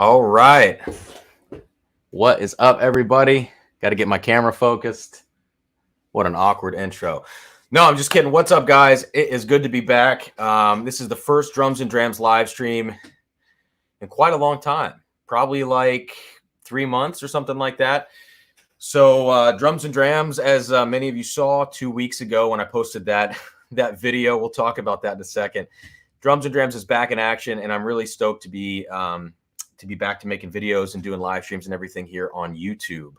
All right. What is up, everybody? Got to get my camera focused. What an awkward intro. No, I'm just kidding. What's up, guys? It is good to be back. This is the first Drums and Drams live stream in quite a long time. Probably like 3 months or something like that. So Drums and Drams, as many of you saw 2 weeks ago when I posted that video, we'll talk about that in a second. Drums and Drams is back in action, and I'm really stoked to be back to making videos and doing live streams and everything here on YouTube.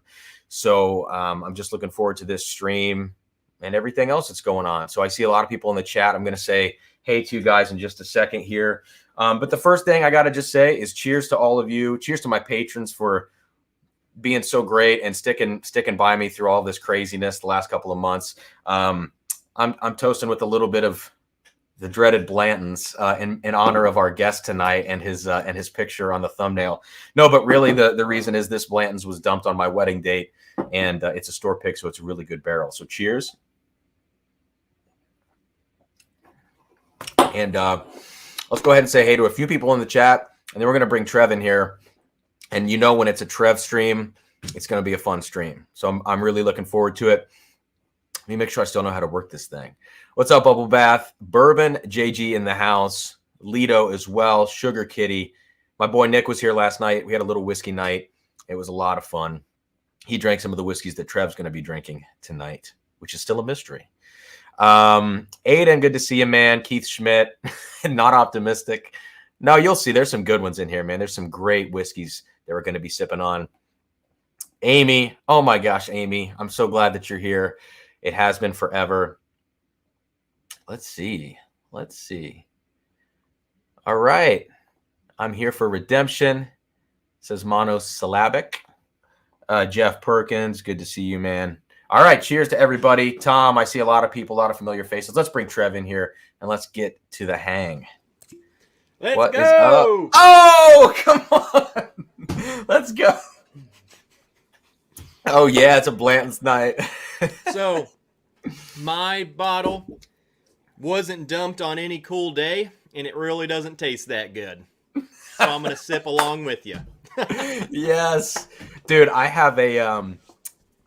So I'm just looking forward to this stream and everything else that's going on. So I see a lot of people in the chat. I'm going to say hey to you guys in just a second here. But the first thing I got to just say is cheers to all of you. Cheers to my patrons for being so great and sticking by me through all this craziness the last couple of months. I'm toasting with a little bit of the dreaded Blantons in honor of our guest tonight and his picture on the thumbnail. No, but really the reason is this Blantons was dumped on my wedding date, and it's a store pick, so it's a really good barrel. So cheers. And let's go ahead and say hey to a few people in the chat, and then we're going to bring Trev in here. And you know when it's a Trev stream, it's going to be a fun stream. So I'm really looking forward to it. Let me make sure I still know how to work this thing. What's up, Bubble Bath? Bourbon, JG in the house. Lido as well. Sugar Kitty. My boy Nick was here last night. We had a little whiskey night. It was a lot of fun. He drank some of the whiskeys that Trev's going to be drinking tonight, which is still a mystery. Aiden, good to see you, man. Keith Schmidt, not optimistic. No, you'll see. There's some good ones in here, man. There's some great whiskeys that we're going to be sipping on. Amy, oh my gosh, Amy, I'm so glad that you're here. It has been forever. Let's see. All right. I'm here for redemption, says monosyllabic. Jeff Perkins, good to see you, man. All right, cheers to everybody. Tom, I see a lot of people, a lot of familiar faces. Let's bring Trev in here, and let's get to the hang. Let's what go. Is up? Oh, come on. Let's go. Oh, yeah, it's a Blanton's night. So, my bottle wasn't dumped on any cool day, and it really doesn't taste that good. So I'm going to sip along with you. Yes. Dude, I have I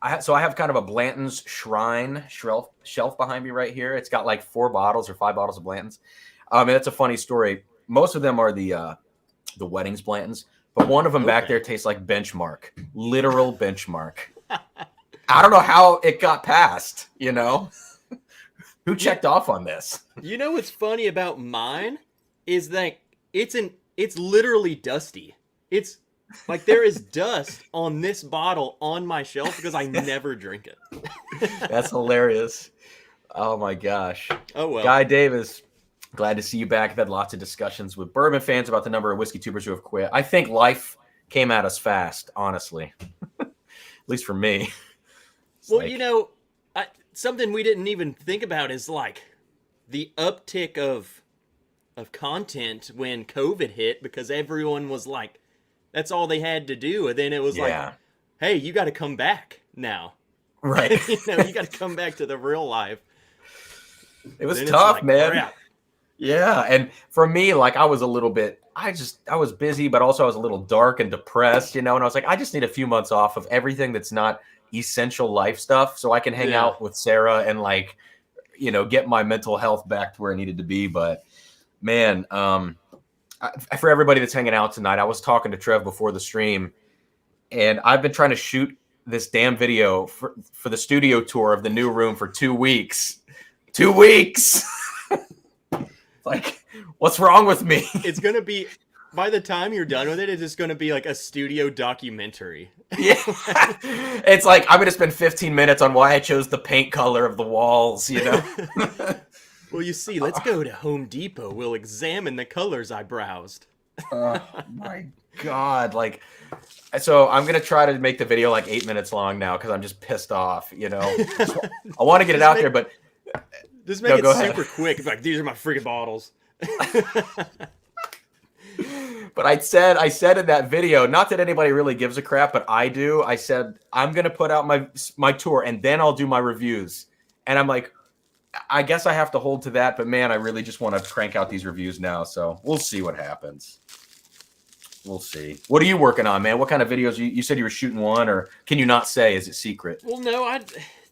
have kind of a Blanton's shrine shelf behind me right here. It's got like 4 bottles or 5 bottles of Blanton's. And it's a funny story. Most of them are the weddings Blantons, but one of them back there tastes like Benchmark, literal Benchmark. I don't know how it got past, you know? Who checked off on this? You know what's funny about mine is that it's literally dusty. It's like there is dust on this bottle on my shelf because I never drink it. That's hilarious. Oh my gosh. Oh well. Guy Davis, glad to see you back. I've had lots of discussions with bourbon fans about the number of whiskey tubers who have quit. I think life came at us fast, honestly. At least for me. Well, you know, something we didn't even think about is like the uptick of content when COVID hit, because everyone was like, that's all they had to do. And then it was like, hey, you got to come back now. Right. You got to come back to the real life. It was tough, man. Crap. Yeah. And for me, like I was a little bit, I was busy, but also I was a little dark and depressed, you know, and I was like, I just need a few months off of everything that's not essential life stuff so I can hang out with Sarah and like, you know, get my mental health back to where it needed to be. But man, for everybody that's hanging out tonight, I was talking to Trev before the stream, and I've been trying to shoot this damn video for the studio tour of the new room for 2 weeks. 2 weeks. Like, what's wrong with me? It's going to be, by the time you're done with it, it's just going to be like a studio documentary. Yeah. It's like, I'm going to spend 15 minutes on why I chose the paint color of the walls, you know? Well, you see, let's go to Home Depot. We'll examine the colors I browsed. Oh, my God. Like, so I'm going to try to make the video like 8 minutes long now because I'm just pissed off, you know? I want to get it out there, but... Just make it super quick. It's like, these are my freaking bottles. But I said in that video, not that anybody really gives a crap, but I do. I said, I'm going to put out my tour and then I'll do my reviews. And I'm like, I guess I have to hold to that. But man, I really just want to crank out these reviews now. So we'll see what happens. We'll see. What are you working on, man? What kind of videos? You said you were shooting one, or can you not say? Is it secret? Well, no,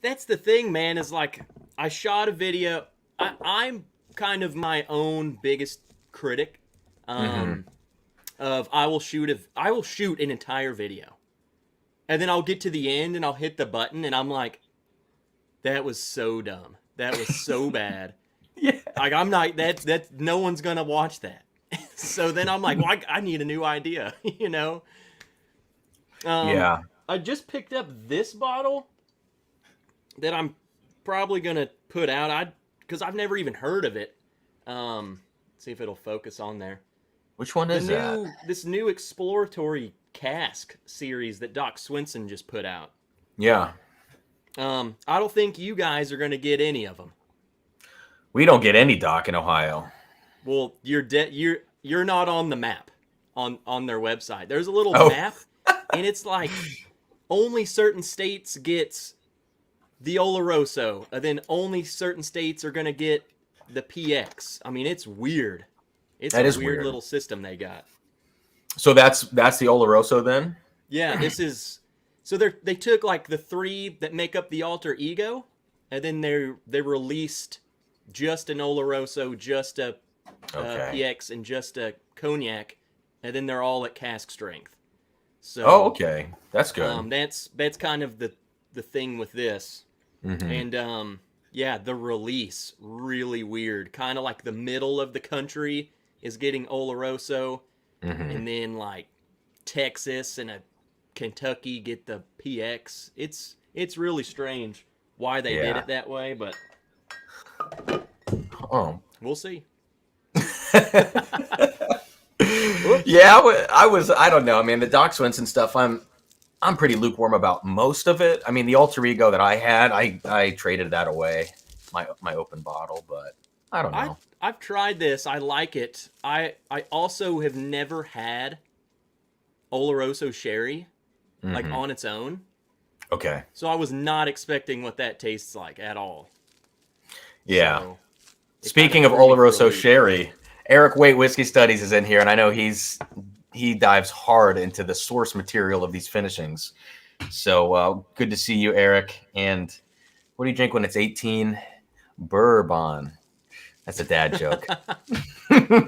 that's the thing, man, is like I shot a video. I'm kind of my own biggest critic. Of I will shoot an entire video. And then I'll get to the end and I'll hit the button and I'm like, that was so dumb. That was so bad. Yeah. Like I'm not that no one's gonna watch that. So then I'm like, well, I need a new idea, you know? Yeah. I just picked up this bottle that I'm probably gonna put out. Because I've never even heard of it. See if it'll focus on there. Which one is that? This new exploratory cask series that Doc Swenson just put out. Yeah. I don't think you guys are going to get any of them. We don't get any Doc in Ohio. Well, you're not on the map on their website. There's a little map, and it's like only certain states gets the Oloroso, and then only certain states are going to get the PX. I mean, it's weird. It's a weird little system they got. So that's the Oloroso then? Yeah, this is so they took like the 3 that make up the alter ego, and then they released just an Oloroso, just a PX, and just a Cognac, and then they're all at cask strength. So okay, that's good. That's kind of the thing with this, and yeah, the release really weird. Kind of like the middle of the country is getting Oloroso, and then like Texas and Kentucky get the PX. It's really strange why they did it that way, but we'll see. Yeah, I don't know. I mean, the Doc Swenson stuff, I'm pretty lukewarm about most of it. I mean, the alter ego that I had, I traded that away, my open bottle, but I don't know. I've tried this. I like it. I also have never had Oloroso sherry like on its own. Okay. So I was not expecting what that tastes like at all. Yeah. So speaking of Oloroso sherry, Eric Waite Whiskey Studies is in here, and I know he dives hard into the source material of these finishings. So good to see you, Eric. And what do you drink when it's 18? Bourbon. That's a dad joke.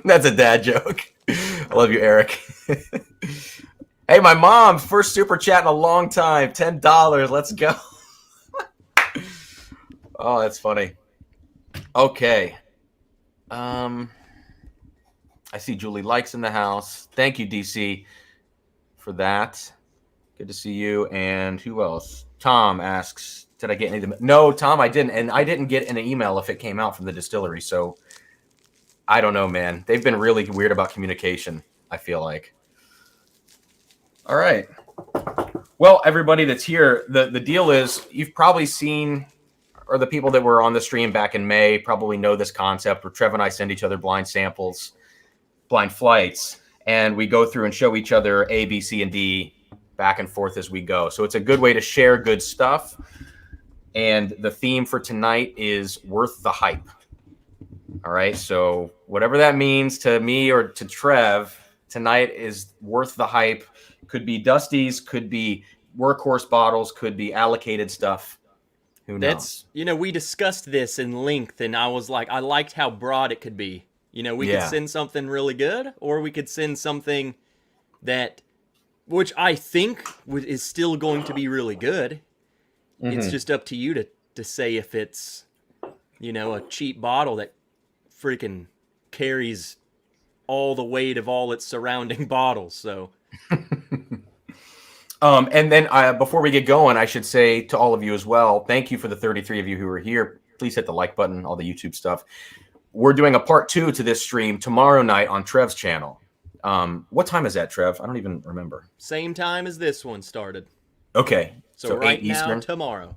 That's a dad joke. I love you, Eric. Hey, my mom, first super chat in a long time. $10. Let's go. Oh, that's funny. Okay. I see Julie Likes in the house. Thank you, DC, for that. Good to see you. And who else? Tom asks, did I get any of them? No, Tom, I didn't. And I didn't get an email if it came out from the distillery. So I don't know, man. They've been really weird about communication, I feel like. All right. Well, everybody that's here, the deal is you've probably seen, or the people that were on the stream back in May probably know this concept where Trev and I send each other blind samples, blind flights, and we go through and show each other A, B, C, and D back and forth as we go. So it's a good way to share good stuff. And the theme for tonight is worth the hype. All right. So whatever that means to me or to Trev, tonight is worth the hype. Could be Dusty's, could be workhorse bottles, could be allocated stuff. Who knows? We discussed this in length, and I was like, I liked how broad it could be. We could send something really good, or we could send something which I think is still going to be really good. It's just up to you to say if it's, a cheap bottle that freaking carries all the weight of all its surrounding bottles. So, and then before we get going, I should say to all of you as well, thank you for the 33 of you who are here. Please hit the like button, all the YouTube stuff. We're doing a part 2 to this stream tomorrow night on Trev's channel. What time is that, Trev? I don't even remember. Same time as this one started. Okay. So right 8 now, Eastern. tomorrow.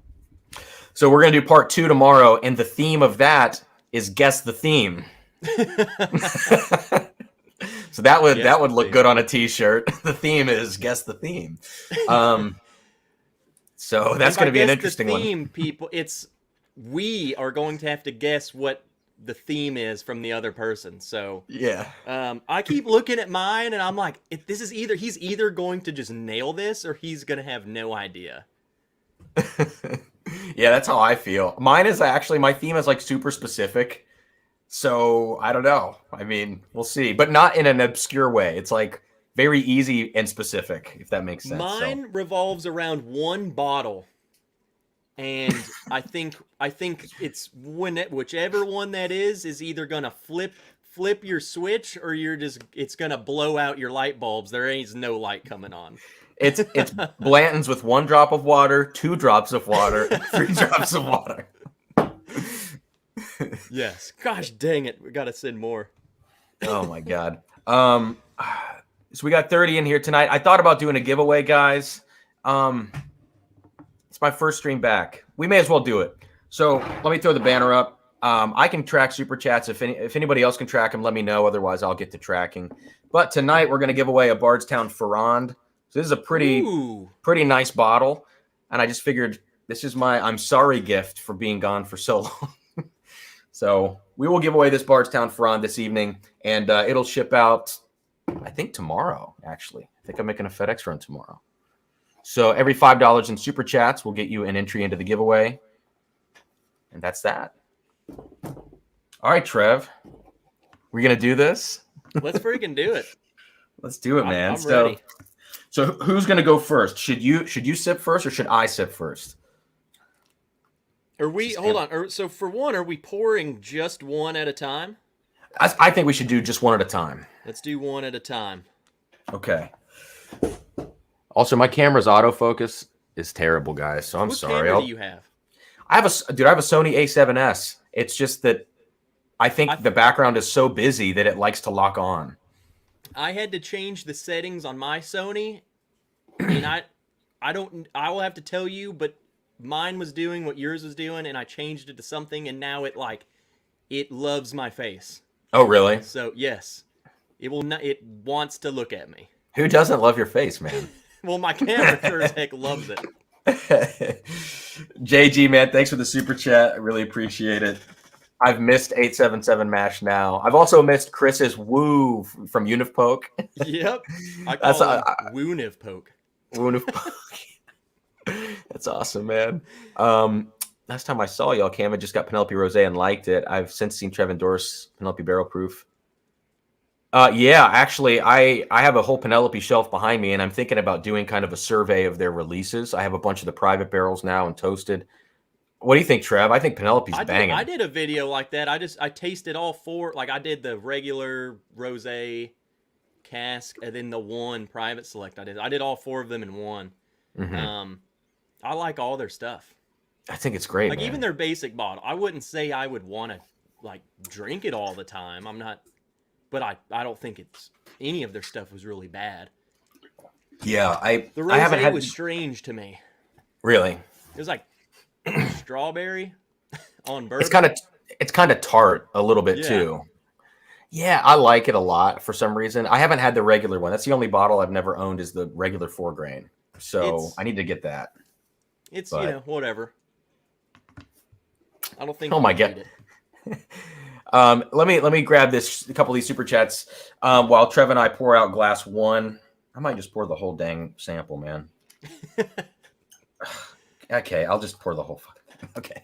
So we're going to do part 2 tomorrow, and the theme of that is Guess the Theme. So that would look good on a t-shirt. The theme is Guess the Theme. So that's going to be an interesting one. People, we are going to have to guess what the theme is from the other person. So Yeah. I keep looking at mine, and I'm like, this is he's either going to just nail this, or he's gonna have no idea. Yeah, that's how I feel. Mine is actually, my theme is like super specific. So I don't know. I mean, we'll see, but not in an obscure way. It's like very easy and specific, if that makes sense. Mine revolves around one bottle, and I think it's whichever one that is either gonna flip your switch, or it's gonna blow out your light bulbs. There ain't no light coming on. It's Blanton's with 1 drop of water, 2 drops of water, 3 drops of water. Yes. Gosh dang it. We got to send more. Oh my God. So we got 30 in here tonight. I thought about doing a giveaway, guys. It's my first stream back. We may as well do it. So let me throw the banner up. I can track super chats. If anybody else can track them, let me know. Otherwise, I'll get to tracking. But tonight we're going to give away a Bardstown Ferrand. So this is a pretty nice bottle. And I just figured this is my I'm sorry gift for being gone for so long. So we will give away this Bardstown Ferrand this evening, and it'll ship out, I think, tomorrow, actually. I think I'm making a FedEx run tomorrow. So every $5 in super chats will get you an entry into the giveaway. And that's that. All right, Trev. We're going to do this? Let's freaking do it. Let's do it, man. I'm ready. So who's going to go first? Should you sip first, or should I sip first? Hold on. So for one, are we pouring just one at a time? I think we should do just one at a time. Let's do one at a time. Okay. Also, my camera's autofocus is terrible, guys. So I'm sorry. What camera do you have? I have a Sony A7S. It's just that I think the background is so busy that it likes to lock on. I had to change the settings on my Sony, and I will have to tell you, but mine was doing what yours was doing, and I changed it to something, and now it loves my face. Oh, really? So yes, it wants to look at me. Who doesn't love your face, man? Well, my camera sure as heck loves it. JG, man, thanks for the super chat. I really appreciate it. I've missed 877 MASH now. I've also missed Chris's woo from Univpoke. Yep. I call him Woonivpoke. Woonivpoke. That's awesome, man. Last time I saw y'all, Cam had just got Penelope Rosé and liked it. I've since seen Trev endorse Penelope Barrel Proof. Yeah, actually, I have a whole Penelope shelf behind me, and I'm thinking about doing kind of a survey of their releases. I have a bunch of the private barrels now and toasted. What do you think, Trev? I think Penelope's banging. I did a video like that. I tasted all 4. Like, I did the regular rosé cask, and then the one private select. I did all 4 of them in one. Mm-hmm. I like all their stuff. I think it's great. Like, man. even their basic bottle. I wouldn't say I would want to like drink it all the time. I'm not, but I don't think any of their stuff was really bad. Yeah, the rosé was strange to me. Really? It was like strawberry on bourbon. It's kind of tart a little bit too. Yeah, I like it a lot for some reason. I haven't had the regular one. That's the only bottle I've never owned is the regular 4 grain. So I need to get that. It's whatever. I don't think. Oh my God. Let me grab a couple of these super chats while Trev and I pour out glass 1. I might just pour the whole dang sample, man. Okay, I'll just pour the whole fucking thing. Okay.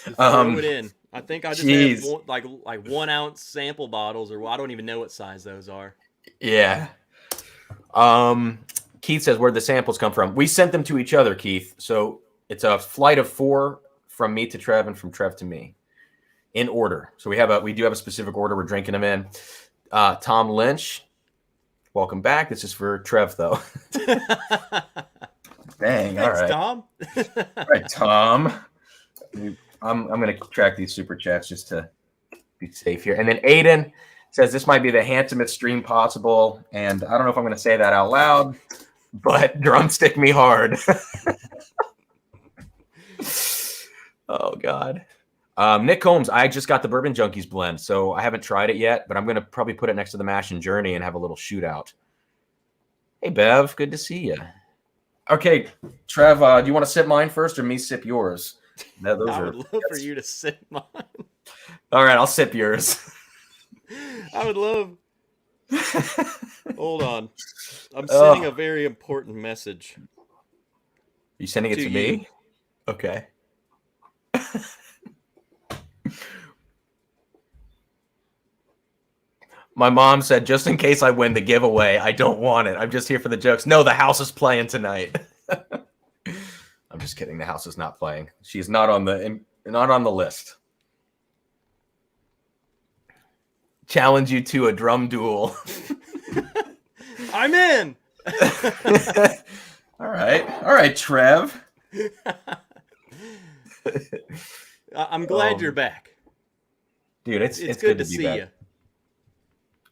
Just throw it in. I think I just have like 1 ounce sample bottles, or I don't even know what size those are. Yeah. Keith says, where'd the samples come from? We sent them to each other, Keith. So it's a flight of 4 from me to Trev and from Trev to me in order. So we do have a specific order we're drinking them in. Tom Lynch, welcome back. This is for Trev, though. Dang, all right. Tom. All right, Tom. I'm going to track these super chats just to be safe here. And then Aiden says this might be the handsomest stream possible. And I don't know if I'm going to say that out loud, but drumstick me hard. Oh, God. Nick Combs, I just got the Bourbon Junkies blend, so I haven't tried it yet, but I'm going to probably put it next to the Mash and Journey and have a little shootout. Hey, Bev, good to see you. Okay, Trev, do you want to sip mine first or me sip yours? No, those I are. would love for you to sip mine. All right, I'll sip yours. I would love. Hold on. I'm Oh, sending a very important message you sending it to to you. me? Okay. My mom said, just in case I win the giveaway, I don't want it. I'm just here for the jokes. No, the house is playing tonight. I'm just kidding. The house is not playing. She's not on the list. Challenge you to a drum duel. I'm in. All right, Trev. I'm glad you're back, dude. It's good to be see back. you.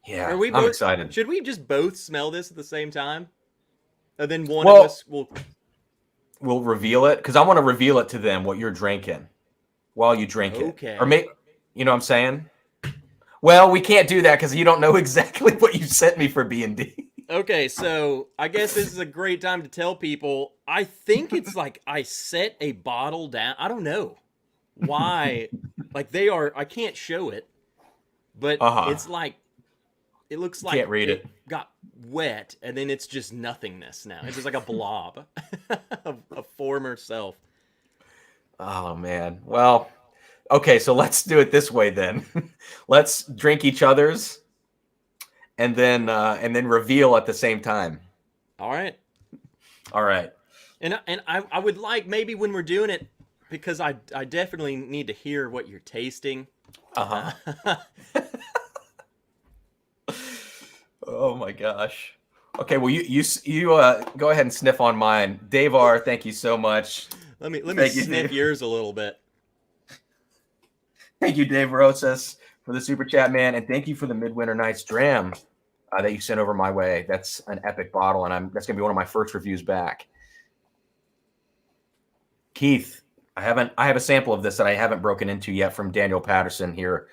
Yeah, I'm excited. Should we just both smell this at the same time, and then one of us will? We'll reveal it because I want to reveal it to them what you're drinking while you drink it. Or you know what I'm saying? Well, we can't do that because you don't know exactly what you sent me for B&D. Okay, so I guess this is a great time to tell people. I think it's like I set a bottle down. I don't know why. Like they are. I can't show it, but it's like it looks like can't read it. Got wet, and then it's just nothingness now. It's just like a blob of a former self. Oh man. Well, okay, so let's do it this way then. Let's drink each other's and then reveal at the same time. All right. And I would like maybe when we're doing it, because I definitely need to hear what you're tasting. Oh my gosh. Okay, well you go ahead and sniff on mine. Dave R, thank you so much. Let me sniff yours a little bit. Thank you, Dave Rosas, for the super chat, man, and thank you for the Midwinter Nights dram that you sent over my way. That's an epic bottle, and that's gonna be one of my first reviews back. Keith, I have a sample of this that I haven't broken into yet from Daniel Patterson here,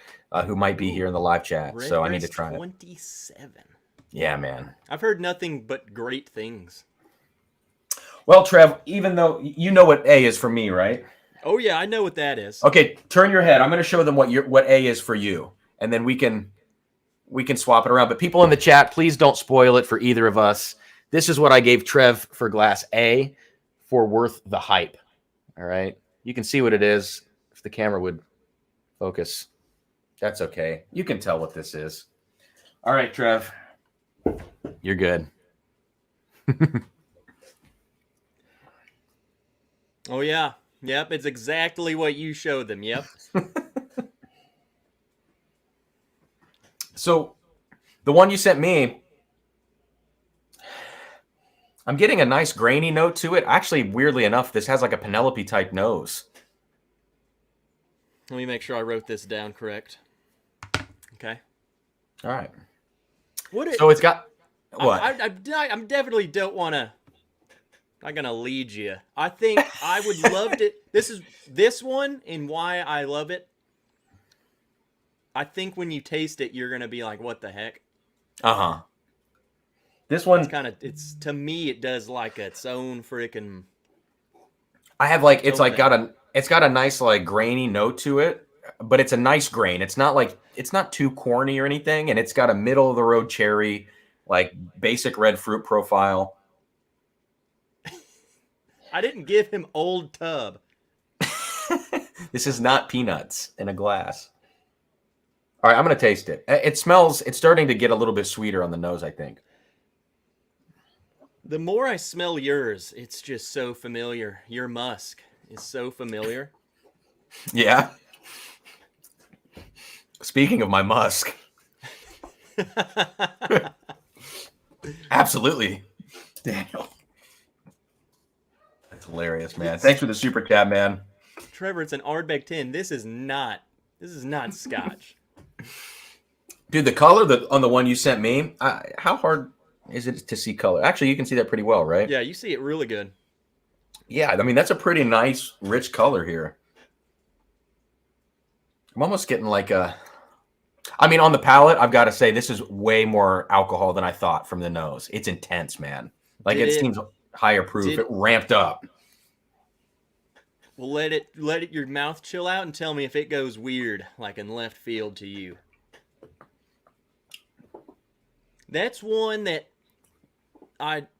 who might be here in the live chat. So I need to try 27. it. Yeah, man. I've heard nothing but great things. Well, Trev, even though you know what A is for me, right? Oh yeah, I know what that is. Okay, turn your head. I'm going to show them what A is for you, and then we can swap it around. But people in the chat, please don't spoil it for either of us. This is what I gave Trev for glass A for worth the hype. All right, you can see what it is if the camera would focus. That's okay. You can tell what this is. All right, Trev, you're good. Oh yeah. Yep, it's exactly what you showed them. Yep. So, the one you sent me, I'm getting a nice grainy note to it. Actually, weirdly enough, this has like a Penelope type nose. Let me make sure I wrote this down correct. Okay. All right. So it's got what? I definitely don't want to. I'm gonna lead you. I think I would love to. This one and why I love it. I think when you taste it, you're gonna be like, "What the heck?" This one, it's to me, it does like its own freaking. I have like it's got a nice like grainy note to it, but it's a nice grain. It's not too corny or anything, and it's got a middle of the road cherry, like basic red fruit profile. I didn't give him Old Tub. This is not peanuts in a glass. All right, I'm going to taste it. It's starting to get a little bit sweeter on the nose, I think. The more I smell yours, it's just so familiar. Your musk is so familiar. Yeah. Speaking of my musk. Absolutely, Daniel. That's hilarious, man. Thanks for the super chat, man. Trevor, it's an Ardbeg 10. This is not Scotch. Dude, the color on the one you sent me, how hard is it to see color? Actually, you can see that pretty well, right? Yeah, you see it really good. Yeah, I mean, that's a pretty nice, rich color here. I'm almost getting like I mean, on the palate, I've got to say, this is way more alcohol than I thought from the nose. It's intense, man. Like, it seems higher proof. It ramped up. Well, let your mouth chill out and tell me if it goes weird, like in left field to you. That's one that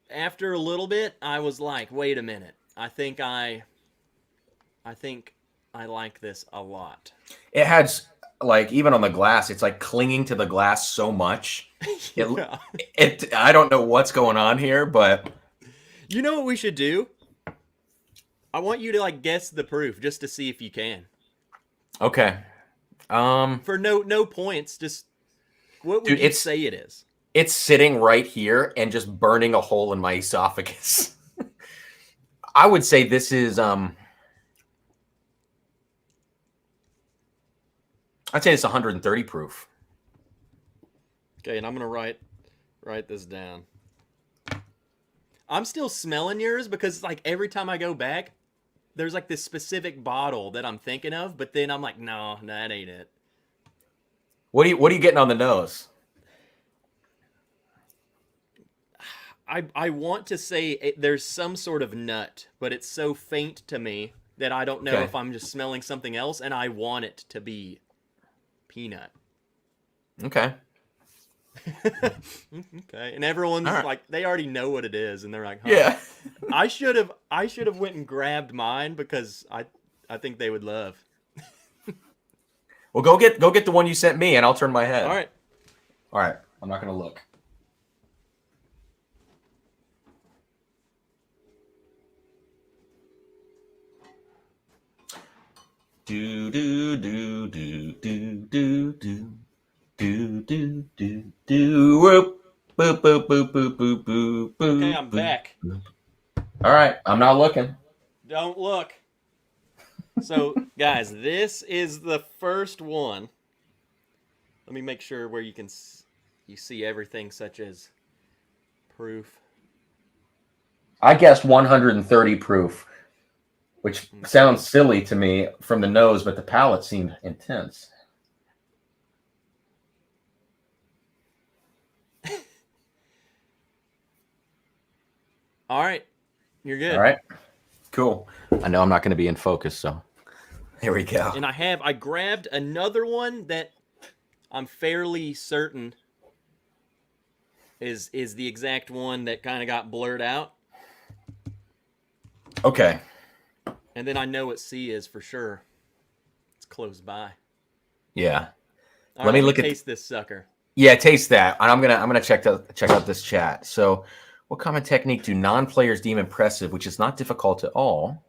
after a little bit, I was like, wait a minute. I think I like this a lot. It has, like, even on the glass, it's like clinging to the glass so much. Yeah. I don't know what's going on here, but You know what we should do? I want you to like guess the proof just to see if you can. okay. For no points, just what would you say it is? It's sitting right here and just burning a hole in my esophagus. I would say this is I'd say it's 130 proof. Okay, and I'm gonna write this down. I'm still smelling yours because like every time I go back, there's like this specific bottle that I'm thinking of, but then I'm like, no, that ain't it. What are you getting on the nose? I want to say there's some sort of nut, but it's so faint to me that I don't know if I'm just smelling something else, and I want it to be peanut. Okay. Okay, and everyone's like, they already know what it is, and they're like, huh. Yeah. I should have went and grabbed mine because I think they would love. Well, go get the one you sent me, and I'll turn my head. All right. I'm not gonna look. Do do do do do do do do do do do whoop boop boop boop boop boop boop boop. Okay, I'm back. All right, I'm not looking. Don't look. So, guys, this is the first one. Let me make sure where you see everything, such as proof. I guess 130 proof, which sounds silly to me from the nose, but the palate seemed intense. All right. You're good. All right. Cool. I know I'm not going to be in focus, so here we go. And I grabbed another one that I'm fairly certain is the exact one that kind of got blurred out. Okay. And then I know what C is for sure. It's close by. Yeah. Let me look at taste this sucker. Yeah, taste that. And I'm gonna check out this chat. So, what common technique do non-players deem impressive, which is not difficult at all?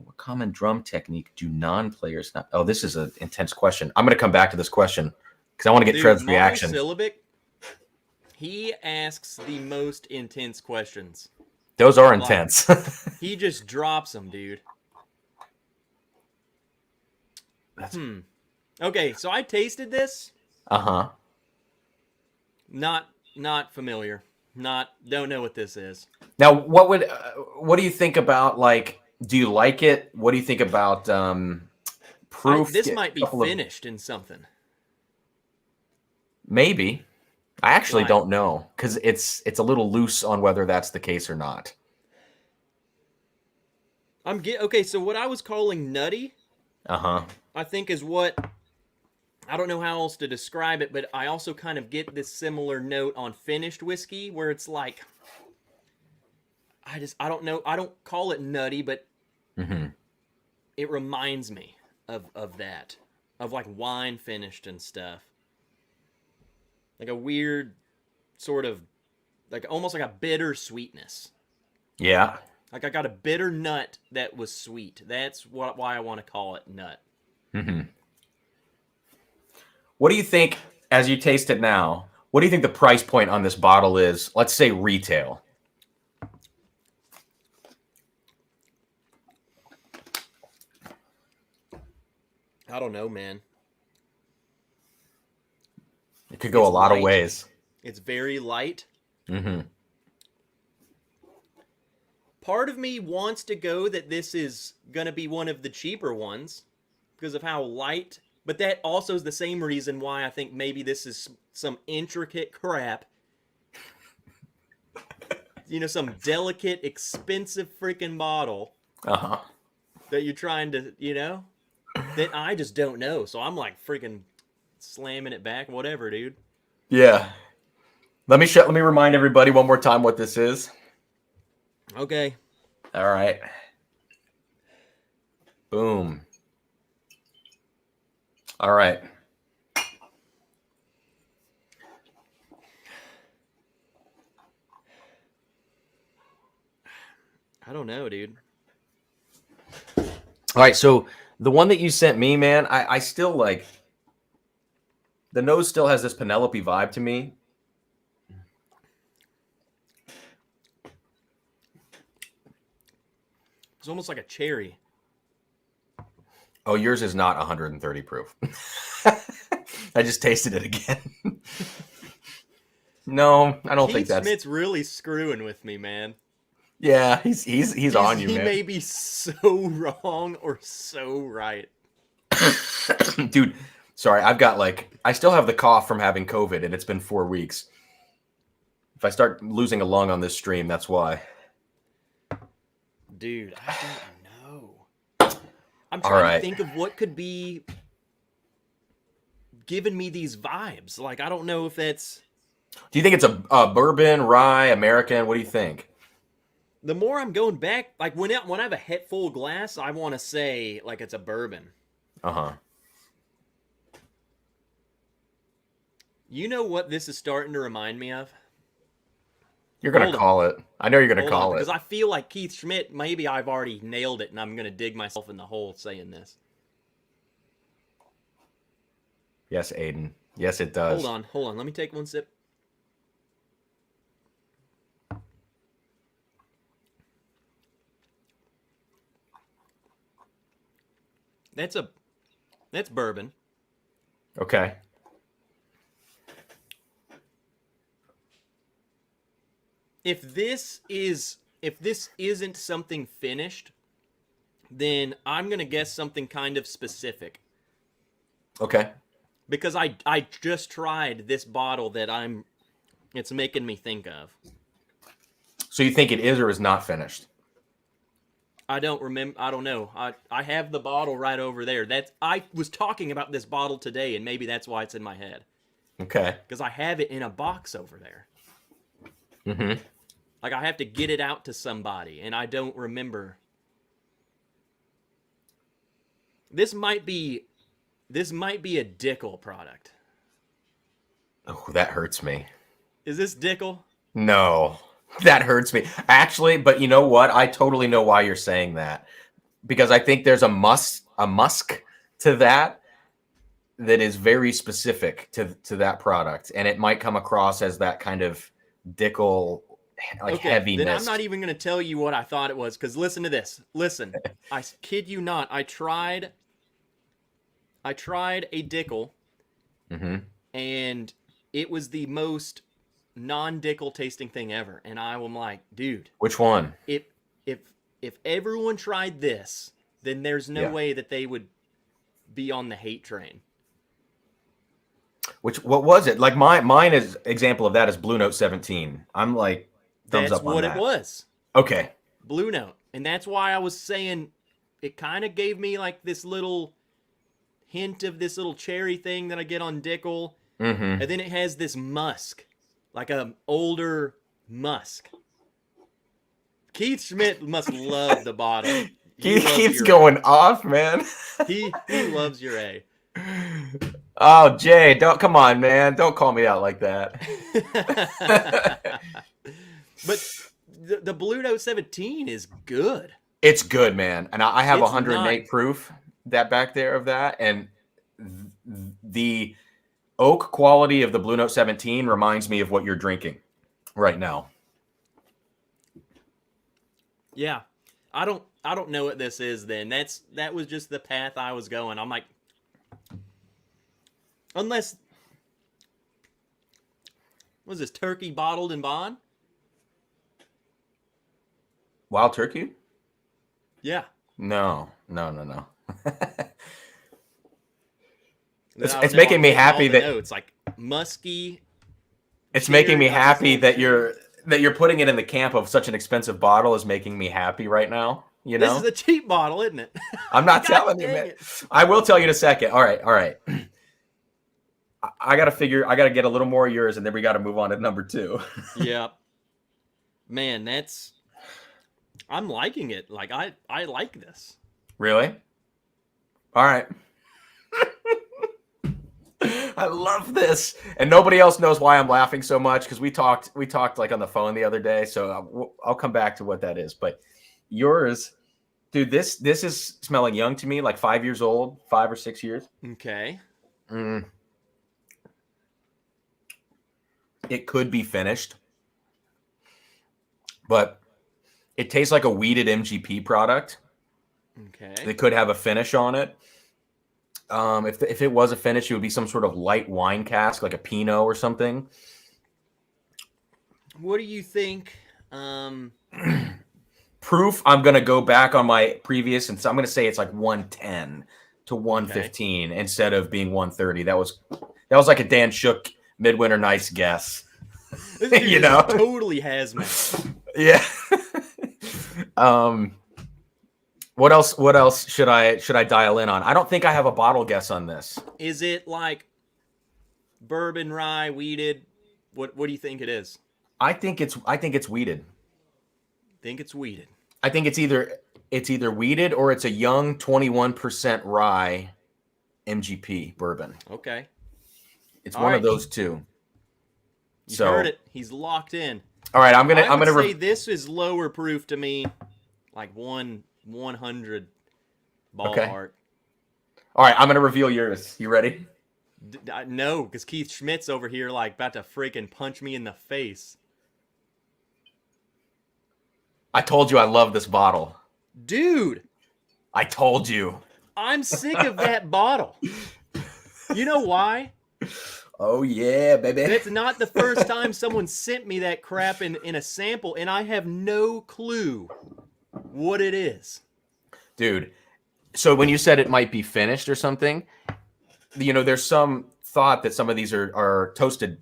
What common drum technique do non-players not? Oh, this is an intense question. I'm gonna come back to this question because I want to get Trev's reaction. Monosyllabic, he asks the most intense questions. Those are intense. He just drops them, dude. Okay, so I tasted this. Uh-huh. Not familiar. Don't know what this is. Now, what do you think about, like, do you like it? What do you think about proof? This might be finished in something. Maybe. I actually don't know because it's a little loose on whether that's the case or not. Okay, so what I was calling nutty, I think is what, I don't know how else to describe it, but I also kind of get this similar note on finished whiskey where it's like, I don't know, I don't call it nutty, but it reminds me of that, of like wine finished and stuff. Like a weird sort of, like almost like a bitter sweetness. Yeah. Like I got a bitter nut that was sweet. That's why I want to call it nut. What do you think, as you taste it now, what do you think the price point on this bottle is? Let's say retail. I don't know, man. It could go a lot of ways. It's very light. Part of me wants to go that this is going to be one of the cheaper ones because of how light. But that also is the same reason why I think maybe this is some intricate crap. You know, some delicate, expensive freaking bottle that that you're trying to, that I just don't know. So I'm like freaking slamming it back, whatever, dude. Yeah. Let me remind everybody one more time what this is. Okay. All right. Boom. All right. I don't know, dude. All right, so the one that you sent me, man, I still like. The nose still has this Penelope vibe to me. It's almost like a cherry. Oh, yours is not 130 proof. I just tasted it again. No, I don't think Keith that's. Schmidt's really screwing with me, man. Yeah, he's on you, he man. may be so wrong or so right. Dude, sorry, I still have the cough from having COVID, and it's been 4 weeks. If I start losing a lung on this stream, that's why. Dude, I don't know. I'm trying to think of what could be giving me these vibes. Like, I don't know if that's... Do you think it's a bourbon, rye, American? What do you think? The more I'm going back, like when I have a head full glass, I want to say like it's a bourbon. Uh-huh. You know what this is starting to remind me of? You're going to call it. I know you're going to call it. Because I feel like Keith Schmidt, maybe I've already nailed it and I'm going to dig myself in the hole saying this. Yes, Aiden. Yes, it does. Hold on. Let me take one sip. That's bourbon. Okay. If this isn't something finished, then I'm going to guess something kind of specific. Okay. Because I just tried this bottle that it's making me think of. So you think it is or is not finished? I don't remember. I don't know. I have the bottle right over there. I was talking about this bottle today, and maybe that's why it's in my head. Okay. Because I have it in a box over there. Mm-hmm. Like I have to get it out to somebody, and I don't remember. This might be a Dickel product. Oh, that hurts me. Is this Dickel? No, that hurts me. Actually, but you know what? I totally know why you're saying that. Because I think there's a musk to that is very specific to that product. And it might come across as that kind of Dickel, like heaviness. Then I'm not even going to tell you what I thought it was. Because listen to this. Listen, I kid you not. I tried a Dickel. Mm-hmm. And it was the most non-Dickel tasting thing ever. And I'm like, dude. Which one? If everyone tried this, then there's no way that they would be on the hate train. What was it? Like mine is example of that is Blue Note 17. I'm like thumbs That's up on what that. it was. Okay. Blue Note. And that's why I was saying it kind of gave me like this little hint of this little cherry thing that I get on Dickel. Mm-hmm. And then it has this musk, like an older musk. Keith Schmidt must love the bottle. He keeps going off, man. He loves your A. Oh, Jay, come on, man. Don't call me out like that. But the Blue Note 17 is good. It's good, man. And I have It's 108 proof that back there of that. And the oak quality of the Blue Note 17 reminds me of what you're drinking right now. Yeah. I don't know what this is then. That was just the path I was going. I'm like, unless, was this turkey bottled in bond? Wild turkey? Yeah. No. It's making me happy that it's like musky. It's making me happy that you're putting it in the camp of such an expensive bottle is making me happy right now. You This know, is a cheap bottle, isn't it? I'm not God telling you, dang man. it. I will tell you in a second. All right. I got to get a little more of yours, and then we got to move on to number 2. Yeah. Man, I'm liking it. Like, I like this. Really? All right. I love this, and nobody else knows why I'm laughing so much because we talked like on the phone the other day. So I'll come back to what that is. But yours, dude, this is smelling young to me, like 5 years old, 5 or 6 years. Okay. It could be finished, but it tastes like a weeded MGP product. Okay. It could have a finish on it. If it was a finish, it would be some sort of light wine cask, like a Pinot or something. What do you think? Proof, I'm going to go back on my previous, and so I'm going to say it's like 110 to 115 instead of being 130. That was like a Dan Shook Midwinter Nights guess. This dude You know? totally has me. Yeah. What else should I dial in on? I don't think I have a bottle guess on this. Is it like bourbon rye weeded? What do you think it is? I think it's weeded. Think it's weeded. I think it's either weeded or it's a young 21% rye MGP bourbon. Okay. It's one of those two. You heard it. He's locked in. All right, I'm I gonna would say this is lower proof to me, like 100 ballpark. Okay. All right, I'm gonna reveal yours. You ready? No, because Keith Schmidt's over here like about to freaking punch me in the face. I told you I love this bottle. Dude, I told you. I'm sick of that bottle. You know why? Oh yeah, baby. That's not the first time someone sent me that crap in a sample, and I have no clue what it is. Dude, so when you said it might be finished or something, you know, there's some thought that some of these are toasted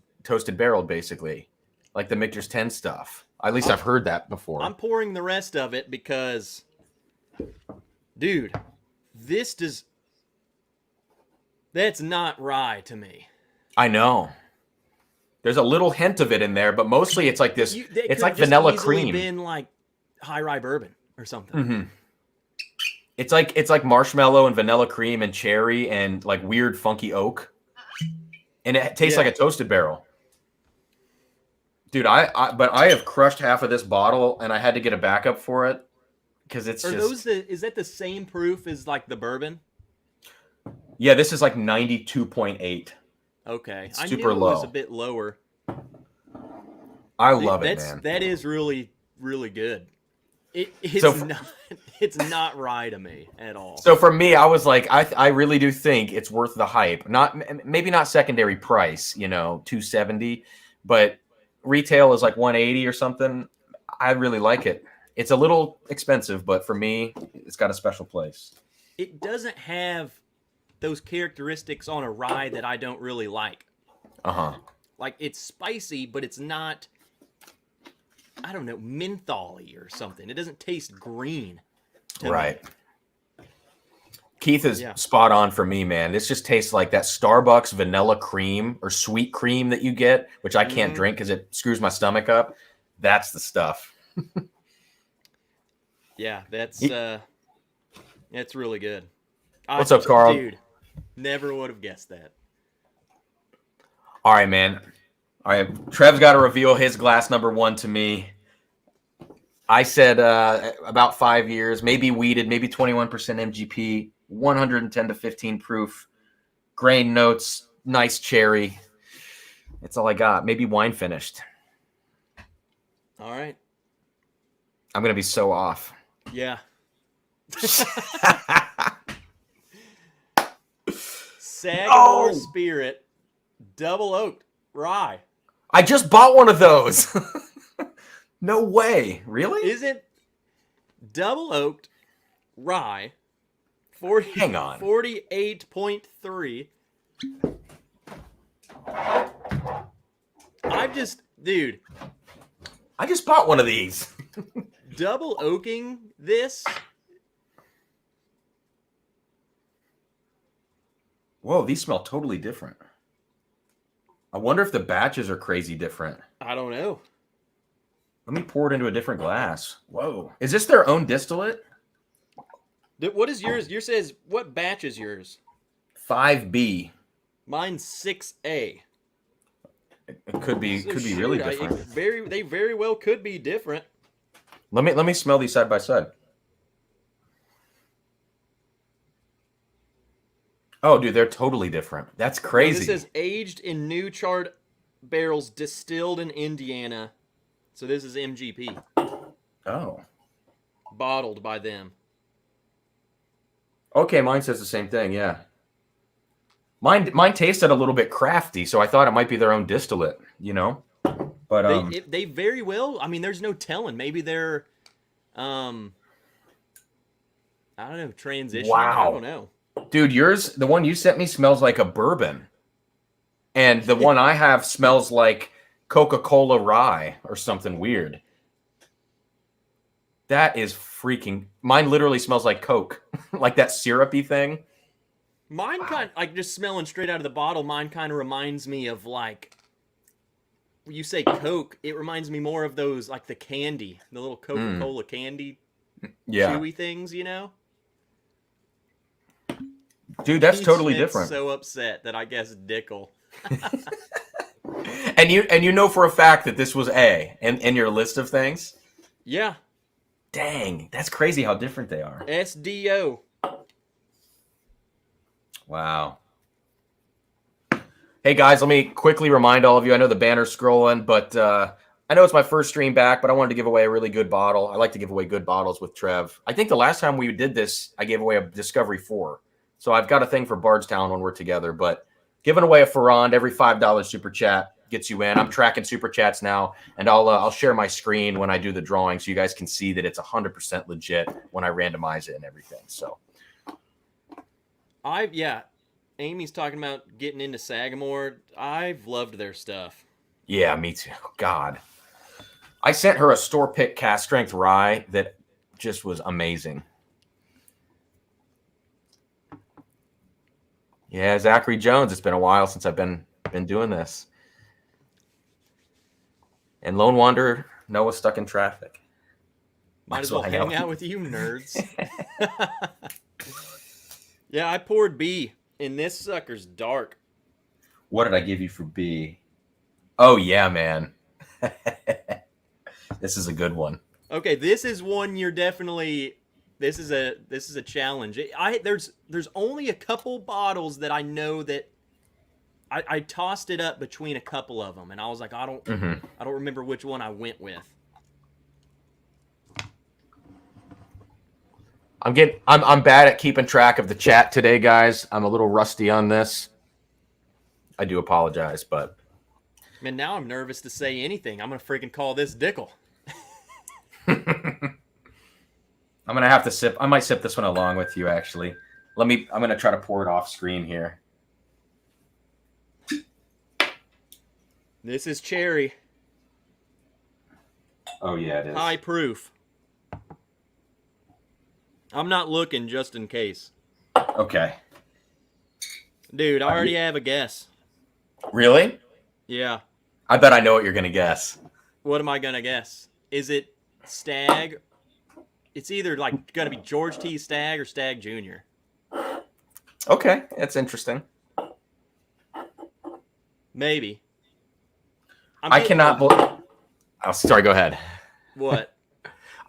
barreled, basically, like the Michter's 10 stuff. At least I've heard that before. I'm pouring the rest of it because, dude, that's not rye to me. I know. There's a little hint of it in there, but mostly it's like this. It's like vanilla cream. Been like high rye bourbon or something. Mm-hmm. It's like marshmallow and vanilla cream and cherry and like weird funky oak, and it tastes like a toasted barrel. Dude, but I have crushed half of this bottle, and I had to get a backup for it because it's is that the same proof as like the bourbon? Yeah, this is like 92.8. Okay, it's I super knew it low. was a bit lower. I love it, man. That is really, really good. It's not rye to me at all. So for me, I was like, I really do think it's worth the hype. Maybe not secondary price, you know, $270, but retail is like $180 or something. I really like it. It's a little expensive, but for me, it's got a special place. It doesn't have those characteristics on a rye that I don't really like. Like, it's spicy, but it's not, I don't know, mentholy or something. It doesn't taste green. Right. Keith is spot on for me, man. This just tastes like that Starbucks vanilla cream or sweet cream that you get, which I can't drink because it screws my stomach up. That's the stuff. Yeah, that's really good. What's up, Carl? Dude, never would have guessed that. All right, man. All right, Trev's got to reveal his glass number 1 to me. I said about 5 years, maybe weeded, maybe 21% MGP, 110 to 15 proof, grain notes, nice cherry. That's all I got. Maybe wine finished. All right. I'm going to be so off. Yeah. Sagamore Spirit, double oaked rye. I just bought one of those. No way. Really? Is it double oaked rye? 40, Hang on. 48.3. Dude. I just bought one of these. Double oaking this Whoa, these smell totally different. I wonder if the batches are crazy different. I don't know. Let me pour it into a different glass. Whoa. Is this their own distillate? What is yours? Yours says, what batch is yours? 5B. Mine's 6A. It could be So really different. They very well could be different. Let me smell these side by side. Oh, dude, they're totally different. That's crazy. This says aged in new charred barrels, distilled in Indiana. So this is MGP. Oh. Bottled by them. Okay, mine says the same thing, yeah. Mine tasted a little bit crafty, so I thought it might be their own distillate, you know? But they very well, I mean, there's no telling. Maybe they're I don't know, transitioning. Wow. I don't know. Dude, yours, the one you sent me smells like a bourbon. And the one I have smells like Coca-Cola rye or something weird. That is freaking... Mine literally smells like Coke. Like that syrupy thing. Mine kind of, like, just smelling straight out of the bottle, mine kind of reminds me of, like, when you say Coke, it reminds me more of those, like, the candy. The little Coca-Cola candy chewy things, you know? Dude, that's totally different. So upset that I guess Dickel. And you know for a fact that this was A in your list of things? Yeah. Dang, that's crazy how different they are. SDO. Wow. Hey guys, let me quickly remind all of you, I know the banner's scrolling, but I know it's my first stream back, but I wanted to give away a really good bottle. I like to give away good bottles with Trev. I think the last time we did this, I gave away a Discovery 4. So I've got a thing for Bardstown when we're together, but giving away a Ferrand every $5 super chat gets you in. I'm tracking super chats now, and I'll share my screen when I do the drawing so you guys can see that it's 100% legit when I randomize it and everything. So Amy's talking about getting into Sagamore. I've loved their stuff. Yeah, me too. God. I sent her a store pick cast strength rye that just was amazing. Yeah, Zachary Jones. It's been a while since I've been doing this. And Lone Wanderer, Noah stuck in traffic. Might as well hang out with you nerds. Yeah, I poured B, and this sucker's dark. What did I give you for B? Oh yeah, man. This is a good one. Okay, this is one you're definitely. This is a challenge. There's only a couple bottles that I know that I tossed it up between a couple of them, and I was like, I don't remember which one I went with. I'm bad at keeping track of the chat today, guys. I'm a little rusty on this. I do apologize, but man, now I'm nervous to say anything. I'm gonna freaking call this Dickel. I'm gonna have to sip. I might sip this one along with you, actually. I'm gonna try to pour it off screen here. This is cherry. Oh yeah, it is. High proof. I'm not looking just in case. Okay. Dude, I already have a guess. Really? Yeah. I bet I know what you're gonna guess. What am I gonna guess? Is it Stag? It's either like gonna be George T. Stagg or Stagg Jr. Okay, that's interesting. Maybe. I cannot believe. Oh, sorry. Go ahead. What?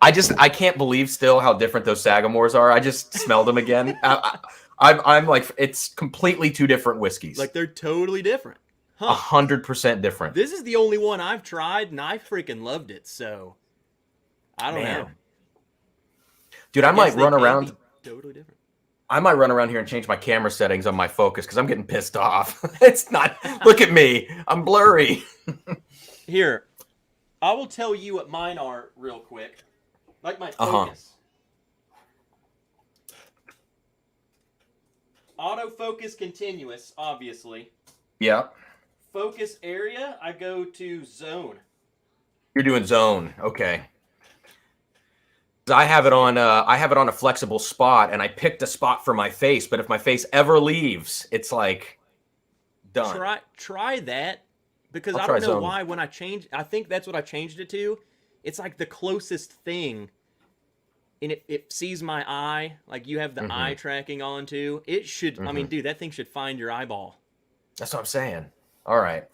I can't believe still how different those Sagamores are. I just smelled them again. I'm like, it's completely two different whiskeys. Like they're totally different. 100% different. This is the only one I've tried, and I freaking loved it. So I don't know. Dude, I might run around. Totally different. I might run around here and change my camera settings on my focus because I'm getting pissed off. It's not. Look at me. I'm blurry. Here, I will tell you what mine are real quick. Like my focus. Autofocus continuous, obviously. Yeah. Focus area, I go to zone. You're doing zone. Okay. I have it on a flexible spot, and I picked a spot for my face. But if my face ever leaves, it's like done. Try that, because I'll I try don't know zone. why when I changed, I think that's what I changed it to. It's like the closest thing, and it sees my eye. Like you have the eye tracking on too. It should. I mean, dude, that thing should find your eyeball. That's what I'm saying. All right.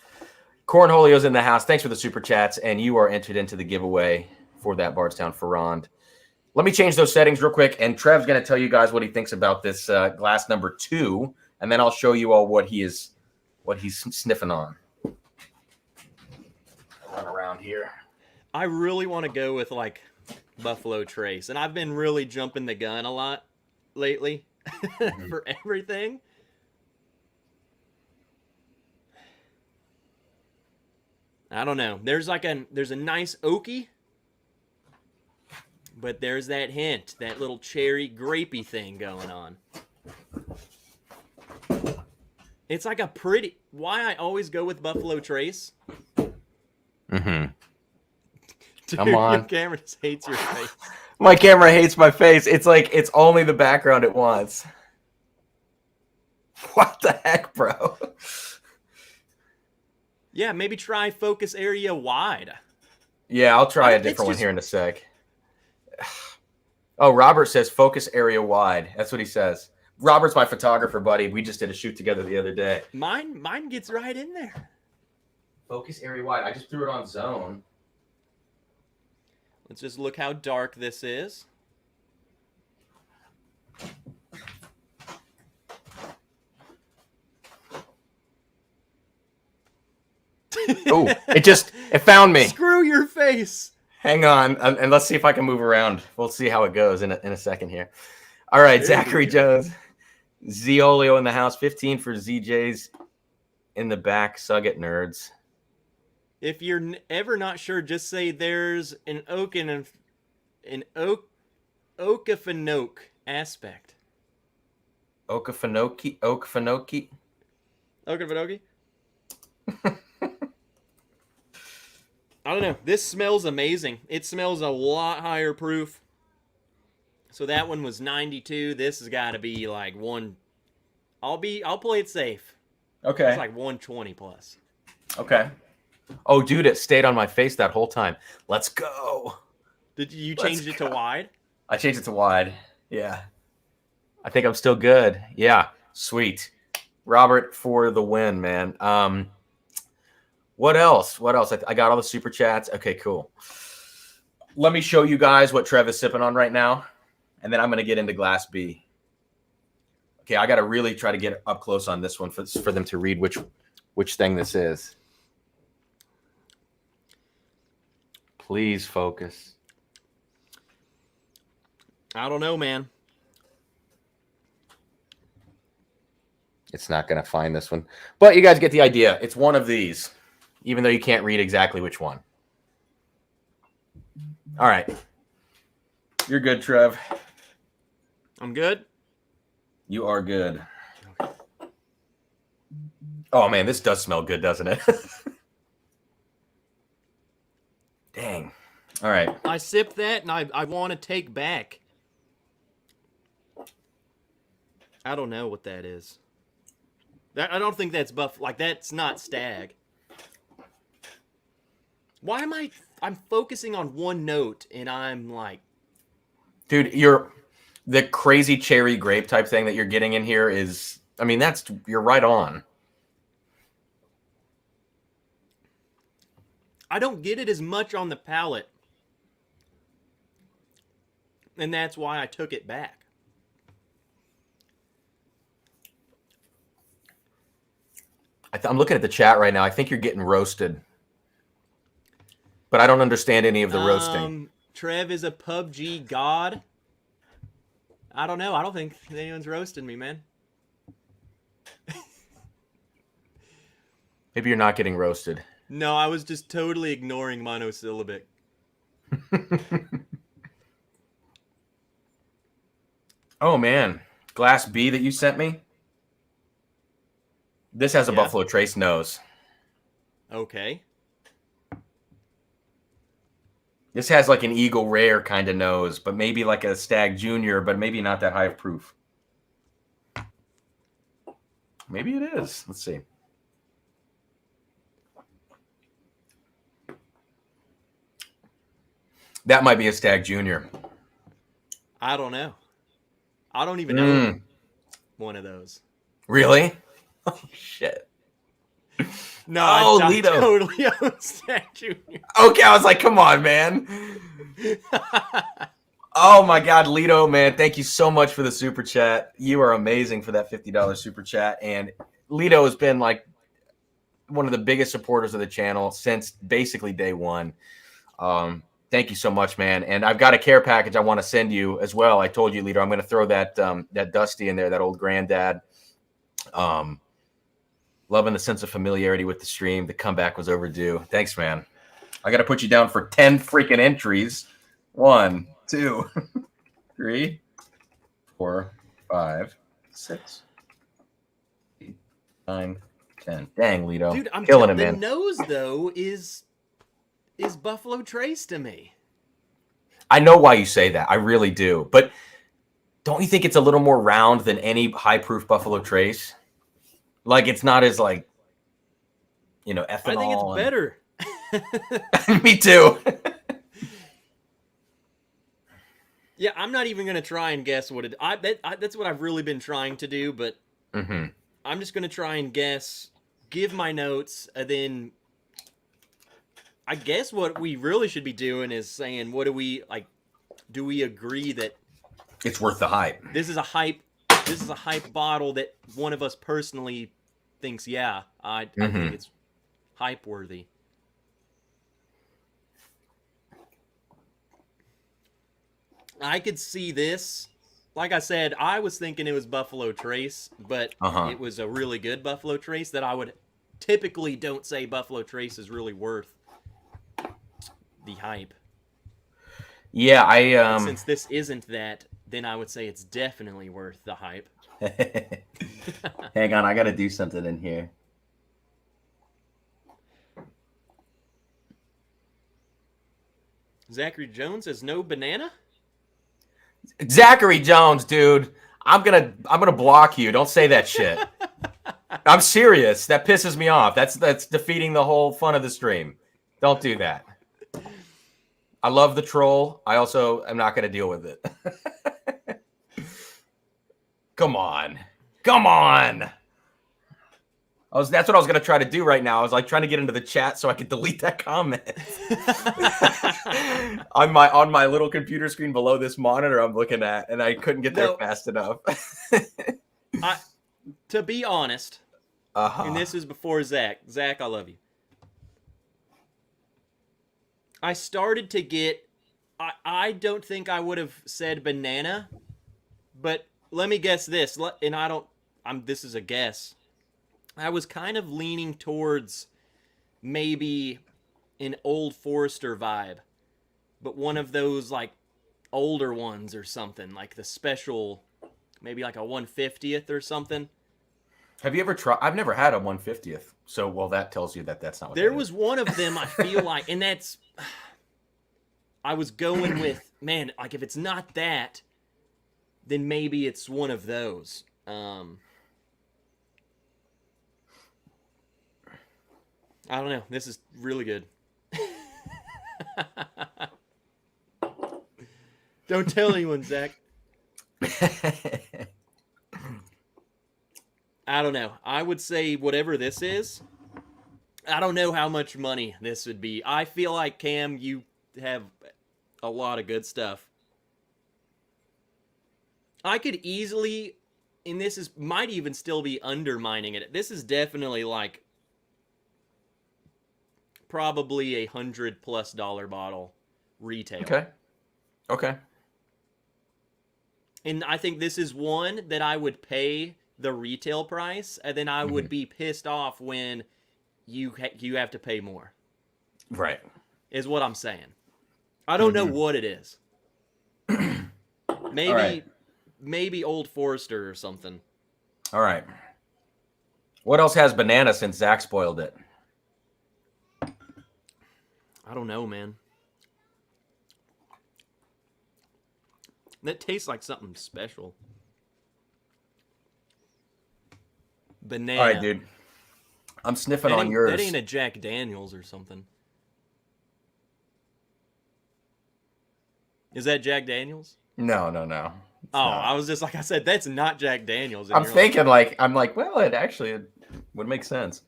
Cornholio's in the house. Thanks for the super chats, and you are entered into the giveaway for that Bardstown Ferrand. Let me change those settings real quick, and Trev's going to tell you guys what he thinks about this glass number 2, and then I'll show you all what he's sniffing on. Run around here. I really want to go with like Buffalo Trace, and I've been really jumping the gun a lot lately for everything. I don't know. There's a nice oaky, but there's that hint, that little cherry grapey thing going on. It's like a pretty. Why I always go with Buffalo Trace? Dude, Come on. Your camera just hates your face. My camera hates my face. It's like it's only the background it wants. What the heck, bro? Yeah, maybe try focus area wide. Yeah, I'll try a different one here in a sec. Oh, Robert says focus area wide. That's what he says. Robert's my photographer, buddy. We just did a shoot together the other day. Mine gets right in there. Focus area wide. I just threw it on zone. Let's just look how dark this is. Oh, it found me. Screw your face. Hang on, and let's see if I can move around. We'll see how it goes in a second here. All right, Zachary Jones. Ziolio in the house. 15 for ZJ's in the back. Sugget nerds. If you're ever not sure, just say there's an Okefenokee aspect. Okefenokee? Okefenokee? I don't know. This smells amazing. It smells a lot higher proof. So that one was 92. This has got to be like one. I'll play it safe. Okay. It's like 120 plus. Okay. Oh, dude, it stayed on my face that whole time. Let's go. Did you change it to wide? I changed it to wide. Yeah. I think I'm still good. Yeah. Sweet. Robert for the win, man. What else? I got all the super chats. Okay, cool. Let me show you guys what Trev is sipping on right now, and then I'm going to get into Glass B. Okay, I got to really try to get up close on this one for them to read which thing this is. Please focus. I don't know, man. It's not going to find this one. But you guys get the idea. It's one of these, even though you can't read exactly which one. All right. You're good, Trev. I'm good? You are good. Oh, man, this does smell good, doesn't it? Dang. All right. I sipped that, and I want to take back. I don't know what that is. I don't think that's that's not stag. Why am I'm focusing on one note, and I'm like... Dude, the crazy cherry grape type thing that you're getting in here is, I mean, you're right on. I don't get it as much on the palate. And that's why I took it back. I'm looking at the chat right now. I think you're getting roasted. But I don't understand any of the roasting. Trev is a PUBG god. I don't know. I don't think anyone's roasting me, man. Maybe you're not getting roasted. No, I was just totally ignoring monosyllabic. Oh, man. Glass B that you sent me? This has a Buffalo Trace nose. Okay. This has like an Eagle Rare kind of nose, but maybe like a Stag Junior, but maybe not that high of proof. Maybe it is. Let's see. That might be a Stag Junior. I don't know. I don't even know one of those. Really? Oh, shit. No, oh, I Lito. totally own Stag Junior. Okay, I was like, come on, man. Oh, my God, Lito, man. Thank you so much for the super chat. You are amazing for that $50 super chat. And Lito has been like one of the biggest supporters of the channel since basically day one. Thank you so much, man. And I've got a care package I want to send you as well. I told you, Lito, I'm going to throw that that Dusty in there, that old granddad. Loving the sense of familiarity with the stream. The comeback was overdue. Thanks, man. I got to put you down for 10 freaking entries. 1, 2, 3, 4, 5, 6, 8, 9, 10. Dang, Lito. Dude, I'm killing it, the man. nose, though, is Buffalo Trace to me. I know why you say that. I really do. But don't you think it's a little more round than any high-proof Buffalo Trace? Like, it's not as, like, you know, ethanol. I think it's better. Me too. Yeah, I'm not even going to try and guess what it... that's what I've really been trying to do, but I'm just going to try and guess, give my notes, and then... I guess what we really should be doing is saying, what do we, like, do we agree that... It's worth the hype. This is a hype bottle that one of us personally thinks, yeah, I think it's hype worthy. I could see this. Like I said, I was thinking it was Buffalo Trace, but it was a really good Buffalo Trace that I would typically don't say Buffalo Trace is really worth the hype. Yeah, I since this isn't that, then I would say it's definitely worth the hype. Hang on, I gotta do something in here. Zachary Jones says no banana? Zachary Jones, dude. I'm gonna block you. Don't say that shit. I'm serious. That pisses me off. That's defeating the whole fun of the stream. Don't do that. I love the troll. I also am not going to deal with it. Come on. Come on. That's what I was going to try to do right now. I was like trying to get into the chat so I could delete that comment. on my little computer screen below this monitor I'm looking at, and I couldn't get there fast enough. To be honest, and this is before Zach. Zach, I love you. I started to get... I don't think I would have said banana, but let me guess this. And this is a guess. I was kind of leaning towards maybe an Old Forester vibe, but one of those like older ones or something, like the special, maybe like a 150th or something. Have you ever tried? I've never had a 150th. So, well, that tells you that that's not what there was one of them, I feel like, and that's... I was going with, man, like if it's not that, then maybe it's one of those. I don't know. This is really good. Don't tell anyone, Zach. I don't know. I would say whatever this is, I don't know how much money this would be. I feel like, Cam, you have a lot of good stuff. I could easily, and this might even still be undermining it. This is definitely like probably $100+ bottle retail. Okay. And I think this is one that I would pay the retail price, and then I would be pissed off when you have to pay more. Right. Is what I'm saying. I don't know what it is. Maybe Old Forester or something. All right. What else has banana since Zach spoiled it? I don't know, man. That tastes like something special. Banana. All right, dude. I'm sniffing on yours. That ain't a Jack Daniels or something. Is that Jack Daniels? No. Oh, I was just like I said, that's not Jack Daniels. I'm thinking I'm like, well, it would make sense.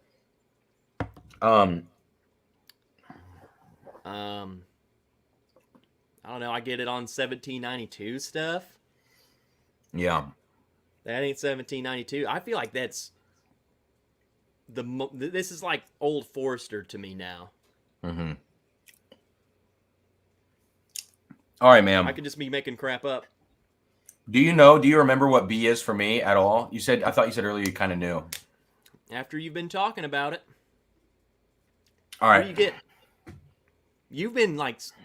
I don't know. I get it on 1792 stuff. Yeah. That ain't 1792. I feel like that's this is like Old Forester to me now. Mm-hmm. All right, man. I could just be making crap up. Do you remember what B is for me at all? I thought you said earlier you kind of knew. After you've been talking about it. All right. What do you get? You've been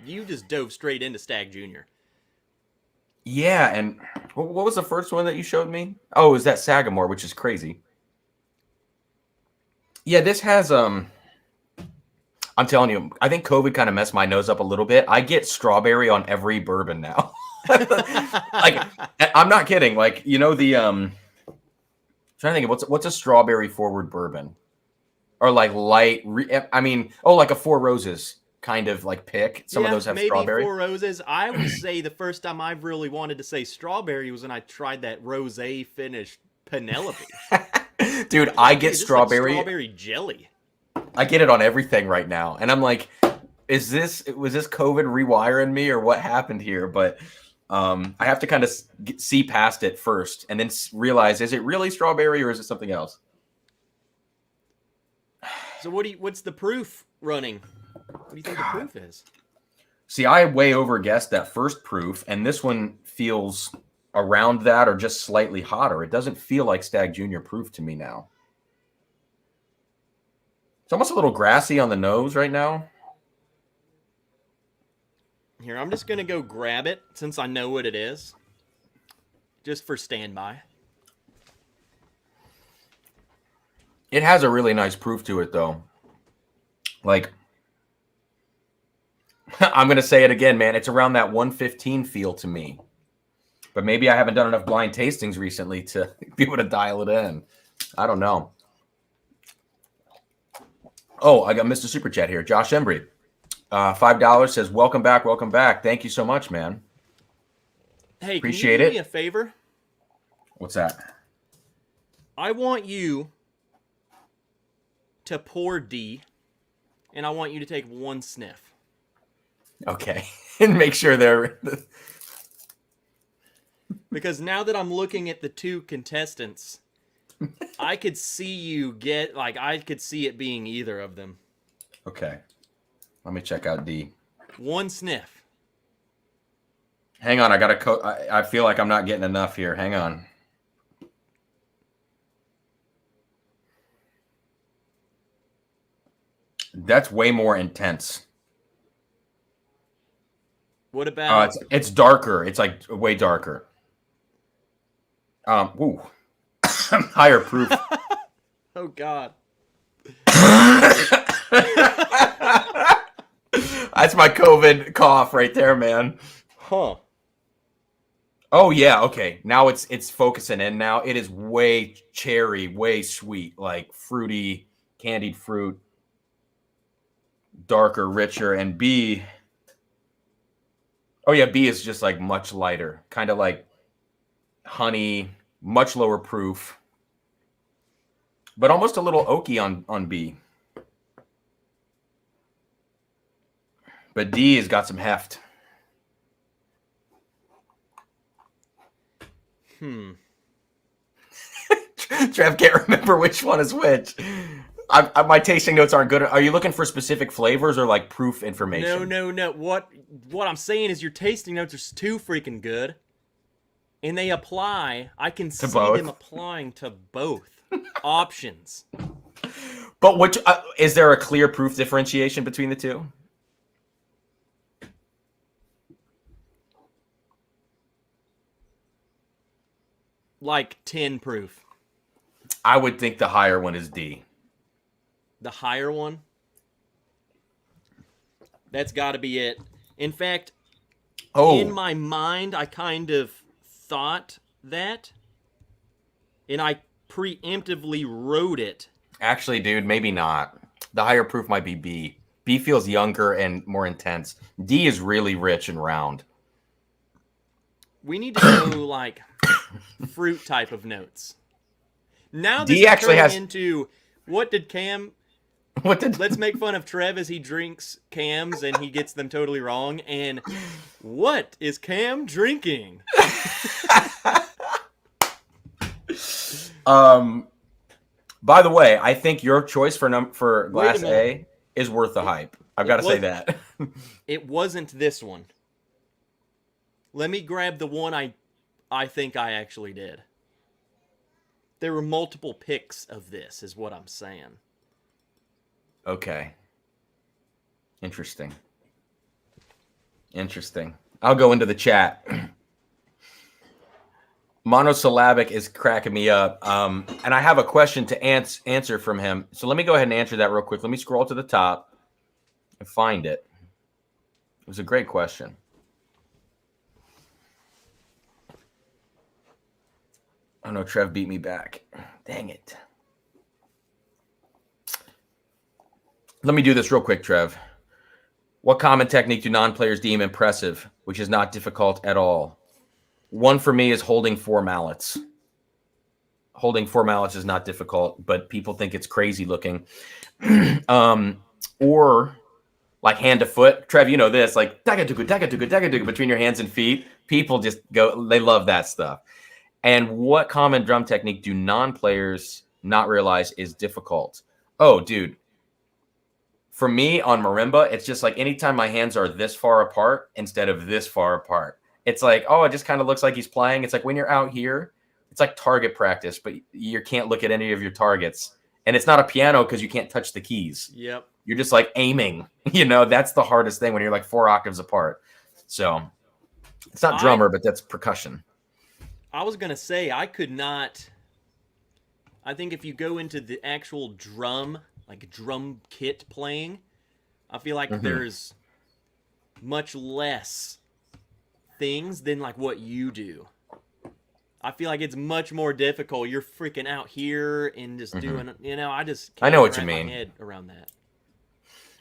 you just dove straight into Stag Jr. Yeah, and what was the first one that you showed me? Oh, it was that Sagamore, which is crazy. Yeah, this has I'm telling you, I think COVID kind of messed my nose up a little bit. I get strawberry on every bourbon now. Like, I'm not kidding. Like, the trying to think of what's a strawberry forward bourbon, or like light. Like a Four Roses kind of like pick. Some of those have maybe strawberry. Four Roses. I would say the first time I really wanted to say strawberry was when I tried that rosé finished Penelope. Dude, I get strawberry. Like strawberry jelly. I get it on everything right now, and I'm like, was this COVID rewiring me, or what happened here? But I have to kind of see past it first, and then realize, is it really strawberry or is it something else? So what's the proof running? What do you think the proof is? See, I way overguessed that first proof, and this one feels around that or just slightly hotter. It doesn't feel like Stag Junior proof to me now. It's almost a little grassy on the nose right now. Here, I'm just going to go grab it since I know what it is. Just for standby. It has a really nice proof to it, though. Like, I'm going to say it again, man. It's around that 115 feel to me. But maybe I haven't done enough blind tastings recently to be able to dial it in. I don't know. Oh, I got Mr. Super Chat here. Josh Embry. $5 says, welcome back, welcome back. Thank you so much, man. Hey, appreciate can you do me a favor? What's that? I want you to pour D, and I want you to take one sniff. Okay. And make sure they're... Because now that I'm looking at the two contestants, I could see I could see it being either of them. Okay. Let me check out D. One sniff. Hang on, I feel like I'm not getting enough here. Hang on. That's way more intense. What about... it's darker. It's like way darker. Ooh. Higher proof. Oh, God. That's my COVID cough right there, man. Huh. Oh, yeah. Okay. Now it's focusing in now. It is way cherry, way sweet, like fruity, candied fruit. Darker, richer. And B. Oh, yeah. B is just like much lighter. Kind of like honey, much lower proof. But almost a little oaky on B. But D has got some heft. Trev can't remember which one is which. My tasting notes aren't good. Are you looking for specific flavors or like proof information? No. What I'm saying is your tasting notes are too freaking good. And they apply. I can see them applying to both options. But which is there a clear proof differentiation between the two? Like 10 proof. I would think the higher one is D. The higher one? That's got to be it. In fact... In my mind, I kind of thought that, and I preemptively wrote it. Actually, dude, maybe not. The higher proof might be B. B feels younger and more intense. D is really rich and round. We need to go like fruit type of notes. Now this D is actually turning has into what did Cam? Let's make fun of Trev as he drinks cams and he gets them totally wrong. And what is Cam drinking? By the way, I think your choice for glass A is worth the hype. I've got to say that. It wasn't this one. Let me grab the one I think I actually did. There were multiple picks of this, is what I'm saying. Okay. Interesting. I'll go into the chat. Monosyllabic is cracking me up. And I have a question to answer from him. So let me go ahead and answer that real quick. Let me scroll to the top and find it. It was a great question. Oh no, Trev beat me back. Dang it. Let me do this real quick, Trev. What common technique do non-players deem impressive, which is not difficult at all? One for me is holding 4 mallets. Holding 4 mallets is not difficult, but people think it's crazy looking. Or like hand to foot. Trev, you know this, like daga-duga between your hands and feet. People just go, they love that stuff. And what common drum technique do non-players not realize is difficult? Oh, dude. For me on marimba, it's just like anytime my hands are this far apart instead of this far apart. It's like, oh, it just kind of looks like he's playing. It's like when you're out here, it's like target practice, but you can't look at any of your targets. And it's not a piano because you can't touch the keys. Yep. You're just like aiming. You know, that's the hardest thing when you're like 4 octaves apart. So it's not drummer, but that's percussion. I was going to say, I could not. I think if you go into the actual drum, like drum kit playing, I feel like there's much less things than like what you do. I feel like it's much more difficult. You're freaking out here and just doing, you know, I can't know what you wrap mean. my head around that.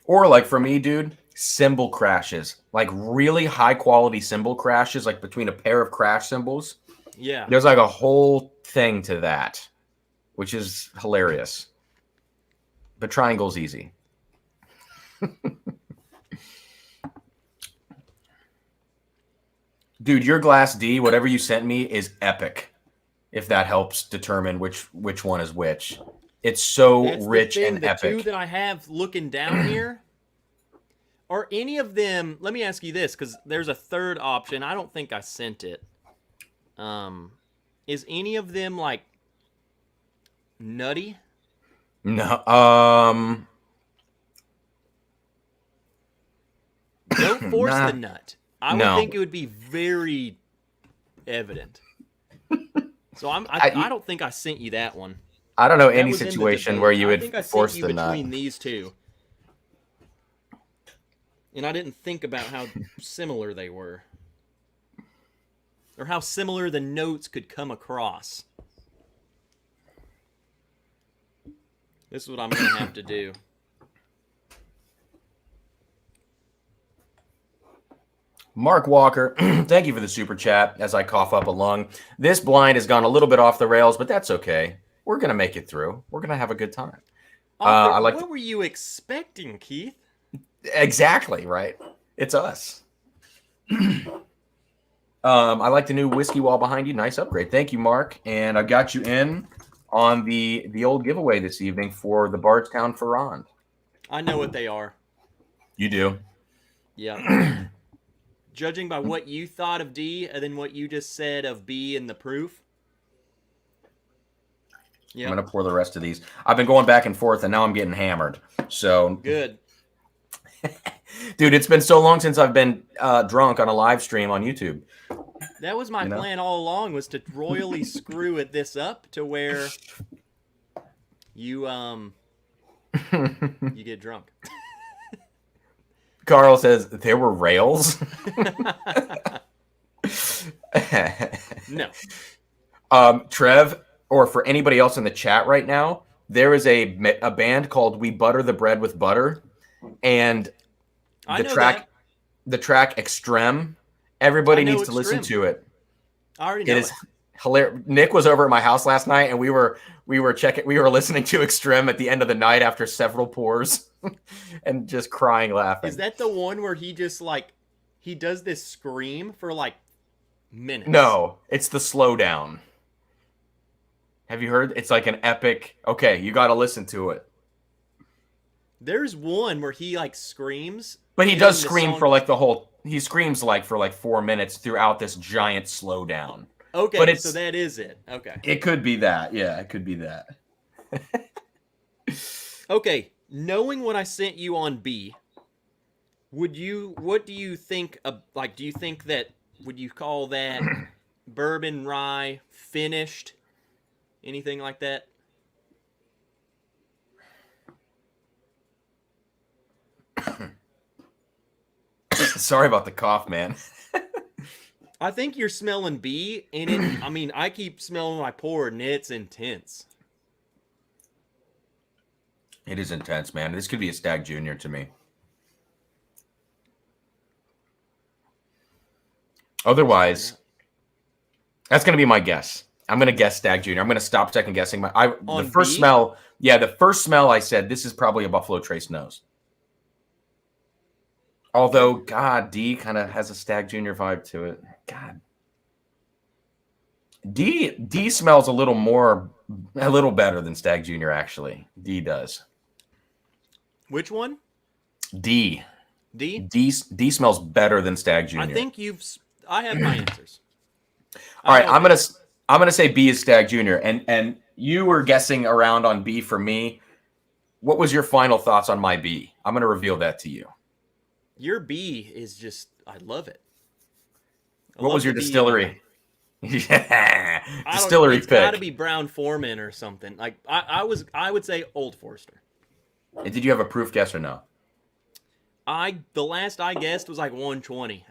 Or like for me, dude, cymbal crashes, like really high quality cymbal crashes, like between a pair of crash cymbals. Yeah. There's like a whole thing to that, which is hilarious. But triangle's easy. Dude, your glass D, whatever you sent me, is epic. If that helps determine which one is which. It's so That's rich and the epic. two that I have looking down here, are any of them, let me ask you this, because there's a third option. I don't think I sent it. Is any of them like nutty? No. Don't force the nut. I would think it would be very evident. So I don't think I sent you that one. I don't know That any was in the situation debate. where you I think I would sent force you the nut. between these two. And I didn't think about how similar they were. Or how similar the notes could come across. This is what I'm going to have to do. Mark Walker, thank you for the super chat as I cough up a lung. This blind has gone a little bit off the rails, but that's okay. We're going to make it through. We're going to have a good time. What were you expecting, Keith? Exactly, right? It's us. I like the new whiskey wall behind you. Nice upgrade. Thank you, Mark. And I've got you in on the old giveaway this evening for the Bardstown Ferrand. I know what they are. You do? Yeah. Judging by what you thought of D and then what you just said of B and the proof. Yep. I'm going to pour the rest of these. I've been going back and forth, and now I'm getting hammered. So good. Dude, it's been so long since I've been drunk on a live stream on YouTube. That was my plan all along, was to royally screw this up to where you you get drunk. Carl says there were rails. No. Trev, or for anybody else in the chat right now, there is a band called We Butter the Bread with Butter, and I know that. the track Extreme. Everybody needs to listen to it. I already know it. Is hilarious. Nick was over at my house last night, and we were listening to Extreme at the end of the night after several pours, and just crying laughing. Is that the one where he just like he does this scream for like minutes? No, it's the slowdown. Have you heard? It's like an epic. Okay, you got to listen to it. There's one where he like screams, but he does scream for like the whole. He screams like for like 4 minutes throughout this giant slowdown. Okay, but so that is it. Okay, it could be that. Yeah, it could be that. Okay, knowing what I sent you on B, what do you think of, like, do you think that, would you call that bourbon rye finished? Anything like that? Sorry about the cough, man. I think you're smelling B, and it, I mean, I keep smelling my pour, and it's intense. It is intense, man. This could be a Stag Junior to me. Otherwise, that's going to be my guess. I'm going to guess Stag Junior. I'm going to stop second guessing. The first smell, the first smell I said, this is probably a Buffalo Trace nose. Although, God, D kind of has a Stag Junior vibe to it. God. D smells a little better than Stag Junior, actually. D does. Which one? D. D smells better than Stag Junior. I think I have my answers. All right, I'm gonna say B is Stag Junior, and you were guessing around on B for me. What was your final thoughts on my B? I'm gonna reveal that to you. Your B is just, I love it. What was your distillery? Yeah, distillery pick. It's got to be Brown-Forman or something. Like I would say Old Forester. And did you have a proof guess or no? The last I guessed was like 120.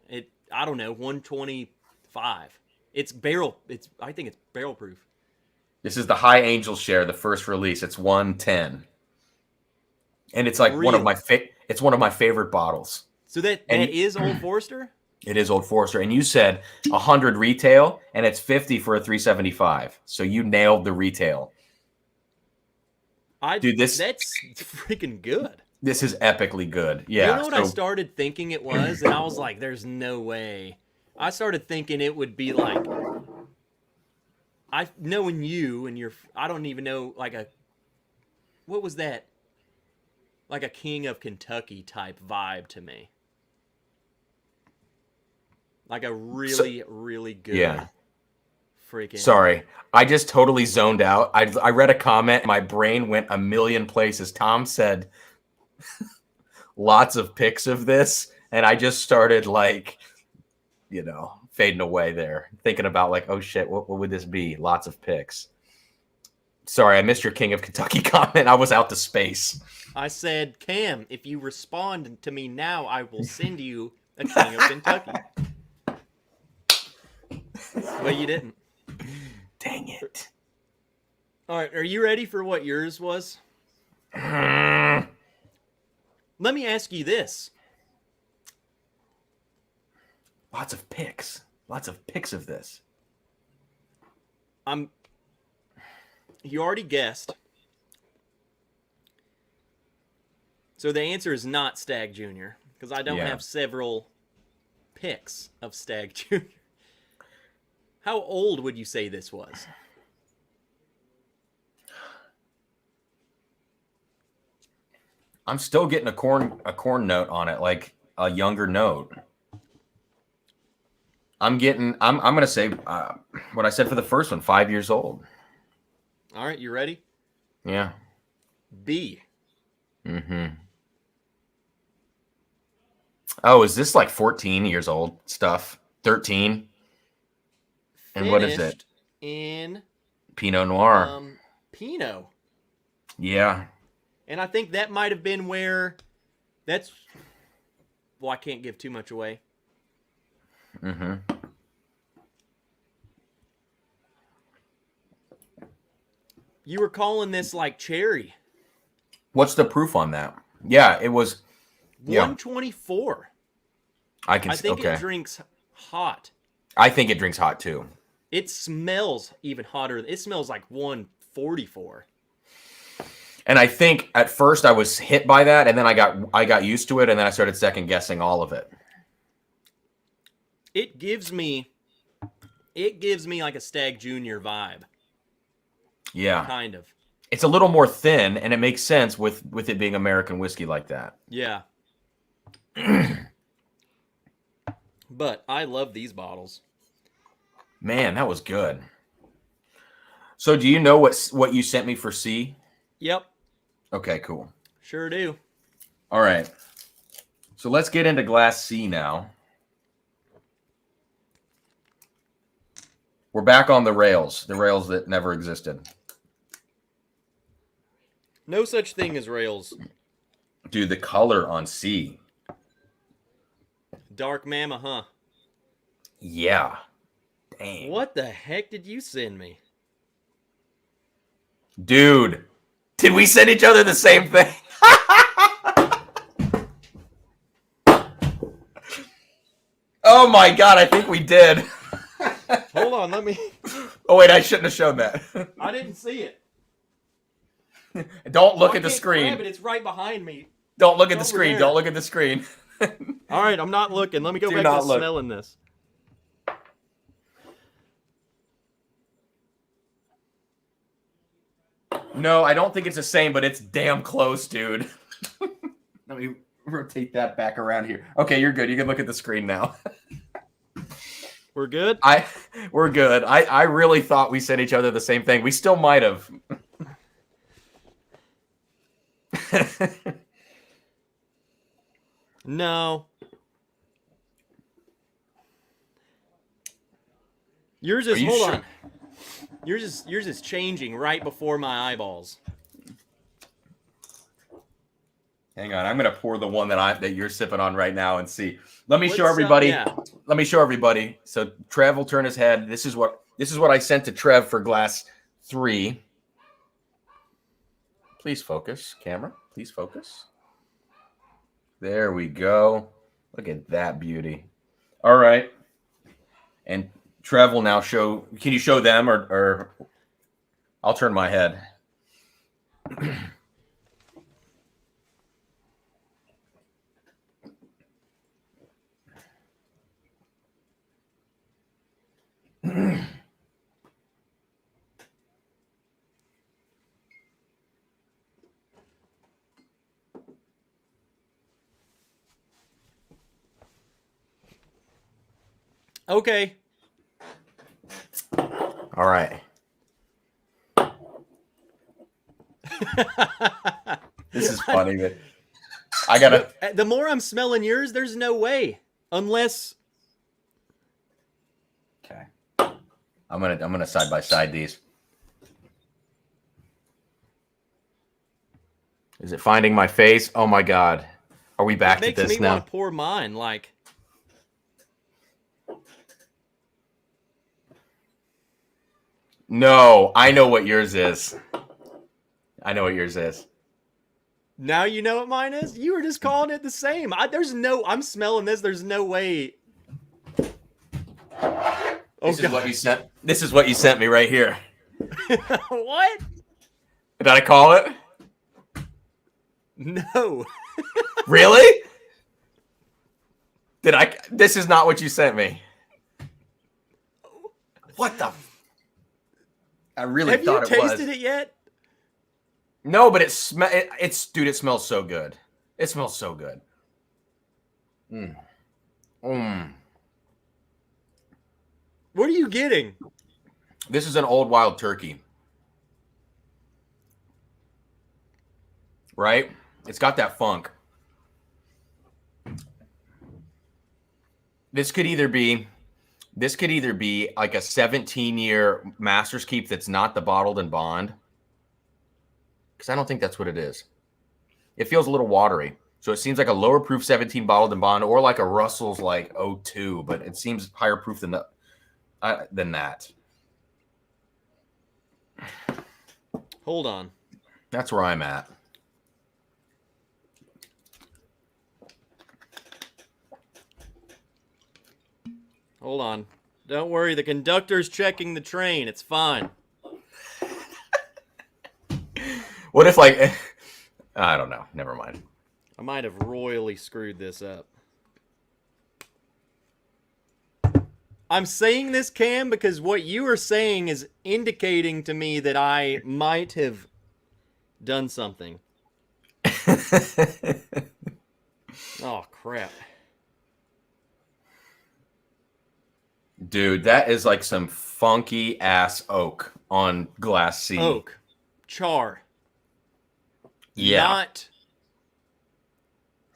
I don't know, 125. I think it's barrel proof. This is the High Angel Share, the first release. It's 110. And it's like really? It's one of my favorite bottles. So that is Old Forester? It is Old Forester. And you said 100 retail, and it's 50 for a 375. So you nailed the retail. That's freaking good. This is epically good. Yeah. You know what I started thinking it was? And I was like, there's no way. I started thinking it would be like, knowing you and I don't even know, what was that? Like a King of Kentucky type vibe to me. Like a really, really good freaking... Sorry, I just totally zoned out. I read a comment, my brain went a million places. Tom said lots of pics of this, and I just started fading away there, thinking about oh shit, what would this be? Lots of pics. Sorry, I missed your King of Kentucky comment. I was out to space. I said, Cam, if you respond to me now, I will send you a King of Kentucky. But you didn't. Dang it. All right, are you ready for what yours was? Let me ask you this. Lots of pics. Lots of pics of this. You already guessed. So the answer is not Stag Junior, because I don't have several pics of Stag Junior. How old would you say this was? I'm still getting a corn note on it, like a younger note. I'm gonna say what I said for the first one, 5 years old. All right, you ready? Yeah. B. Mm-hmm. Oh, is this 14 years old stuff? 13? And what is it? In Pinot Noir. Pinot. Yeah. And I think that might have been where Well, I can't give too much away. Mm-hmm. You were calling this like cherry. What's the proof on that? Yeah, it was 124. I think it drinks hot. I think it drinks hot too. It smells even hotter. It smells like 144. And I think at first I was hit by that, and then I got used to it, and then I started second guessing all of it. It gives me like a Stag Junior vibe. Yeah. Kind of. It's a little more thin, and it makes sense with it being American whiskey like that. Yeah. But I love these bottles. Man, that was good. So do you know what you sent me for C? Yep. Okay, cool. Sure do. All right. So let's get into Glass C now. We're back on the rails that never existed. No such thing as rails. Dude, the color on C. Dark Mama, huh? Yeah. Dang. What the heck did you send me? Dude, did we send each other the same thing? Oh my God, I think we did. Hold on, let me... Oh wait, I shouldn't have shown that. I didn't see it. Don't look at the screen. Grab it. It's right behind me. Don't look at the screen. There. Don't look at the screen. All right, I'm not looking. Let me go Do back not to look. smelling this. No, I don't think it's the same, but it's damn close, dude. Let me rotate that back around here. Okay, you're good. You can look at the screen now. We're good? We're good. I really thought we sent each other the same thing. We still might have. No. Yours is hold on. Yours is changing right before my eyeballs. Hang on, I'm gonna pour the one that you're sipping on right now and see. Let me show everybody. Let me show everybody. So Trev will turn his head. This is what I sent to Trev for glass 3. Please focus, camera. Please focus. There we go. Look at that beauty. All right. And Trev will now show. Can you show them or I'll turn my head. Okay. All right. This is funny, but I gotta. The more I'm smelling yours, there's no way, unless. Okay. I'm gonna side by side these. Is it finding my face? Oh my God. Are we back to this now? It makes me want to pour mine, like. No, I know what yours is. I know what yours is. Now you know what mine is? You were just calling it the same. I'm smelling this. There's no way. This is what you sent. This is what you sent me right here. What? Did I call it? No. Really? This is not what you sent me. What the? I really thought it was. Have you tasted it yet? No, but dude, it smells so good. It smells so good. What are you getting? This is an old wild turkey. Right? It's got that funk. This could either be like a 17-year Master's Keep that's not the bottled and bond. Because I don't think that's what it is. It feels a little watery. So it seems like a lower proof 17 bottled in bond, or like a Russell's like 02, but it seems higher proof than that. Hold on. That's where I'm at. Hold on. Don't worry, the conductor's checking the train. It's fine. What if, like, I don't know. Never mind. I might have royally screwed this up. I'm saying this, Cam, because what you are saying is indicating to me that I might have done something. Oh, crap. Dude, that is like some funky ass oak on Glass C. Oak. Char. Yeah. Not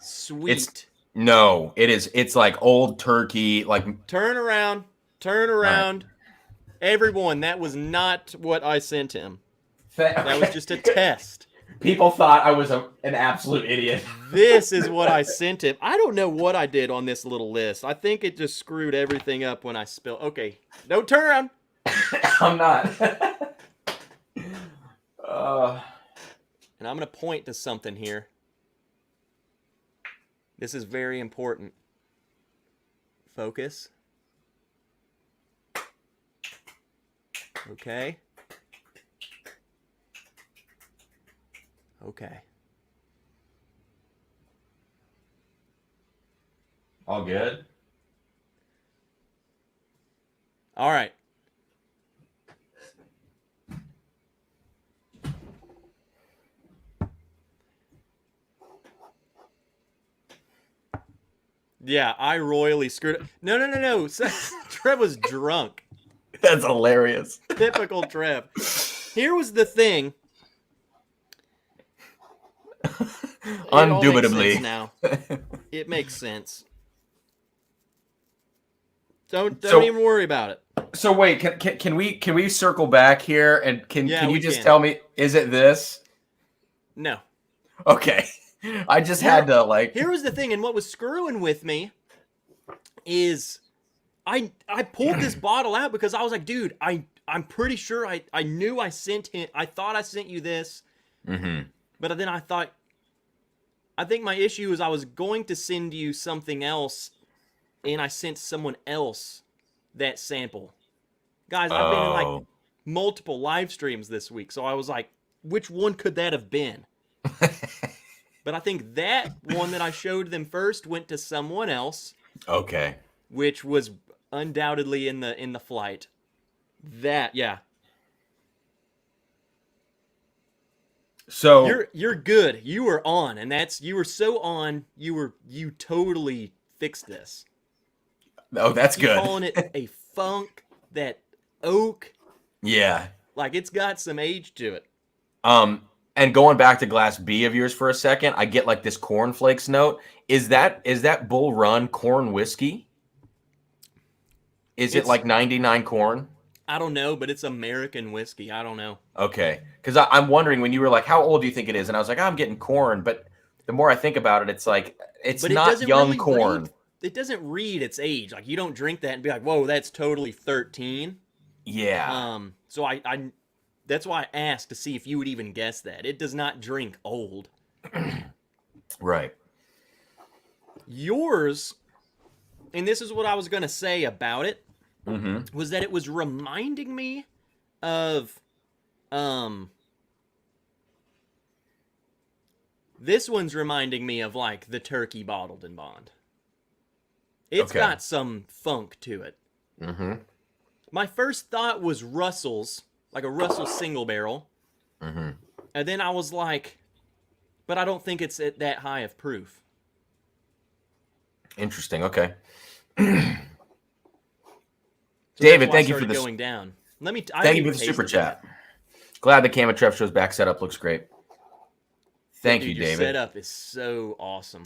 sweet. No, it is. It's like old turkey. Like, Turn around. Turn around. Right. Everyone, that was not what I sent him. That was just a test. People thought I was an absolute idiot. This is what I sent him. I don't know what I did on this little list. I think it just screwed everything up when I spilled. Okay, don't turn around. I'm not. And I'm going to point to something here. This is very important. Focus. Okay. Okay. All good? All right. Yeah, I royally screwed it. No. Trev was drunk. That's hilarious. Typical Trev. Here was the thing. Undoubtedly. Now it makes sense. Don't even worry about it. So wait, can we circle back here and can you just tell me, is it this? No. Okay. I just had to like. Here was the thing, and what was screwing with me is I pulled this bottle out because I was like, dude, I'm pretty sure I knew I sent him. I thought I sent you this, but then I think my issue is I was going to send you something else, and I sent someone else that sample. Guys, I've been in like multiple live streams this week, so I was like, which one could that have been? But I think that one that I showed them first went to someone else. Okay. Which was undoubtedly in the flight. That, yeah. So you're good. You were on, and you were so on. You totally fixed this. Oh, that's good. Calling it a funk, that oak. Yeah. Like it's got some age to it. And going back to Glass B of yours for a second, I get like this cornflakes note. Is that Bull Run corn whiskey? Is it like 99 corn? I don't know, but it's American whiskey. I don't know. Okay. Because I'm wondering, when you were like, how old do you think it is? And I was like, I'm getting corn. But the more I think about it, it's like, it's not young corn. It doesn't read its age. Like, you don't drink that and be like, whoa, that's totally 13. Yeah. So I that's why I asked to see if you would even guess that. It does not drink old. Right. Yours, and this is what I was going to say about it, was that it was reminding me of, this one's reminding me of, like, the turkey bottled in bond. It's got some funk to it. My first thought was Russell's, like a Russell single barrel. And then I was like, but I don't think it's at that high of proof. Interesting. Okay. So David, thank you for this. Going down. Thank you for the super chat. Glad the Cam and Trev show's back setup looks great. Thank you, David. Your setup is so awesome.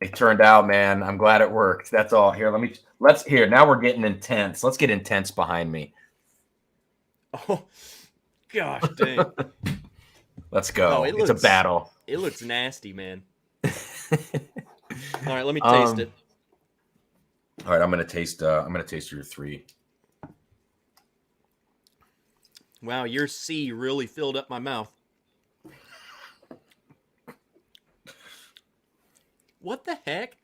It turned out, man. I'm glad it worked. That's all. Here, now we're getting intense. Let's get intense behind me. Oh, gosh dang. Let's go. It's a battle. It looks nasty, man. All right, let me taste it. All right, I'm gonna taste your 3. Wow, your C really filled up my mouth. What the heck?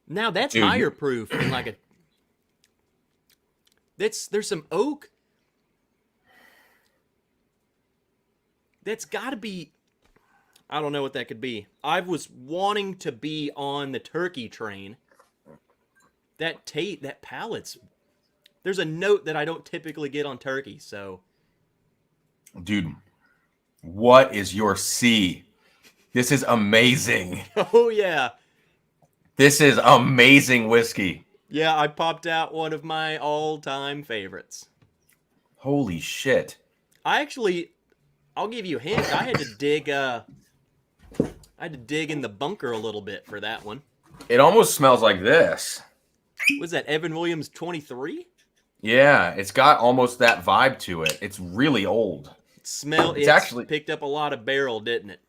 Now that's Dude, higher proof than like a. There's some oak. That's got to be. I don't know what that could be. I was wanting to be on the turkey train. That palate's. There's a note that I don't typically get on turkey, so. Dude, what is your C? This is amazing. Oh yeah. This is amazing whiskey. Yeah, I popped out one of my all-time favorites. Holy shit. I'll give you a hint. I had to dig in the bunker a little bit for that one. It almost smells like this. Was that Evan Williams 23? Yeah, it's got almost that vibe to it. It's really old. It's actually picked up a lot of barrel, didn't it?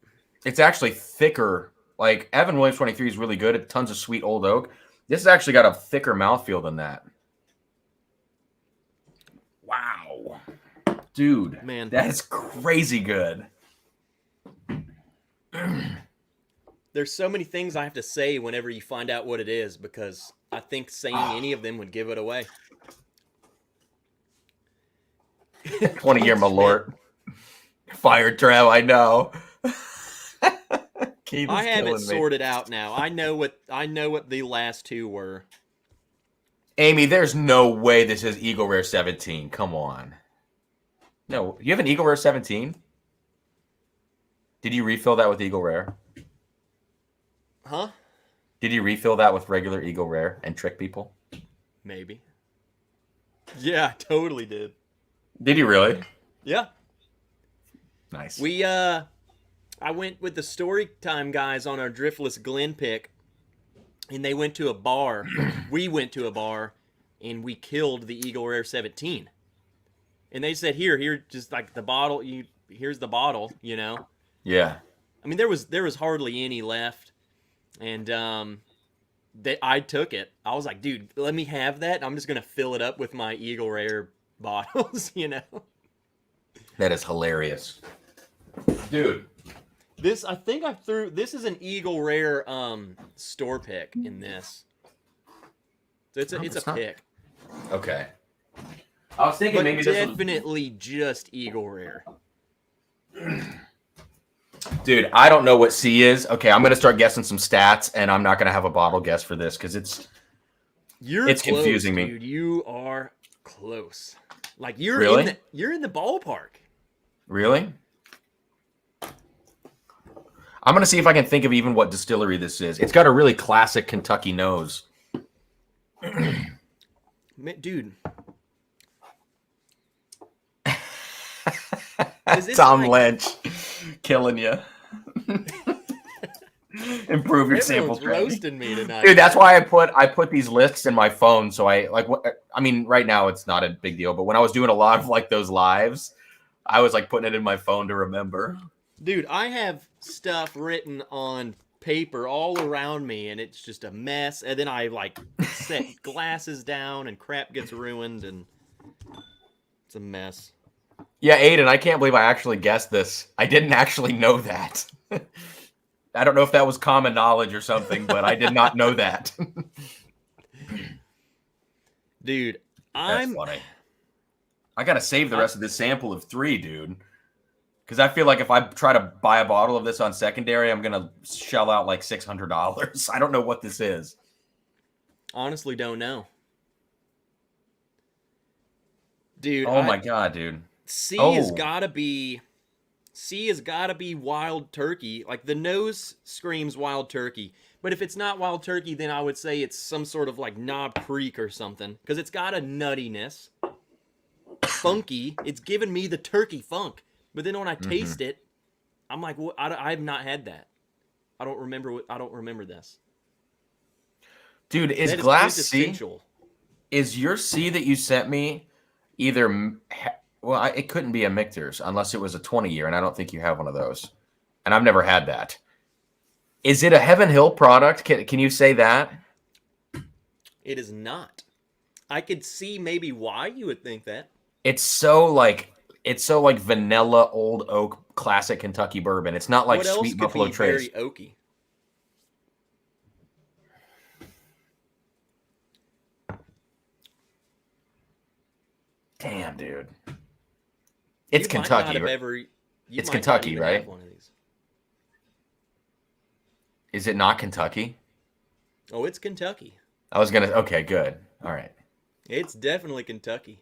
It's actually thicker. Like, Evan Williams 23 is really good. It's tons of sweet old oak. This has actually got a thicker mouthfeel than that. Wow. Dude, man, that is crazy good. There's so many things I have to say whenever you find out what it is, because I think saying any of them would give it away. 20-year Malort. Fired Trev, I know. I have it sorted out now. I know what the last 2 were. Amy, there's no way this is Eagle Rare 17. Come on. No, you have an Eagle Rare 17? Did you refill that with Eagle Rare? Huh? Did you refill that with regular Eagle Rare and trick people? Maybe. Yeah, I totally did. Did you really? Yeah. Nice. I went with the Storytime guys on our Driftless Glen pick, and they went to a bar. We went to a bar, and we killed the Eagle Rare 17. And they said, here, just like the bottle. Here's the bottle. You know. Yeah. I mean, there was hardly any left, and I took it. I was like, dude, let me have that. I'm just gonna fill it up with my Eagle Rare bottles. You know. That is hilarious, dude. This is an Eagle Rare store pick in this. So it's a pick. Okay. I was thinking maybe this was... definitely just Eagle Rare. Dude, I don't know what C is. Okay, I'm gonna start guessing some stats, and I'm not gonna have a bottle guess for this because it's close, confusing me. Dude, you are close. Like you're in the ballpark. Really? I'm going to see if I can think of even what distillery this is. It's got a really classic Kentucky nose. Dude. Tom Lynch killing you. Improve your sample. Roasting me tonight. Dude, that's why I put these lists in my phone. So I mean, right now it's not a big deal, but when I was doing a lot of like those lives, I was like putting it in my phone to remember. Dude, I have stuff written on paper all around me, and it's just a mess. And then I like set glasses down, and crap gets ruined, and it's a mess. Yeah, Aiden, I can't believe I actually guessed this. I didn't actually know that. I don't know if that was common knowledge or something, but I did not know that. Dude, That's funny. I gotta save the rest of this sample of 3, dude. Because I feel like if I try to buy a bottle of this on secondary, I'm going to shell out like $600. I don't know what this is. Honestly, don't know. Dude. Oh, my God, dude. C has got to be wild turkey. Like, the nose screams wild turkey. But if it's not wild turkey, then I would say it's some sort of like Knob Creek or something. Because it's got a nuttiness. Funky. It's giving me the turkey funk. But then when I taste it, I'm like, well, I have not had that. I don't remember this. Dude, is Glass C? Is your C that you sent me either Well, it couldn't be a Michter's unless it was a 20-year, and I don't think you have one of those. And I've never had that. Is it a Heaven Hill product? Can you say that? It is not. I could see maybe why you would think that. It's so like vanilla old oak classic Kentucky bourbon. It's not like what else Sweet could Buffalo be Trace. very oaky? Damn, dude. It's You Kentucky. might not have ever, It's might Kentucky, not even right? have one of these. Is it not Kentucky? Oh, it's Kentucky. I was gonna. Okay, good. All right. It's definitely Kentucky.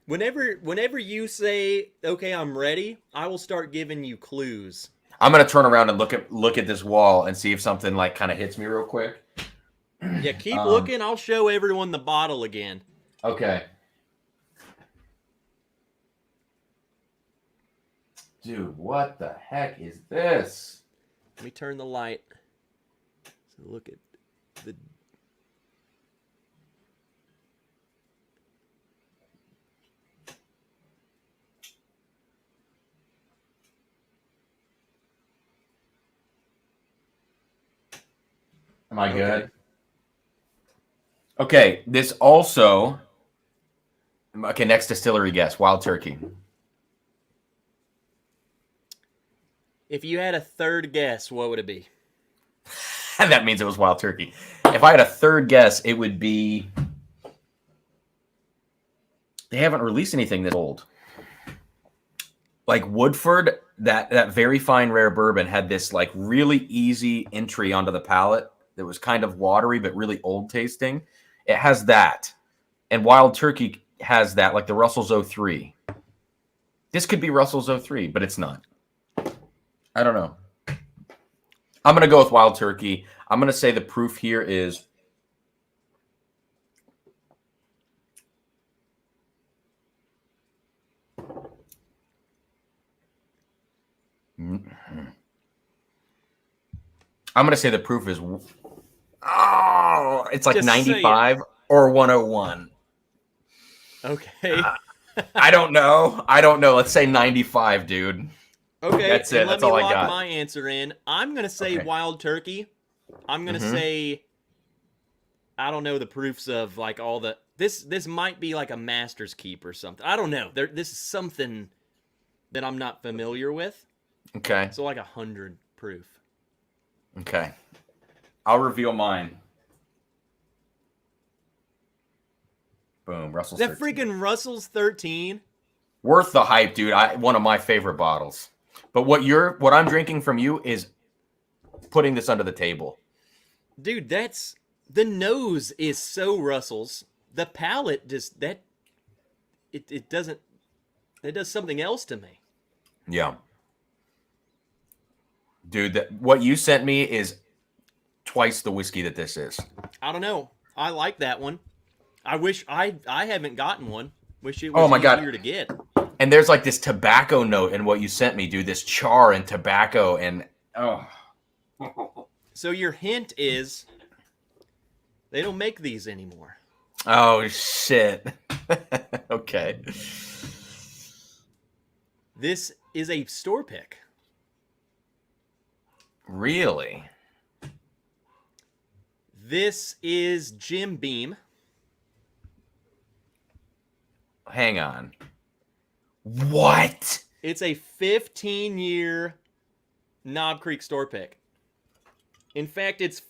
Whenever you say, "Okay, I'm ready," I will start giving you clues. I'm gonna turn around and look at this wall and see if something like kind of hits me real quick. Yeah, keep looking. I'll show everyone the bottle again. Okay. Dude, what the heck is this? Let me turn the light. So look at the. Am I good? Okay, this also. Okay, next distillery guess. Wild Turkey. If you had a third guess, what would it be? And that means it was Wild Turkey. If I had a third guess, it would be. They haven't released anything this old. Like Woodford, that very fine rare bourbon had this like really easy entry onto the palate that was kind of watery but really old tasting. It has that. And Wild Turkey has that, like the Russell's 03. This could be Russell's 03, but it's not. I don't know. I'm going to go with Wild Turkey. I'm going to say the proof here is I'm going to say the proof is it's like Just 95 or 101. Okay. I don't know. Let's say 95, dude. Okay, That's it. That's all I got. Let me lock my answer in. I'm going to say Wild Turkey. I'm going to say, I don't know the proofs of like all the, this might be like a Master's Keep or something. I don't know. This is something that I'm not familiar with. Okay. So like 100 proof. Okay. I'll reveal mine. Boom. Russell's That 13. freaking Russell's 13. Worth the hype, dude. One of my favorite bottles. But what I'm drinking from you is putting this under the table. Dude, the nose is so Russell's. The palate just it doesn't, it does something else to me. Yeah. Dude, what you sent me is twice the whiskey that this is. I don't know. I like that one. I wish I haven't gotten one. Wish it was easier to get. And there's like this tobacco note in what you sent me, dude. This char and tobacco and So your hint is they don't make these anymore. Oh shit. Okay. This is a store pick. Really? This is Jim Beam. Hang on. What? It's a 15-year Knob Creek store pick. In fact, it's...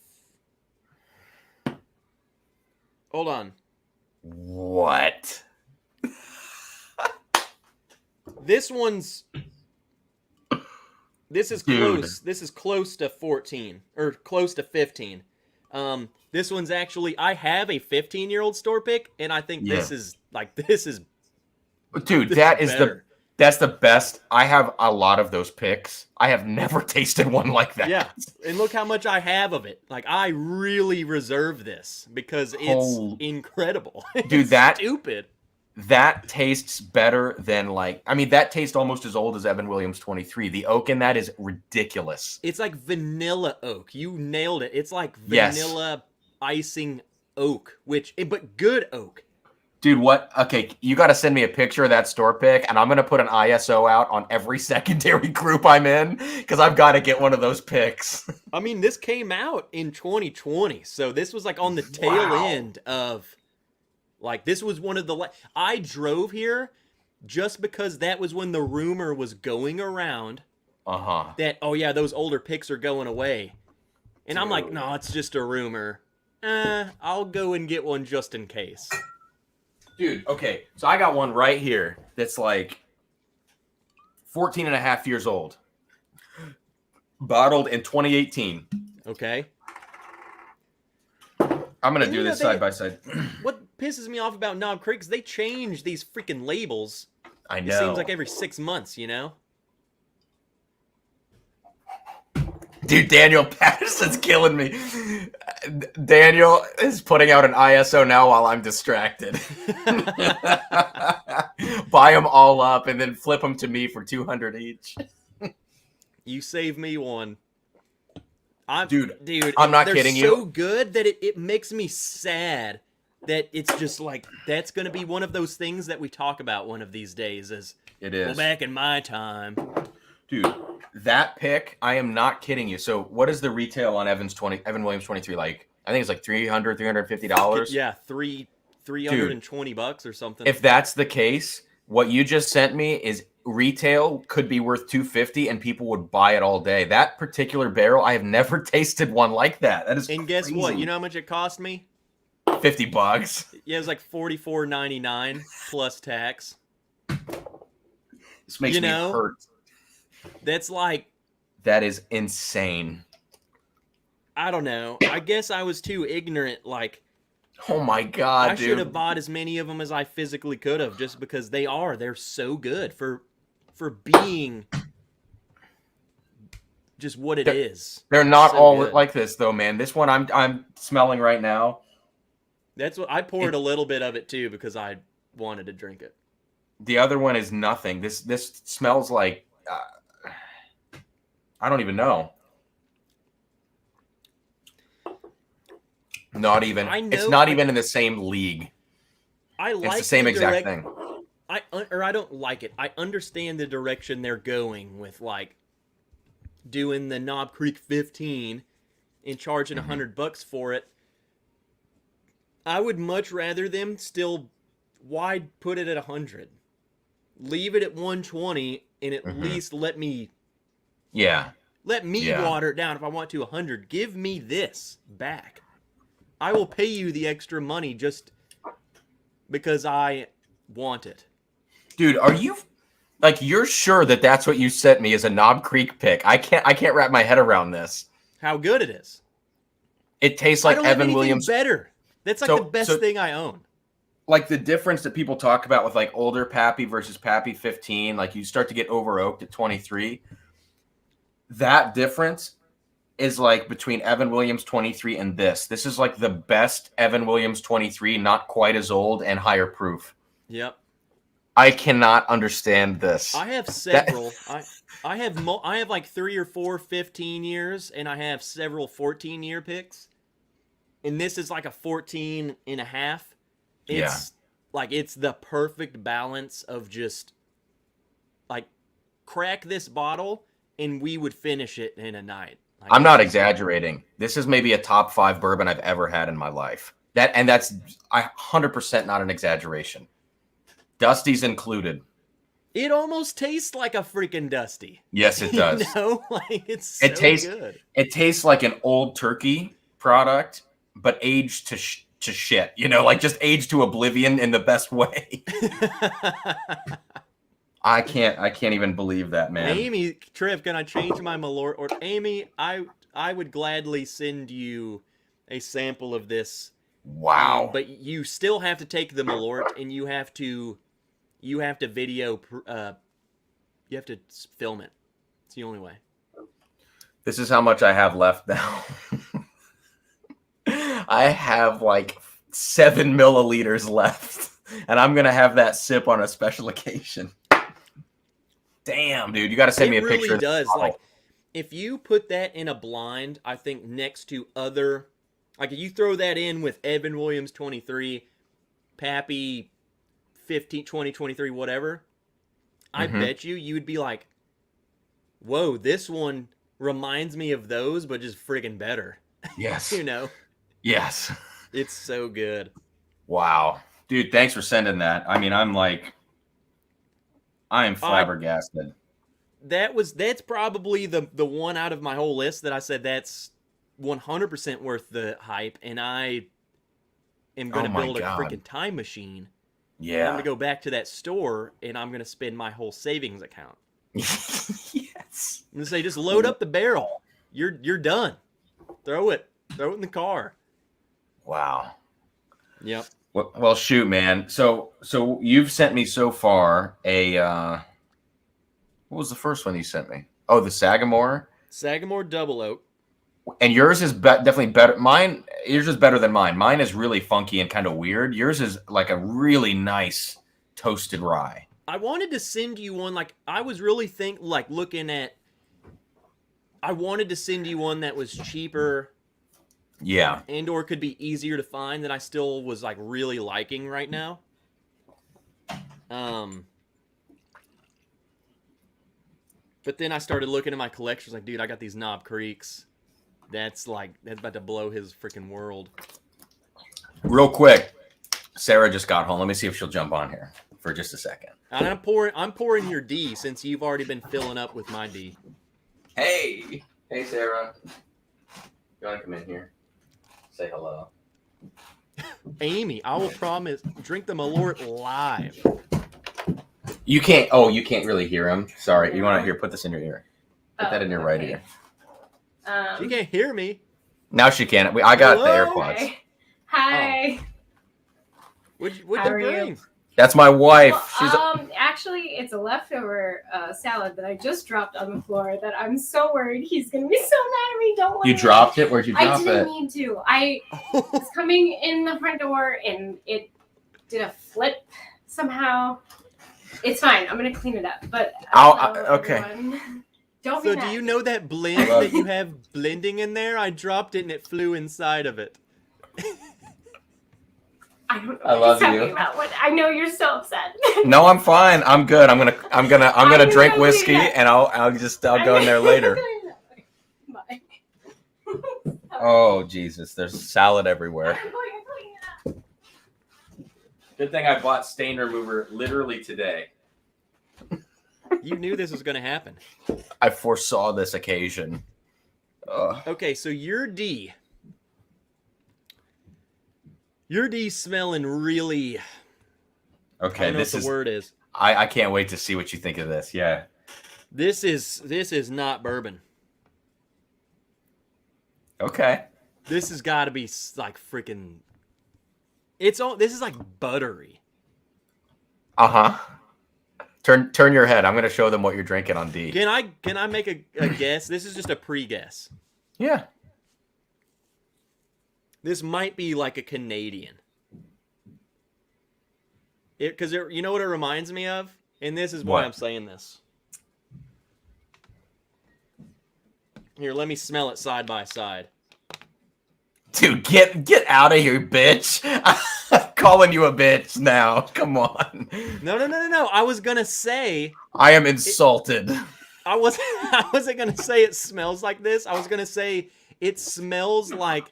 Hold on. What? This one's... This is Dude. close. This is close to 14 or close to 15. This one's actually, I have a 15-year-old store pick, and I think this is Dude, better. that's the best. I have a lot of those picks. I have never tasted one like that. Yeah, and look how much I have of it. Like, I really reserve this because it's incredible. Dude, It's that stupid. That tastes better than that tastes almost as old as Evan Williams 23. The oak in that is ridiculous. It's like vanilla oak. You nailed it. It's like vanilla icing oak, but good oak. Dude, what? Okay, you got to send me a picture of that store pick, and I'm going to put an ISO out on every secondary group I'm in because I've got to get one of those picks. I mean, this came out in 2020, so this was like on the tail end of, like, this was one of the. I drove here just because that was when the rumor was going around that, oh yeah, those older picks are going away. And I'm like, no, it's just a rumor. I'll go and get one just in case. Dude, okay, so I got one right here that's like 14 and a half years old. Bottled in 2018. Okay. I'm going to do this side by side. What pisses me off about Knob Creek is they change these freaking labels. I know. It seems like every 6 months, you know? Dude, Daniel Patterson's killing me. Daniel is putting out an ISO now while I'm distracted. Buy them all up and then flip them to me for $200 each. You save me one. Dude, I'm not kidding you. They're so good that it makes me sad that it's just like, that's going to be one of those things that we talk about one of these days. It is. Well, back in my time. Dude, that pick, I am not kidding you. So what is the retail on Evan Williams 23 like? I think it's like $300, $350. Yeah, $320 or something. If that's the case, what you just sent me is retail could be worth $250 and people would buy it all day. That particular barrel, I have never tasted one like that. That is And crazy. Guess what? You know how much it cost me? $50. Yeah, it was like $44.99 plus tax. This makes me hurt. That's like... That is insane. I don't know. I guess I was too ignorant. Like, oh my God, dude. I should have bought as many of them as I physically could have, just because they're so good for being just what it is. They're not so all good. Like this though, man. This one I'm smelling right now. That's what I poured a little bit of it too because I wanted to drink it. The other one is nothing. This smells like I don't even know. Not even. It's not even in the same league. It's the same exact thing. I don't like it. I understand the direction they're going with, like, doing the Knob Creek 15 and charging $100 for it. I would much rather them still. Why put it at 100? Leave it at 120 and at least let me. Yeah. Let me water it down if I want to 100. Give me this back. I will pay you the extra money just because I want it. Dude, are you like you're sure that that's what you sent me as a Knob Creek pick? I can't wrap my head around this. How good it is. It tastes like Evan Williams. Better. That's like the best thing I own. Like the difference that people talk about with like older Pappy versus Pappy 15, like you start to get over oaked at 23. That difference is like between Evan Williams 23 and this. This is like the best Evan Williams 23, not quite as old and higher proof. Yep. I cannot understand this. I have several. I have like 3 or 4 15 years, and I have several 14-year picks. And this is like a 14 and a half. It's like it's the perfect balance of just like crack this bottle and we would finish it in a night. Like, I'm not exaggerating. This is maybe a top 5 bourbon I've ever had in my life. That's 100% not an exaggeration. Dusty's included. It almost tastes like a freaking Dusty. Yes, it does. You know? Like it's so good. It tastes like an old turkey product, but aged to shit. You know, like just aged to oblivion in the best way. I can't even believe that, man. Amy, Trev, can I change my Malort? Or Amy, I would gladly send you a sample of this. Wow. But you still have to take the Malort and you have to video, you have to film it. It's the only way. This is how much I have left now. I have like 7 milliliters left, and I'm going to have that sip on a special occasion. Damn, dude, you got to send me a picture. It really does. Like, if you put that in a blind, I think next to other, like if you throw that in with Evan Williams 23, Pappy 15, 20, 23, whatever, I bet you would be like, whoa, this one reminds me of those, but just friggin' better. Yes. You know? Yes. It's so good. Wow. Dude, thanks for sending that. I mean, I am flabbergasted. That's probably the one out of my whole list that I said that's 100% worth the hype, and I am going to build a freaking time machine. Yeah. I'm going to go back to that store, and I'm going to spend my whole savings account. Yes. I'm going to say, just load up the barrel. You're done. Throw it in the car. Wow. Yep. Well, shoot, man. So you've sent me so far a what was the first one you sent me? Oh, the Sagamore. Sagamore Double Oak. And yours is definitely better. Yours is better than mine. Mine is really funky and kind of weird. Yours is like a really nice toasted rye. I wanted to send you one. Like, I was really looking at. I wanted to send you one that was cheaper. Yeah. And or could be easier to find that I still was like really liking right now. But then I started looking at my collections like, dude, I got these Knob Creeks. That's about to blow his freaking world. Real quick, Sarah just got home. Let me see if she'll jump on here for just a second. And I'm pouring your D since you've already been filling up with my D. Hey, Sarah. You want to come in here? Say hello. Amy, I will promise, drink the Malort live. You can't. Oh, you can't really hear him. Sorry. You want to hear? Put this in your ear. Put that in your right ear. She can't hear me. Now she can. I got the AirPods. Okay. Hi. Oh. What'd you bring? That's my wife. Well, actually, it's a leftover salad that I just dropped on the floor that I'm so worried he's going to be so mad at me. Don't worry. You dropped it? Where'd you drop it? I didn't need to. I was coming in the front door and it did a flip somehow. It's fine. I'm going to clean it up. But okay. Everyone, don't be So mad. do you know that blend that you have blending in there? I dropped it and it flew inside of it. I don't know. I love you. About I know you're so upset. No, I'm fine. I'm good. I'm gonna drink whiskey and I'll go in there later. Bye. Oh Jesus, there's salad everywhere. Good thing I bought stain remover literally today. You knew this was going to happen. I foresaw this occasion. Okay, so your D smelling really. Okay, I don't know what the word is. I can't wait to see what you think of this. Yeah. This is not bourbon. Okay. This has got to be like freaking. This is like buttery. Uh-huh. Turn your head. I'm going to show them what you're drinking on D. Can I make a guess? This is just a pre-guess. Yeah. This might be like a Canadian. Because you know what it reminds me of? And this is why I'm saying this. Here, let me smell it side by side. Dude, get out of here, bitch. I'm calling you a bitch now. Come on. No. I was going to say... I am insulted. I wasn't going to say it smells like this. I was going to say it smells like...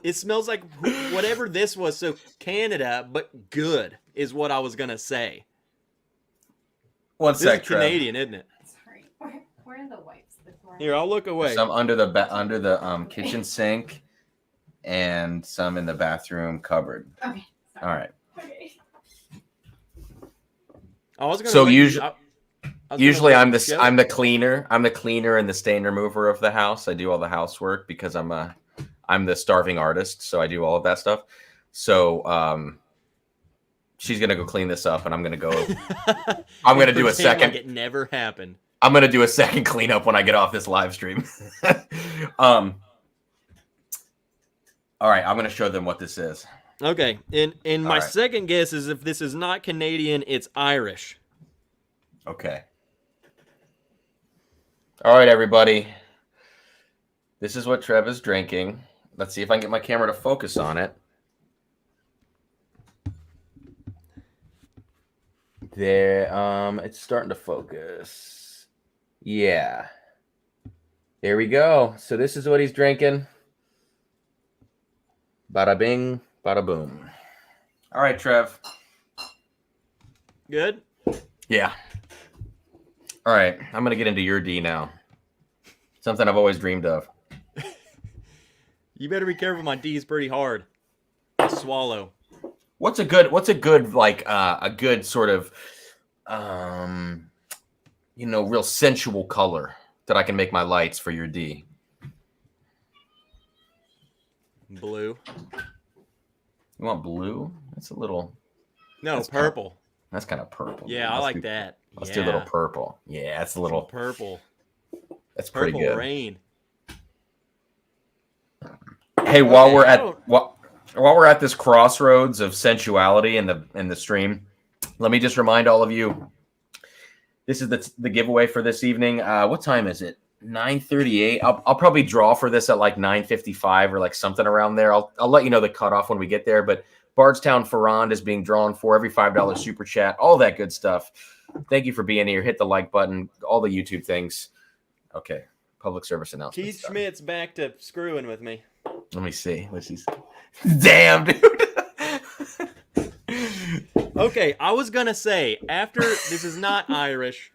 It smells like whatever this was. So Canada, but good is what I was going to say. One sec, This is Canadian, isn't it? Sorry. Where are the wipes? Here, I'll look away. Some under the kitchen sink, and some in the bathroom cupboard. Okay. All right. Okay. Usually I'm the cleaner. I'm the cleaner and the stain remover of the house. I do all the housework because I'm the starving artist, so I do all of that stuff. So she's gonna go clean this up, and I'm gonna go. I'm gonna do a second. Like it never happened. I'm gonna do a second cleanup when I get off this live stream. All right, I'm gonna show them what this is. Okay, and my second guess is if this is not Canadian, it's Irish. Okay. All right, everybody. This is what Trev is drinking. Let's see if I can get my camera to focus on it. There, it's starting to focus. Yeah. There we go. So this is what he's drinking. Bada bing, bada boom. All right, Trev. Good? Yeah. All right, I'm going to get into your D now. Something I've always dreamed of. You better be careful. My D is pretty hard. I swallow. What's a good like a good sort of real sensual color that I can make my lights for your D? Blue. You want blue? That's a little. No, that's purple. That's kind of purple. Yeah, I like that. Let's do a little purple. Yeah, that's a little purple. That's pretty Purple good. rain. Hey, while we're at this crossroads of sensuality in the stream, let me just remind all of you, this is the giveaway for this evening. What time is it? 9:38. I'll probably draw for this at like 9:55 or like something around there. I'll let you know the cutoff when we get there. But Bardstown Ferrand is being drawn for every $5 super chat, all that good stuff. Thank you for being here. Hit the like button, all the YouTube things. Okay, public service announcement. Keith Schmidt's back to screwing with me. Let me see. Let's see. Damn, dude. Okay, I was gonna say after this is not Irish.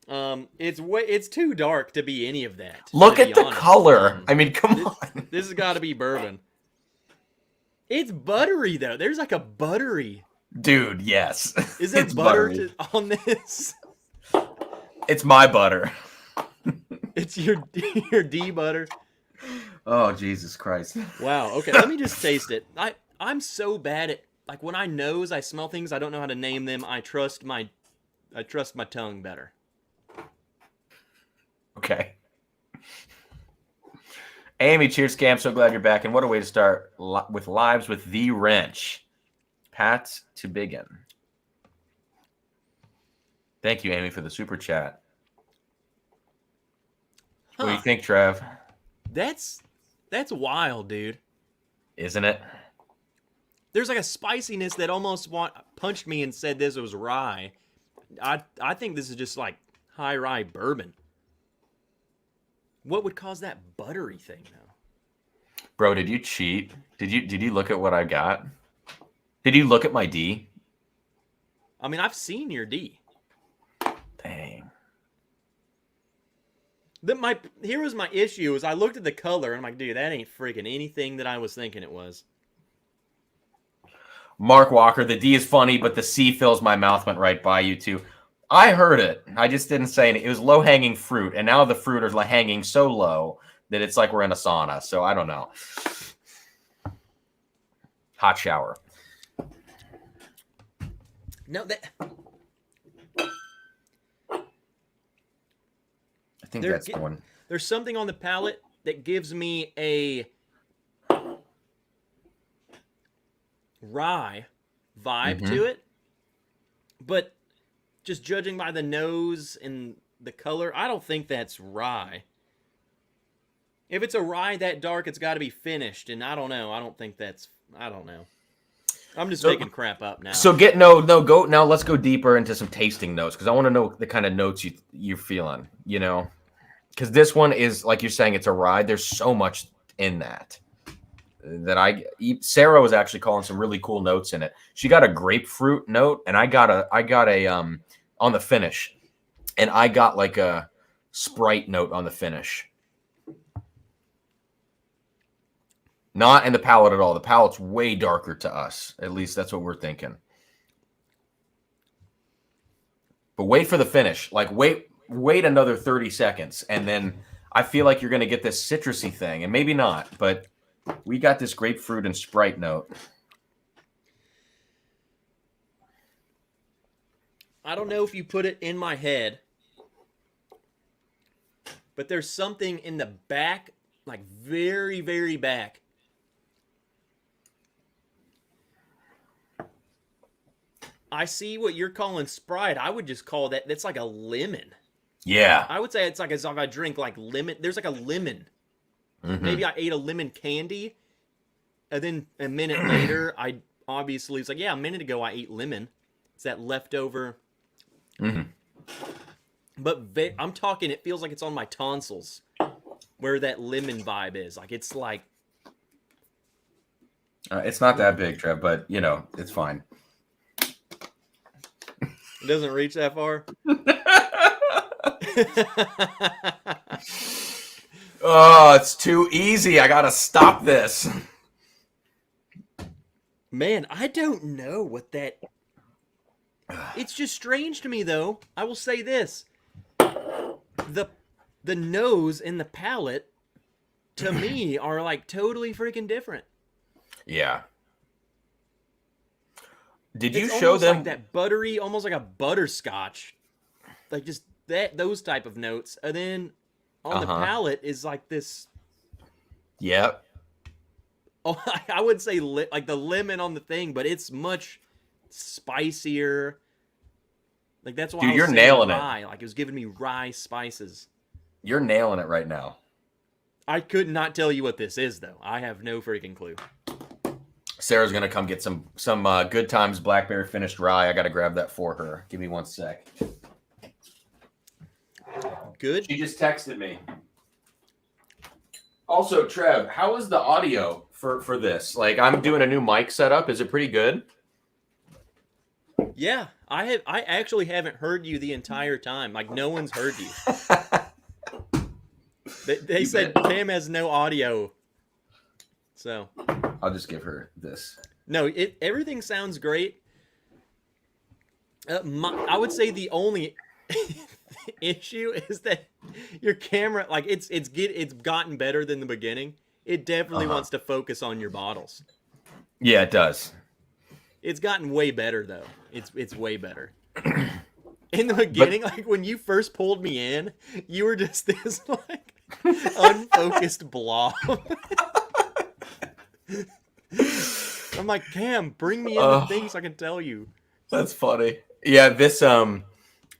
It's too dark to be any of that. Look at the color. I mean, come on. This has got to be bourbon. It's buttery though. There's like a buttery. Dude, yes. Is there butter on this? It's my butter. It's your D butter. Oh, Jesus Christ. Wow. Okay, let me just taste it. I'm so bad at like when I smell things, I don't know how to name them. I trust my tongue better. Okay. Amy, cheers, Cam. So glad you're back. And what a way to start with lives with the wrench. Pat to begin. Thank you, Amy, for the super chat. What do you think, Trev? That's wild, dude. Isn't it? There's like a spiciness that almost punched me and said this was rye. I think this is just like high rye bourbon. What would cause that buttery thing though? Bro, did you cheat? Did you look at what I got? Did you look at my D? I mean, I've seen your D. Dang. Here was my issue is I looked at the color and I'm like, dude, that ain't freaking anything that I was thinking it was. Mark Walker, the D is funny, but the C fills my mouth went right by you too. I heard it. I just didn't say anything. It was low-hanging fruit, and now the fruit is hanging so low that it's like we're in a sauna. So I don't know. Hot shower. No, that. I think that's the one. There's something on the palate that gives me a rye vibe to it, but just judging by the nose and the color, I don't think that's rye. If it's a rye that dark, it's got to be finished, and I don't know. I don't know. I'm just making crap up now. So go now. Let's go deeper into some tasting notes because I want to know the kind of notes you're feeling. You know, because this one is like you're saying it's a rye. There's so much in that Sarah was actually calling some really cool notes in it. She got a grapefruit note, and I got a on the finish, and I got like a Sprite note on the finish. Not in the palate at all. The palate's way darker to us. At least that's what we're thinking. But wait for the finish. Like wait another 30 seconds, and then I feel like you're going to get this citrusy thing, and maybe not, but we got this grapefruit and Sprite note. I don't know if you put it in my head, but there's something in the back, like very, very back. I see what you're calling Sprite. I would just call that's like a lemon. Yeah. I would say it's like as if I drink like lemon. There's like a lemon. Mm-hmm. Maybe I ate a lemon candy, and then a minute later, it's like, yeah, a minute ago I ate lemon. It's that leftover. Mm-hmm. But I'm talking, it feels like it's on my tonsils where that lemon vibe is. Like, it's like... It's not that big, Trev, but, you know, it's fine. It doesn't reach that far? Oh, it's too easy. I got to stop this. Man, I don't know what that... It's just strange to me, though. I will say this. The nose and the palate, to me, are like totally freaking different. Yeah. Did you It's show almost them like that buttery, almost like a butterscotch, like just those type of notes, and then on the palate is like this. Yep. Oh, I would say like the lemon on the thing, but it's much spicier. Like that's why Dude, I was you're saying nailing rye. it. Like it was giving me rye spices. You're nailing it right now. I could not tell you what this is, though. I have no freaking clue. Sarah's gonna come get some Good Times Blackberry finished rye. I gotta grab that for her. Give me 1 sec. Good. She just texted me. Also, Trev, how is the audio for this? Like, I'm doing a new mic setup. Is it pretty good? Yeah, I actually haven't heard you the entire time. Like no one's heard you. They said Pam has no audio. So I'll just give her this. no, everything sounds great. I would say the only issue is that your camera, like it's gotten better than the beginning. It definitely wants to focus on your bottles. Yeah, it does. It's gotten way better though. It's way better. In the beginning, like when you first pulled me in, you were just this like unfocused blob. I'm like, Cam, bring me in the thing so I can tell you. That's funny. Yeah, this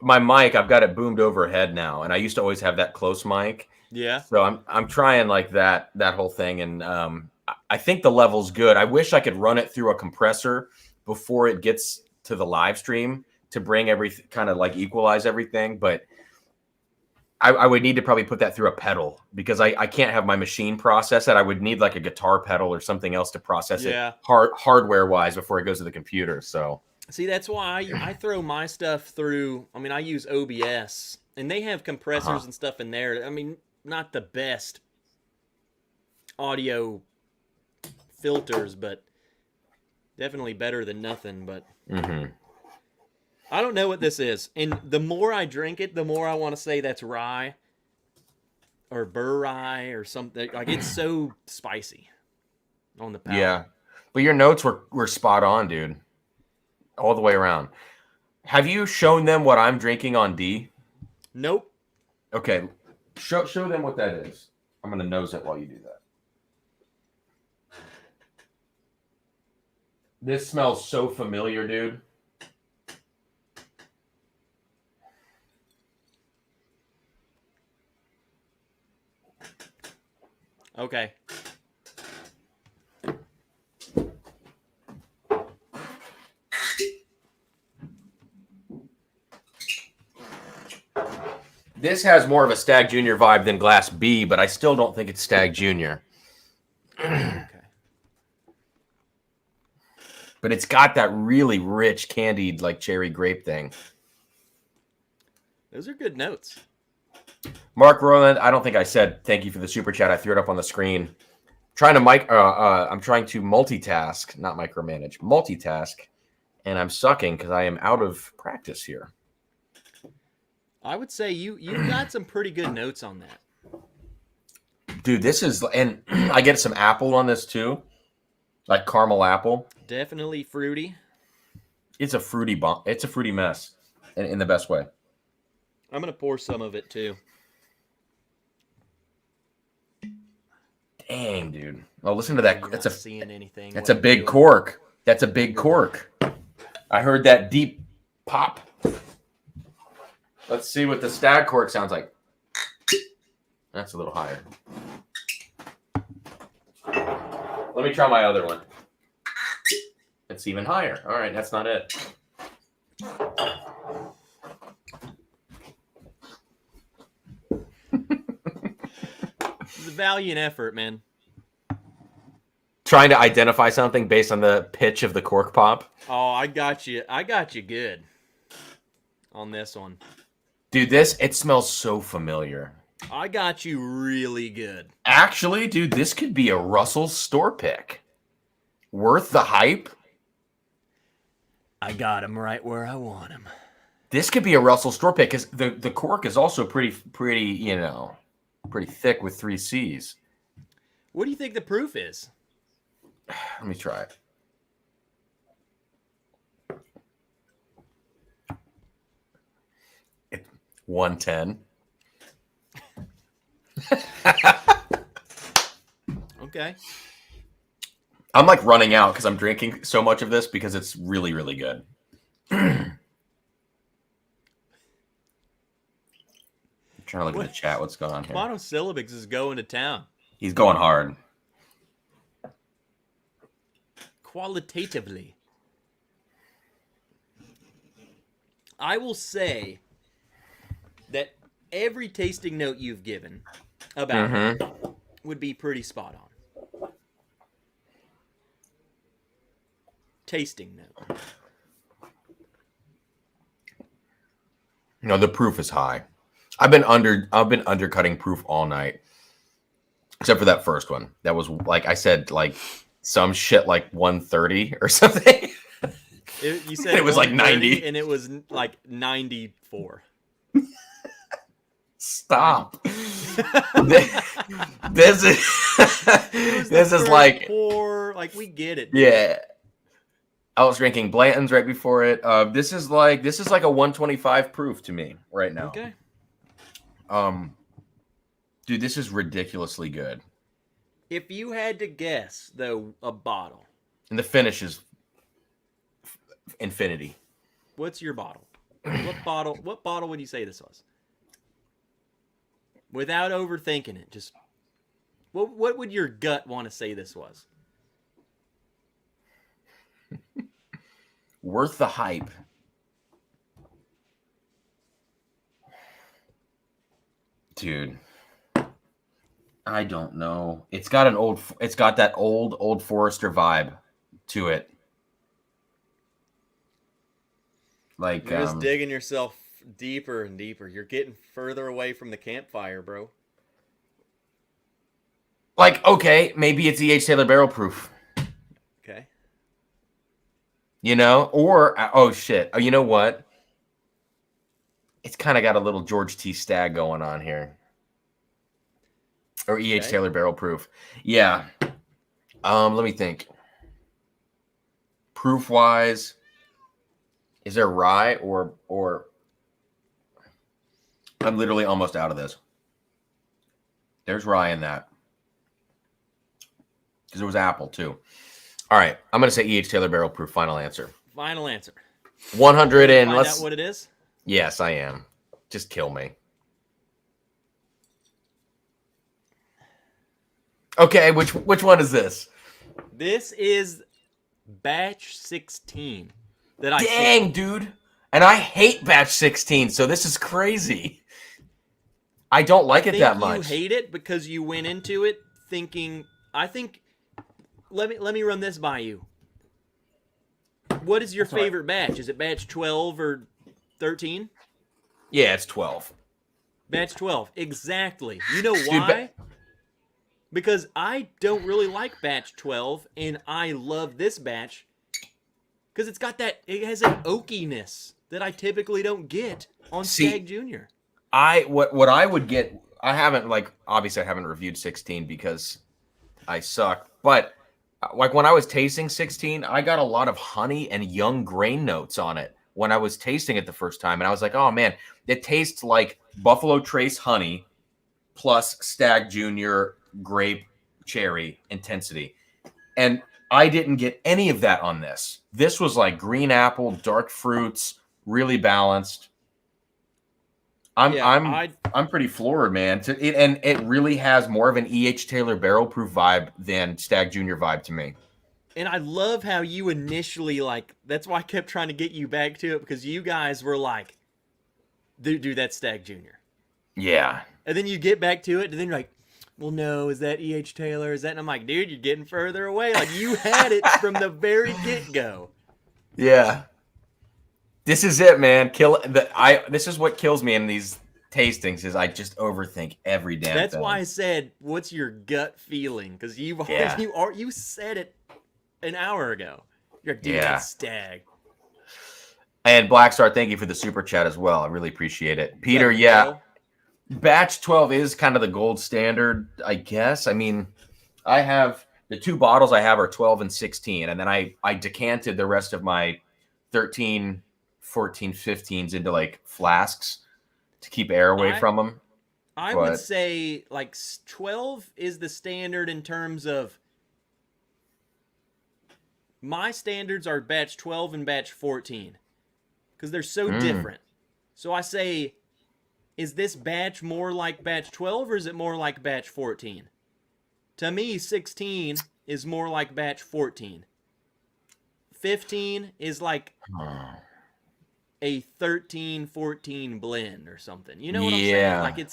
my mic, I've got it boomed overhead now, and I used to always have that close mic. Yeah. So I'm trying like that whole thing, and I think the level's good. I wish I could run it through a compressor before it gets to the live stream to bring everything kind of like equalize everything, but I would need to probably put that through a pedal because I can't have my machine process it. I would need like a guitar pedal or something else to process it hardware wise before it goes to the computer. So see, that's why I throw my stuff through. I mean, I use OBS, and they have compressors and stuff in there. I mean, not the best audio filters, but definitely better than nothing. But I don't know what this is. And the more I drink it, the more I want to say that's rye or burr rye or something. Like it's so spicy on the palate. Yeah. But your notes were spot on, dude. All the way around. Have you shown them what I'm drinking on D? Nope. Okay. Show them what that is. I'm going to nose it while you do that. This smells so familiar, dude. Okay. This has more of a Stag Junior vibe than Glass B, but I still don't think it's Stag Junior. Okay. But it's got that really rich candied like cherry grape thing. Those are good notes. Mark Roland, I don't think I said thank you for the super chat. I threw it up on the screen. I'm trying to multitask, not micromanage, multitask, and I'm sucking because I am out of practice here. I would say you got some pretty good notes on that. Dude, this is, and I get some apple on this too, like caramel apple. Definitely fruity. It's a fruity It's a fruity mess in the best way. I'm gonna pour some of it too. Dang, dude. Oh, listen to that. That's seeing anything. That's a big cork. That's a big cork. I heard that deep pop. Let's see what the Stag cork sounds like. That's a little higher. Let me try my other one. It's even higher. All right, that's not it. The valiant effort, man. Trying to identify something based on the pitch of the cork pop. Oh, I got you. I got you good on this one. Dude, it smells so familiar. I got you really good. Actually, dude, this could be a Russell store pick. Worth the hype. I got him right where I want him. This could be a Russell store pick because the cork is also pretty, pretty thick with 3 C's. What do you think the proof is? Let me try it. It's 110. Okay. I'm like running out because I'm drinking so much of this because it's really, really good. I'm trying to look at the chat. What's going on here? Monosyllabics is going to town. He's going hard. Qualitatively. I will say that every tasting note you've given about it would be pretty spot on. Tasting note. No, the proof is high. I've been undercutting proof all night. Except for that first one. That was like I said, like some shit like 130 or something. You said it was like 90 and it was like 94. Stop. this is like poor, like we get it. Yeah. I was drinking Blanton's right before it. This is like a 125 proof to me right now. Okay. Dude, this is ridiculously good. If you had to guess, though, a bottle. And the finish is infinity. What's your bottle? What bottle would you say this was? Without overthinking it, just what would your gut want to say this was? Worth the hype. Dude. I don't know. It's got that old Forester vibe to it. Like you're just digging yourself deeper and deeper. You're getting further away from the campfire, bro. Like, okay, maybe it's E.H. Taylor barrel proof. Okay. You know? Or, oh shit. Oh, you know what? It's kind of got a little George T. Stagg going on here. Or E.H. Okay. Taylor barrel proof. Yeah. Let me think. Proof wise, is there rye or I'm literally almost out of this. There's rye in that. Because there was apple too. All right. I'm going to say E.H. Taylor barrel proof. Final answer. Final answer. 100 and Find let's. out what it is? Yes, I am. Just kill me. Okay, which one is this? This is batch 16 that I Dang, dude. And I hate batch 16, so this is crazy. I don't like it that much. You hate it because you went into it thinking, let me run this by you. What is your favorite batch? Is it batch 12 or 13? Yeah, it's 12. Batch 12. Exactly. You know why? Because I don't really like batch 12, and I love this batch because it has an oakiness that I typically don't get on Stag Junior. What I would get, obviously I haven't reviewed 16 because I suck, but like when I was tasting 16, I got a lot of honey and young grain notes on it when I was tasting it the first time, and I was like, oh man, it tastes like Buffalo Trace honey plus Stag Junior grape cherry intensity, and I didn't get any of that on this. This was like green apple, dark fruits, really balanced. I'm pretty floored, man. And it really has more of an E.H. Taylor barrel proof vibe than Stag Junior vibe to me. And I love how you initially that's why I kept trying to get you back to it, because you guys were like, dude, that's Stag Junior. Yeah. And then you get back to it, and then you're like, well, no, is that E.H. Taylor? Is that? And I'm like, dude, you're getting further away. Like, you had it from the very get-go. Yeah. This is it, man. This is what kills me in these tastings is I just overthink every damn That's thing. why I said, what's your gut feeling? Because you said it an hour ago. You're like, dude, that's Stag. And Blackstar, thank you for the super chat as well. I really appreciate it. Peter, batch 12 is kind of the gold standard, I guess. I mean, I have the 2 bottles I have are 12 and 16, and then I decanted the rest of my 13, 14, 15s into like flasks to keep air away from them. I would say like 12 is the standard in terms of my standards are batch 12 and batch 14 because they're so different. So I say, is this batch more like batch 12 or is it more like batch 14? To me, 16 is more like batch 14. 15 is like a 13-14 blend or something. You know what I'm saying? Like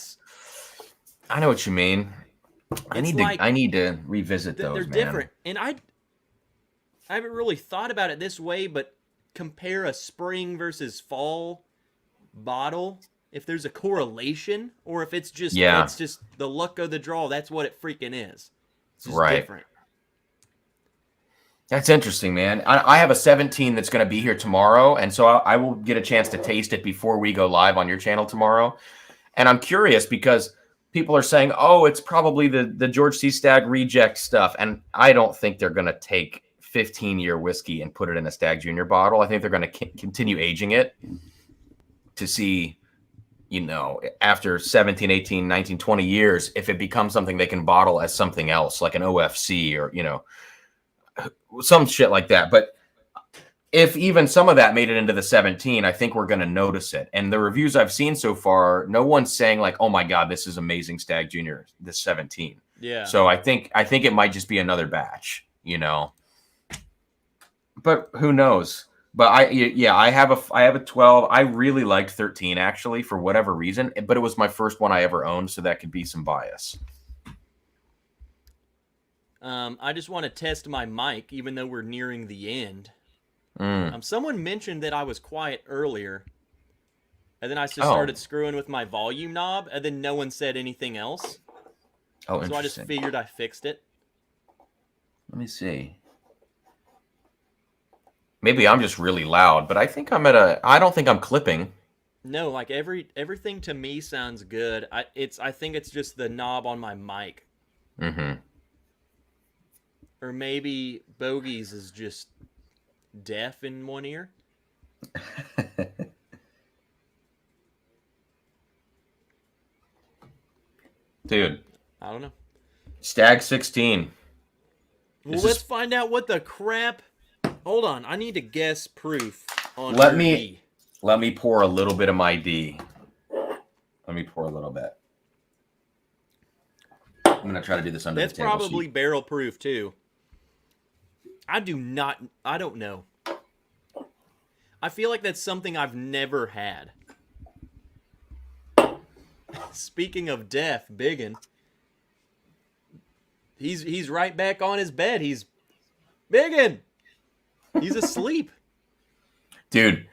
I know what you mean. I need to revisit those. They're different. And I haven't really thought about it this way, but compare a spring versus fall bottle, if there's a correlation or if it's just it's just the luck of the draw, that's what it freaking is. It's just different. That's interesting, man. I have a 17 that's going to be here tomorrow, and so I will get a chance to taste it before we go live on your channel tomorrow. And I'm curious because people are saying, oh, it's probably the George C. Stagg reject stuff, and I don't think they're going to take 15-year whiskey and put it in a Stagg Junior bottle. I think they're going to continue aging it to see, after 17, 18, 19, 20 years, if it becomes something they can bottle as something else, like an OFC or, some shit like that. But if even some of that made it into the 17, I think we're going to notice it. And the reviews I've seen so far, no one's saying like, oh my God, this is amazing Stagg Junior, this 17. Yeah. So I think it might just be another batch, but who knows? But I have a 12. I really liked 13 actually for whatever reason, but it was my first one I ever owned, so that could be some bias. I just want to test my mic, even though we're nearing the end. Someone mentioned that I was quiet earlier, and then I just started screwing with my volume knob, and then no one said anything else. Oh, so I just figured I fixed it. Let me see. Maybe I'm just really loud, but I think I don't think I'm clipping. No, like everything to me sounds good. I think it's just the knob on my mic. Mm-hmm. Or maybe Bogies is just deaf in one ear. Dude. I don't know. Stagg 16. Well, let's find out what the crap... Hold on. I need to guess proof on Let me pour a little bit of my D. Let me pour a little bit. I'm going to try to do this under the table. That's probably barrel proof, too. I don't know. I feel like that's something I've never had. Speaking of deaf, Biggin. He's right back on his bed. He's Biggin. He's asleep. Dude,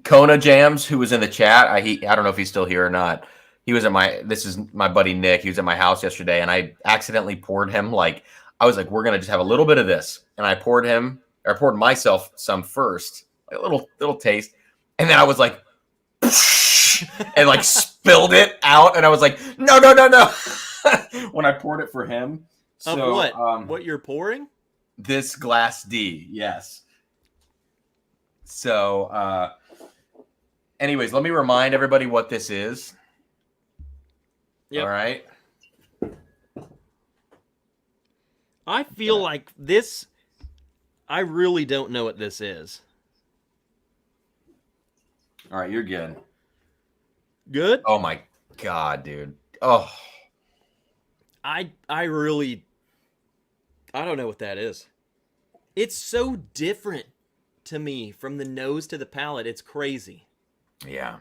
Kona Jams, who was in the chat, I don't know if he's still here or not. He was this is my buddy Nick. He was at my house yesterday, and I accidentally poured him I was like, we're going to just have a little bit of this. And I poured myself some first, like a little taste. And then I was like, and spilled it out. And I was like, no. When I poured it for him. Of so, what? What you're pouring? This glass D, yes. So, anyways, let me remind everybody what this is. Yep. All right. I feel like this, I really don't know what this is. All right, you're good. Good? Oh my God, dude. Oh. I don't know what that is. It's so different to me from the nose to the palate. It's crazy. Yeah.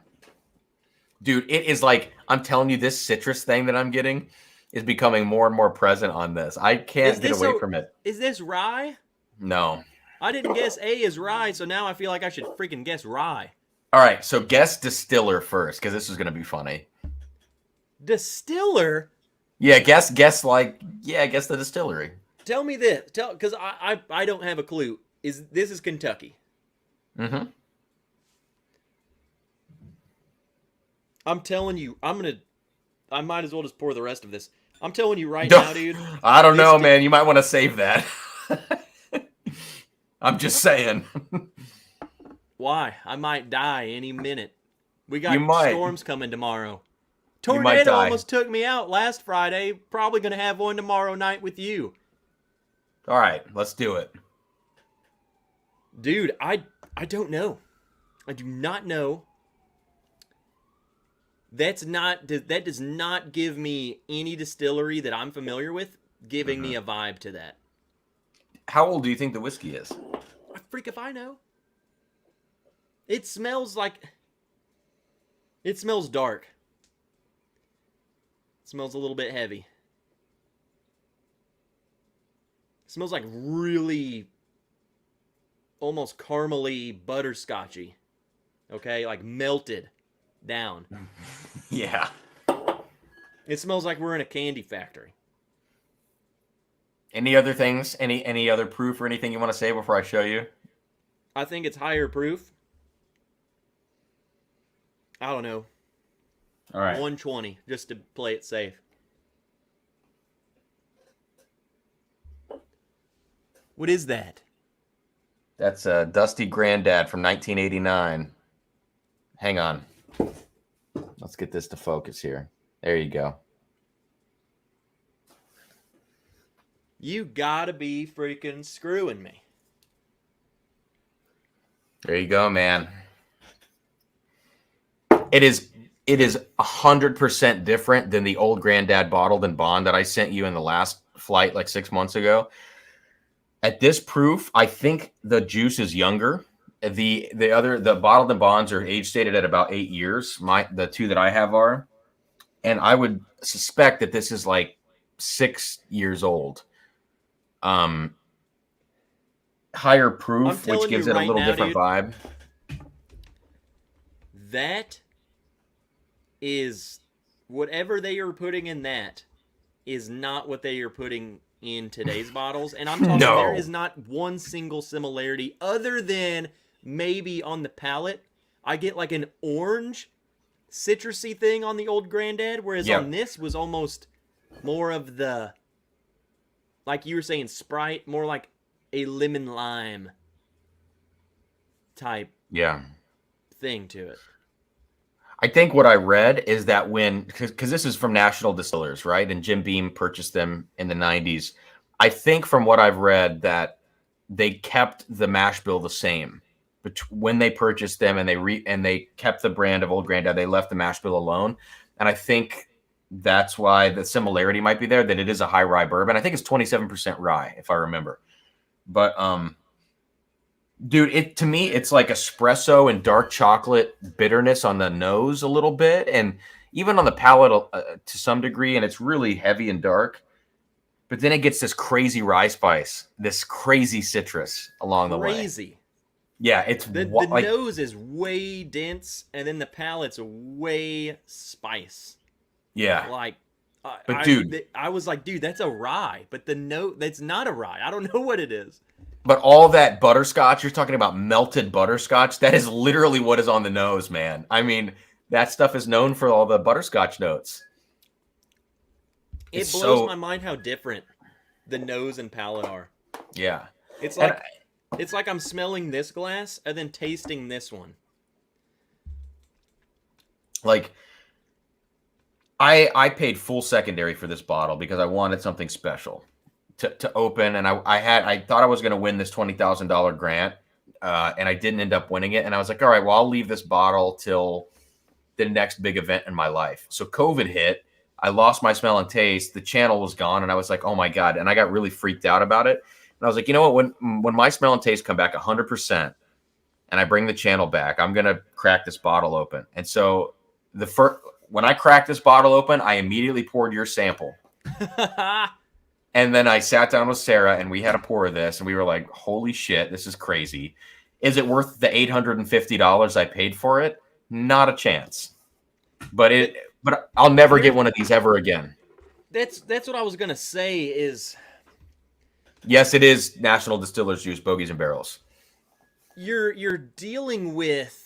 Dude, it is I'm telling you, this citrus thing that I'm getting is becoming more and more present on this. I can't get away from it. Is this rye? No. I didn't guess A is rye, so now I feel like I should freaking guess rye. All right, so guess distiller first, because this is going to be funny. Distiller? Yeah, guess the distillery. Tell me this, because I don't have a clue. This is Kentucky? Mm-hmm. I'm telling you, I might as well just pour the rest of this. I'm telling you right now, dude. I don't know, man. You might want to save that. I'm just saying. Why? I might die any minute. We got storms coming tomorrow. Tornado almost took me out last Friday. Probably going to have one tomorrow night with you. All right, let's do it. Dude, I don't know. I do not know. That does not give me any distillery that I'm familiar with giving me a vibe to that. How old do you think the whiskey is? Freak if I know. It smells dark. It smells a little bit heavy. It smells like really almost caramely butterscotchy. Okay, like melted down. Yeah. It smells like we're in a candy factory. Any other things? Any other proof or anything you want to say before I show you? I think it's higher proof. I don't know. All right. 120, just to play it safe. What is that? That's a Dusty Granddad from 1989. Hang on. Let's get this to focus here. There you go. You gotta be freaking screwing me. There you go, man. It is 100% different than the old Granddad bottled and bond that I sent you in the last flight like 6 months ago. At this proof, I think the juice is younger. The bottled and bonds are age stated at about 8 years. The two that I have are, and I would suspect that this is like 6 years old. Higher proof, which gives it a little different vibe. That is whatever they are putting in that is not what they are putting in today's bottles. And I'm talking there is not one single similarity other than maybe on the palate. I get like an orange citrusy thing on the old Granddad, whereas on this was almost more of the, like you were saying, Sprite, more like a lemon lime type thing to it. I think what I read is that because this is from National Distillers, right? And Jim Beam purchased them in the 90s. I think from what I've read that they kept the mash bill the same. But when they purchased them and they kept the brand of Old Granddad, they left the mash bill alone. And I think that's why the similarity might be there, that it is a high rye bourbon. I think it's 27% rye, if I remember. But dude, to me, it's like espresso and dark chocolate bitterness on the nose a little bit, and even on the palate to some degree, and it's really heavy and dark. But then it gets this crazy rye spice, this crazy citrus along the way. Crazy. Yeah, it's the nose is way dense, and then the palate's way spice. Yeah, like, dude, I was like, dude, that's a rye, but the note that's not a rye. I don't know what it is. But all that butterscotch, you're talking about melted butterscotch. That is literally what is on the nose, man. I mean, that stuff is known for all the butterscotch notes. It blows my mind how different the nose and palate are. Yeah, it's like I'm smelling this glass and then tasting this one. Like, I paid full secondary for this bottle because I wanted something special to open, and I thought I was going to win this $20,000 grant, and I didn't end up winning it. And I was like, all right, well, I'll leave this bottle till the next big event in my life. So COVID hit. I lost my smell and taste. The channel was gone, and I was like, oh my God. And I got really freaked out about it. And I was like, you know what? When my smell and taste come back 100% and I bring the channel back, I'm going to crack this bottle open. And so when I cracked this bottle open, I immediately poured your sample. And then I sat down with Sarah and we had a pour of this and we were like, holy shit, this is crazy. Is it worth the $850 I paid for it? Not a chance. But I'll never get one of these ever again. That's what I was gonna say is, yes, it is National Distillers Juice, Bogies and Barrels. You're dealing with,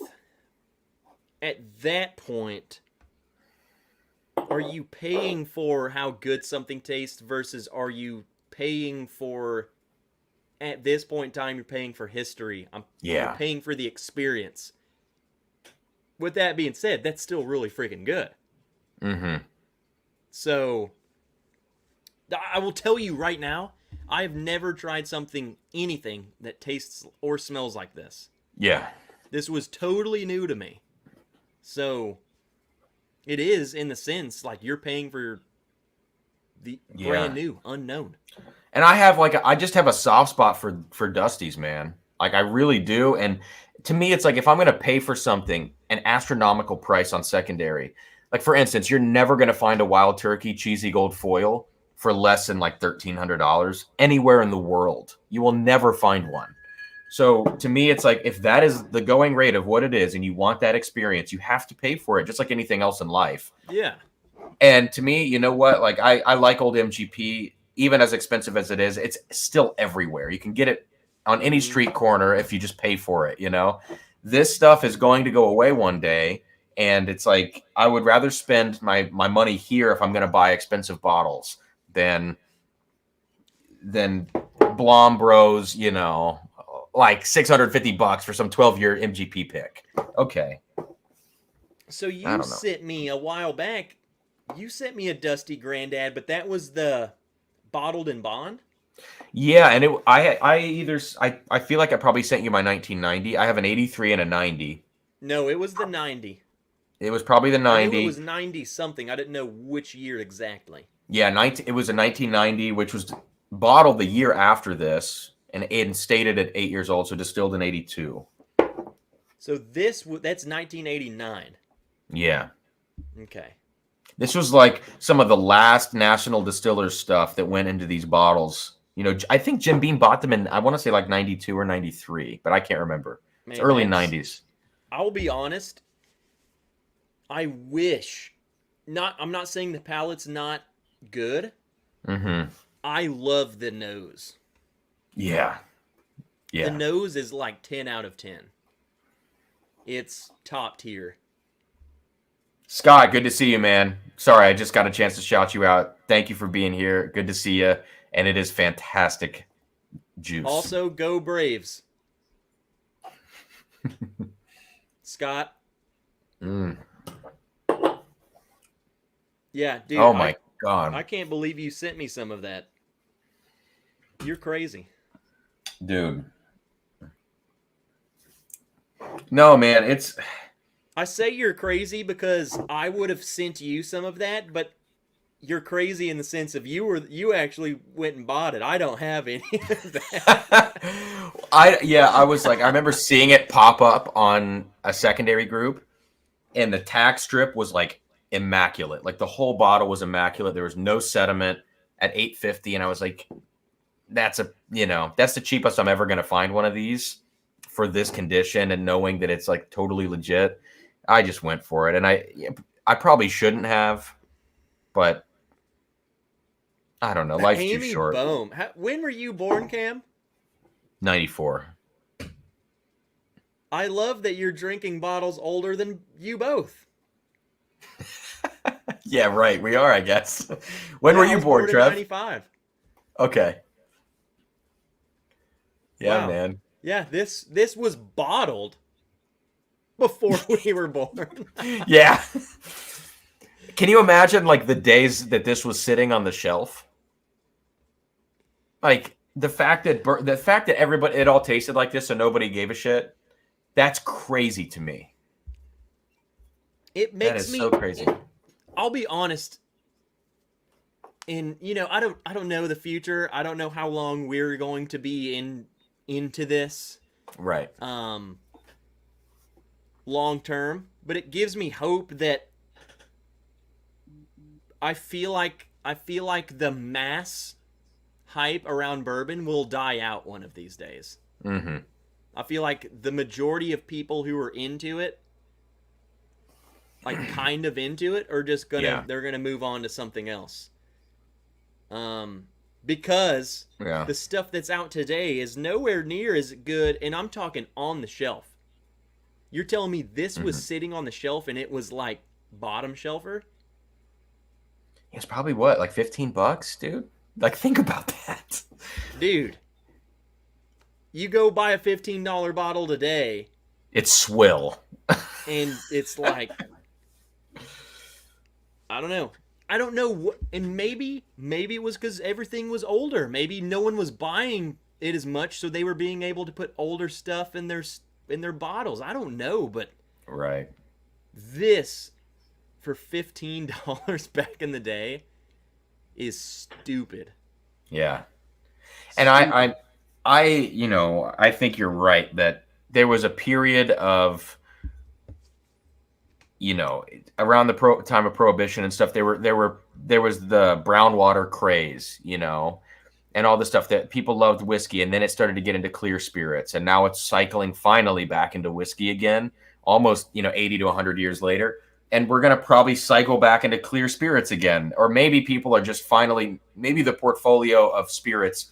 at that point, are you paying for how good something tastes versus are you paying for, at this point in time, you're paying for history. You're paying for the experience. With that being said, that's still really freaking good. Mm-hmm. So, I will tell you right now, I have never tried anything that tastes or smells like this. Yeah. This was totally new to me. So, it is, in the sense, like you're paying for the brand new, unknown. And I just have a soft spot for Dusties, man. Like, I really do. And to me, it's like, if I'm going to pay for something, an astronomical price on secondary, like, for instance, you're never going to find a Wild Turkey cheesy gold foil for less than like $1,300 anywhere in the world. You will never find one. So to me, it's like, if that is the going rate of what it is and you want that experience, you have to pay for it, just like anything else in life. Yeah. And to me, you know what? Like, I like old MGP, even as expensive as it is, it's still everywhere. You can get it on any street corner if you just pay for it, you know? This stuff is going to go away one day. And it's like, I would rather spend my money here if I'm going to buy expensive bottles than Blom Bros, you know, like $650 for some 12-year MGP pick. Okay. So you sent me a while back, you sent me a Dusty Grandad, but that was the bottled in bond? Yeah, and I feel like I probably sent you my 1990. I have an 83 and a 90. No, it was the 90. It was probably the 90. I knew it was 90 something. I didn't know which year exactly. Yeah, it was a 1990, which was bottled the year after this and stated at 8 years old, so distilled in 82. So that's 1989. Yeah. Okay. This was like some of the last National Distillers stuff that went into these bottles. You know, I think Jim Beam bought them in, I want to say like 92 or 93, but I can't remember. It's early 90s. I'll be honest. I wish, I'm not saying the palate's not good. Mm-hmm. I love the nose. Yeah. Yeah. The nose is like 10 out of 10. It's top tier. Scott, good to see you, man. Sorry, I just got a chance to shout you out. Thank you for being here. Good to see you. And it is fantastic juice. Also, go Braves. Scott. Yeah, dude. Oh, my God. I can't believe you sent me some of that. You're crazy. Dude. No, man, I say you're crazy because I would have sent you some of that, but you're crazy in the sense of you actually went and bought it. I don't have any of that. I was like, I remember seeing it pop up on a secondary group, and the tack strip was like immaculate. Like the whole bottle was immaculate. There was no sediment at $850, and I was like, that's the cheapest I'm ever gonna find one of these for this condition, and knowing that it's like totally legit. I just went for it, and I probably shouldn't have, but I don't know. Life's too short. Boom. When were you born, Cam? 94. I love that you're drinking bottles older than you both. Yeah, right. We are, I guess. When were you born, Trev? 95. Okay. Yeah, wow. Man. Yeah, this was bottled before we were born. Yeah. Can you imagine like the days that this was sitting on the shelf? Like the fact that everybody, it all tasted like this, so nobody gave a shit. That's crazy to me. It makes that is me so crazy. I'll be honest. And I don't know the future. I don't know how long we're going to be into this. Right. Long term, but it gives me hope that I feel like the mass hype around bourbon will die out one of these days. Mm-hmm. I feel like the majority of people who are into it, like kind of into it, are just they're gonna move on to something else. Because the stuff that's out today is nowhere near as good, and I'm talking on the shelf. You're telling me this was sitting on the shelf and it was like bottom shelfer? It's probably what, like $15, dude? Like, think about that. Dude, you go buy a $15 bottle today. It's swill. And it's like, I don't know. I don't know what, and maybe it was because everything was older. Maybe no one was buying it as much, so they were being able to put older stuff in their bottles. I don't know, but right, this for $15 back in the day is stupid. Yeah, and I think you're right that there was a period of, around the time of Prohibition and stuff, there was the brown water craze, and all the stuff that people loved whiskey, and then it started to get into clear spirits, and now it's cycling finally back into whiskey again, almost 80 to 100 years later, and we're going to probably cycle back into clear spirits again, or maybe people are just maybe the portfolio of spirits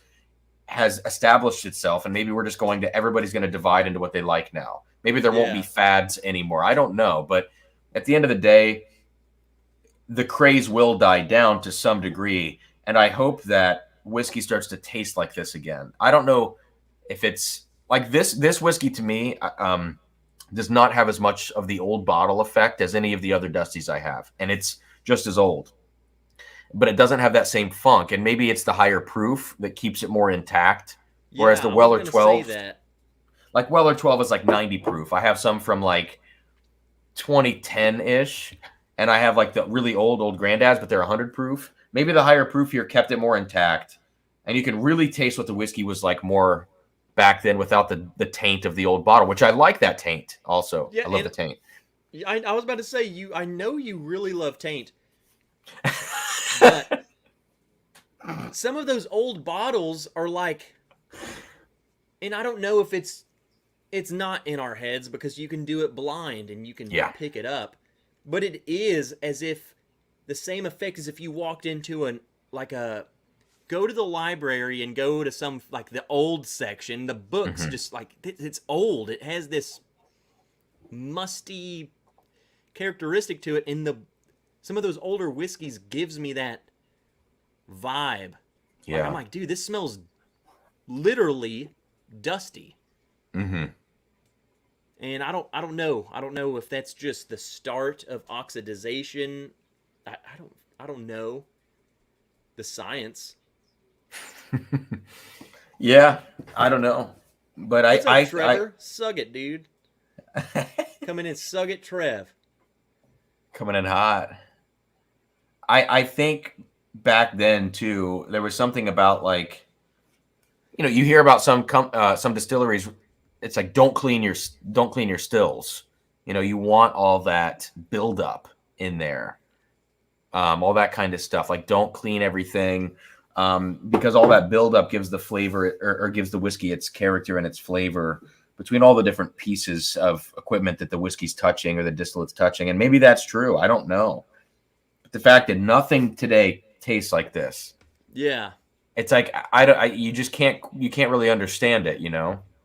has established itself, and maybe everybody's going to divide into what they like now. Maybe there won't be fads anymore. I don't know, but at the end of the day, the craze will die down to some degree, and I hope that whiskey starts to taste like this again. I don't know if it's like this. This whiskey to me does not have as much of the old bottle effect as any of the other Dusties I have, and it's just as old. But it doesn't have that same funk, and maybe it's the higher proof that keeps it more intact. Whereas the Weller 12, like Weller 12 is like 90 proof. I have some from like 2010-ish, and I have like the really old granddads, but they're 100 proof. Maybe the higher proof here kept it more intact, and you can really taste what the whiskey was like more back then without the taint of the old bottle, which I like that taint also. I love the taint. I was about to say, I know you really love taint, but some of those old bottles are like, and I don't know if it's not in our heads because you can do it blind and you can pick it up, but it is as if the same effect as if you walked into go to the library and go to some, like the old section, the books, just like, it's old. It has this musty characteristic to it, and some of those older whiskeys gives me that vibe. Yeah. Like, I'm like, dude, this smells literally dusty. Mm-hmm. And I don't know if that's just the start of oxidization. I don't know the science. Yeah, I don't know, but What's up, Trevor? Sug it, dude. Coming in, sug it, Trev. Coming in hot. I think back then too, there was something about like, you hear about some distilleries. It's like don't clean your stills. You want all that buildup in there, all that kind of stuff. Like don't clean everything. Because all that buildup gives the flavor or gives the whiskey its character and its flavor between all the different pieces of equipment that the whiskey's touching or the distillate's touching. And maybe that's true. I don't know. But the fact that nothing today tastes like this. Yeah. It's like, you can't really understand it,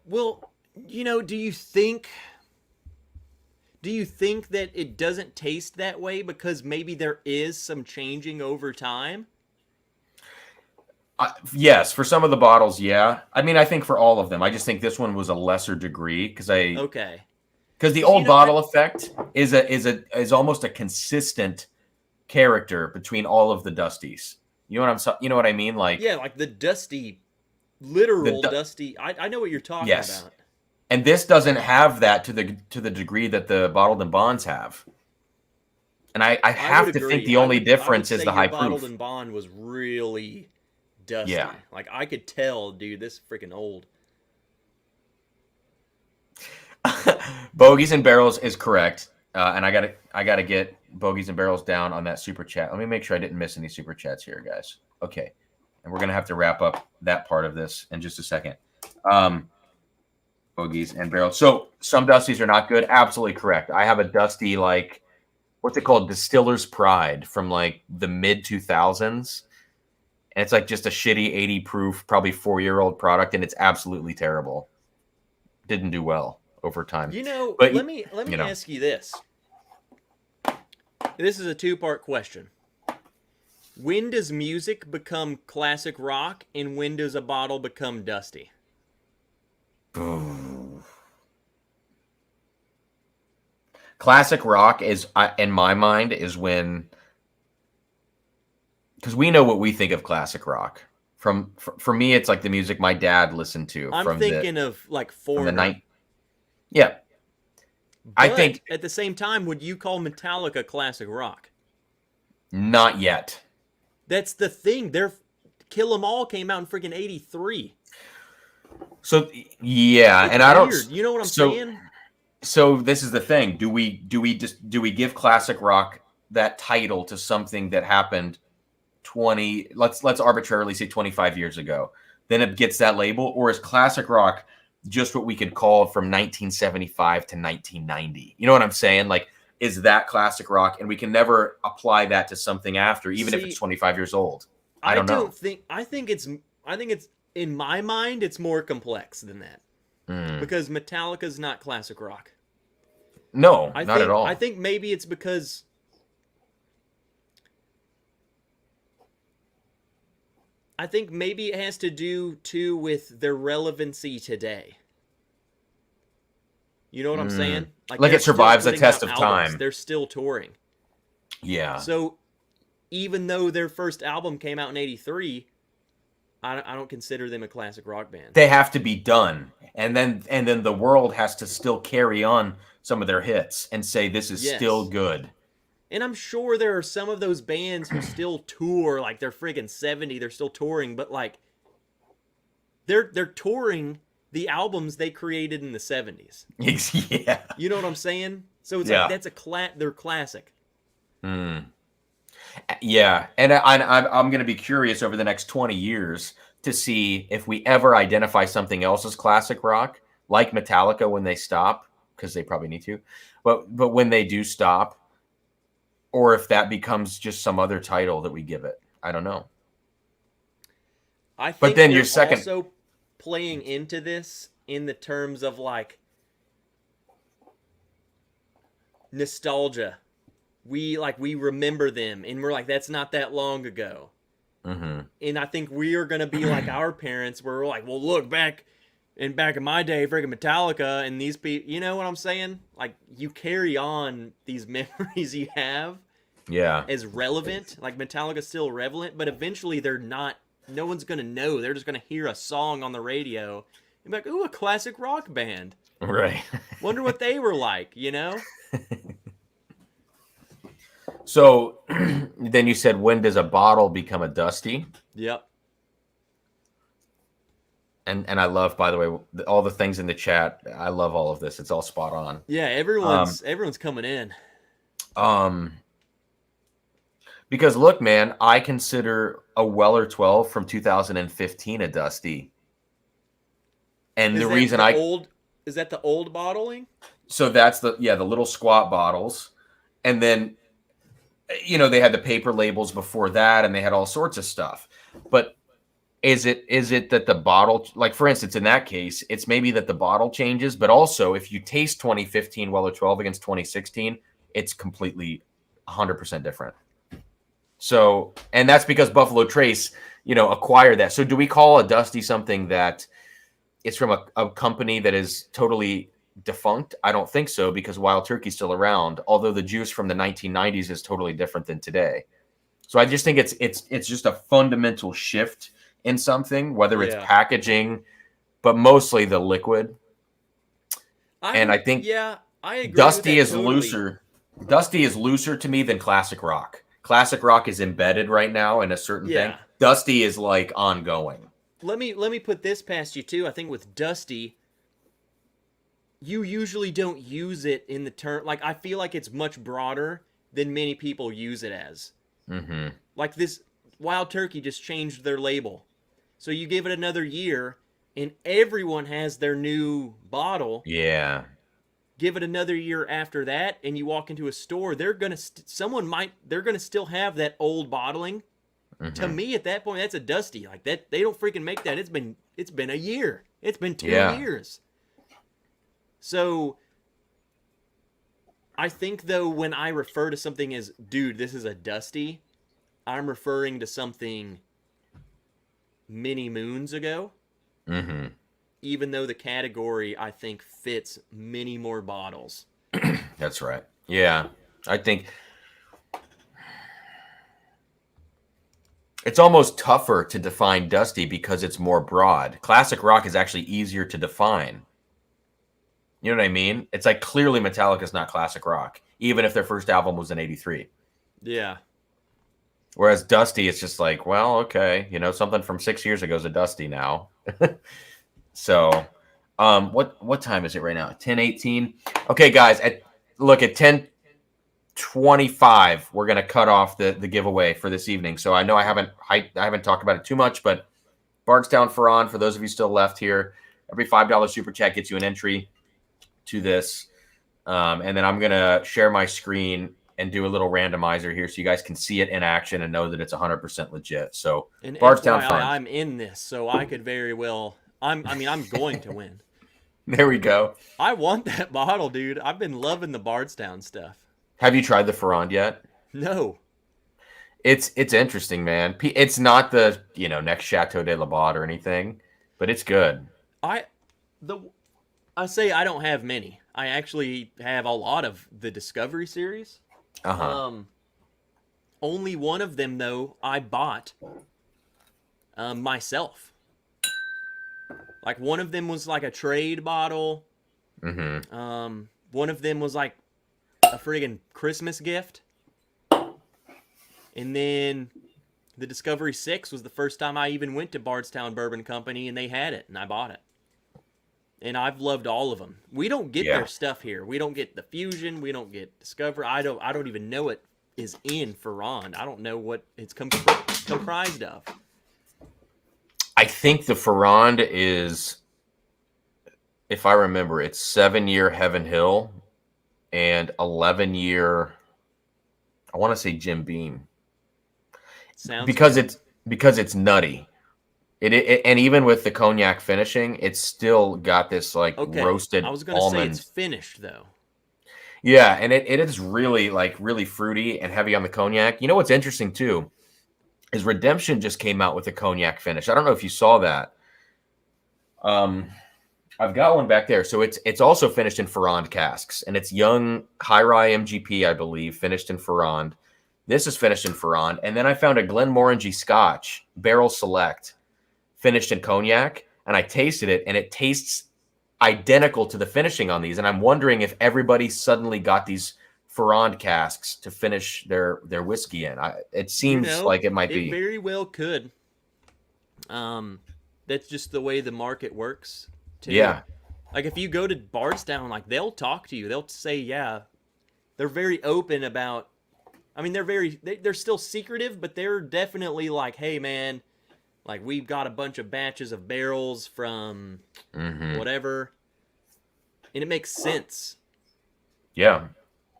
Well, do you think that it doesn't taste that way because maybe there is some changing over time? Yes, for some of the bottles, yeah. I mean, I think for all of them, I just think this one was a lesser degree because the old bottle effect is almost a consistent character between all of the Dusties. You know what I mean? Like like the dusty, literal dusty. I know what you're talking about. And this doesn't have that to the degree that the bottled and bonds have. And I have to think the only difference is the high proof. Bottled and bond was really dusty. Yeah. Like I could tell, dude, this is freaking old. Bogies and barrels is correct. And I gotta get Bogies and Barrels down on that super chat. Let me make sure I didn't miss any super chats here, guys. Okay, and we're gonna have to wrap up that part of this in just a second. Bogies and Barrels. So some Dusties are not good. Absolutely correct. I have a Dusty like what's it called, Distiller's Pride from like the mid 2000s, and it's like just a shitty 80 proof, probably 4-year-old product, and it's absolutely terrible. Didn't do well over time. But let me ask you this. This is a 2-part question. When does music become classic rock, and when does a bottle become dusty? Classic rock is, in my mind, is when, because we know what we think of classic rock. For me, it's like the music my dad listened to. I'm thinking of like Foreigner. Yeah. But I think at the same time, would you call Metallica classic rock? Not yet. That's the thing. Kill 'Em All came out in freaking 83. So yeah, it's and I don't. You know what I'm saying? So this is the thing. Do we give classic rock that title to something that happened 20? Let's arbitrarily say 25 years ago. Then it gets that label, or is classic rock just what we could call from 1975 to 1990? You know what I'm saying? Like, is that classic rock, and we can never apply that to something after, even if it's 25 years old. I don't know. I think it's in my mind, it's more complex than that. Because Metallica's not classic rock. No, not at all. I think maybe it's because I think maybe it has to do too with their relevancy today. You know what I'm saying? Like it survives the test of time. They're still touring. Yeah. So even though their first album came out in 83, I don't consider them a classic rock band. They have to be done. And then the world has to still carry on some of their hits and say this is still good. And I'm sure there are some of those bands who still tour, like they're friggin' 70, they're still touring, but like they're touring the albums they created in the 70s. Yeah. You know what I'm saying? So it's like that's they're classic. Yeah, and I'm going to be curious over the next 20 years to see if we ever identify something else as classic rock, like Metallica when they stop, because they probably need to, but when they do stop, or if that becomes just some other title that we give it. I don't know. I think but then your second also playing into this in the terms of like nostalgia. We remember them, and we're like, that's not that long ago. And I think we are going to be like our parents, where we're like, well, look, back in my day, freaking Metallica, and these people, you know what I'm saying? Like, you carry on these memories you have as relevant. Like, Metallica's still relevant, but eventually they're not, no one's going to know. They're just going to hear a song on the radio and be like, ooh, a classic rock band. Right. Wonder what they were like, you know? So then you said, when does a bottle become a dusty? Yep. And I love, by the way, all the things in the chat. I love all of this. It's all spot on. Yeah, everyone's coming in. Because look, man, I consider a Weller 12 from 2015 a dusty. And Is that the old bottling? So that's the little squat bottles. And then, you know, they had the paper labels before that, and they had all sorts of stuff. But is it that the bottle, like for instance, in that case, it's maybe that the bottle changes, but also if you taste 2015 Weller 12 against 2016, it's completely 100% different. So, and that's because Buffalo Trace, you know, acquired that. So do we call a dusty something that it's from a company that is totally defunct? I don't think so, because Wild Turkey's still around, although the juice from the 1990s is totally different than today. So I just think it's just a fundamental shift in something, whether it's packaging, but mostly the liquid. I think I agree. Dusty is totally. looser. Dusty is looser to me than classic rock. Classic rock is embedded right now in a certain thing. Dusty is like ongoing. Let me put this past you too. I think with Dusty, you usually don't use it in the term. Like, I feel like it's much broader than many people use it as. Mm-hmm. Like, this Wild Turkey just changed their label. So you give it another year, and everyone has their new bottle. Yeah. Give it another year after that, and you walk into a store, they're gonna still have that old bottling. Mm-hmm. To me, at that point, that's a dusty. Like that, they don't freaking make that. It's been a year. It's been 2 years. So I think, though, when I refer to something as, dude, this is a dusty, I'm referring to something many moons ago. Mm-hmm. Even though the category, I think, fits many more bottles. That's right. Yeah. I think it's almost tougher to define dusty because it's more broad. Classic rock is actually easier to define. You know what I mean? It's like, clearly Metallica's not classic rock, even if their first album was in 83. Yeah. Whereas dusty, it's just like, well, okay, something from 6 years ago is a dusty now. So, what time is it right now? 10:18. Okay, guys, at 10:25, we're gonna cut off the giveaway for this evening. So I know I haven't talked about it too much, but Bardstown Ferrand, for those of you still left here, every $5 super chat gets you an entry to this, and then I'm gonna share my screen and do a little randomizer here so you guys can see it in action and know that it's 100% legit. So, and Bardstown FYI, Ferrand, I'm in this, so I could very well. I'm going to win. There we go. I want that bottle, dude. I've been loving the Bardstown stuff. Have you tried the Ferrand yet? No. It's interesting, man. It's not the next Chateau de Labat or anything, but it's good. I say I don't have many. I actually have a lot of the Discovery series. Only one of them, though, I bought myself. Like, one of them was like a trade bottle. Mm-hmm. One of them was like a friggin' Christmas gift. And then the Discovery 6 was the first time I even went to Bardstown Bourbon Company, and they had it, and I bought it. And I've loved all of them. We don't get their stuff here. We don't get the Fusion. We don't get Discovery. I don't even know it is in Ferrand. I don't know what it's comprised of. I think the Ferrand is, if I remember, it's 7-year Heaven Hill and 11-year, I want to say Jim Beam. Sounds because good. it's nutty. It and even with the cognac finishing, it's still got this roasted I was gonna almond. say it's finished though. Yeah, and it is really really fruity and heavy on the cognac. You know what's interesting too is Redemption just came out with a cognac finish. I don't know if you saw that. I've got one back there. So it's also finished in Ferrand casks, and it's young high rye MGP, I believe, finished in Ferrand. This is finished in Ferrand, and then I found a Glenmorangie Scotch Barrel Select finished in cognac, and I tasted it, and it tastes identical to the finishing on these. And I'm wondering if everybody suddenly got these Ferrand casks to finish their whiskey in. It seems like it might be. It very well could. That's just the way the market works, too. Yeah. Like, if you go to Bardstown, they'll talk to you. They'll say, yeah. They're very open about. I mean, they're still secretive, but they're definitely like, hey, man, we've got a bunch of batches of barrels from whatever. And it makes sense. Yeah.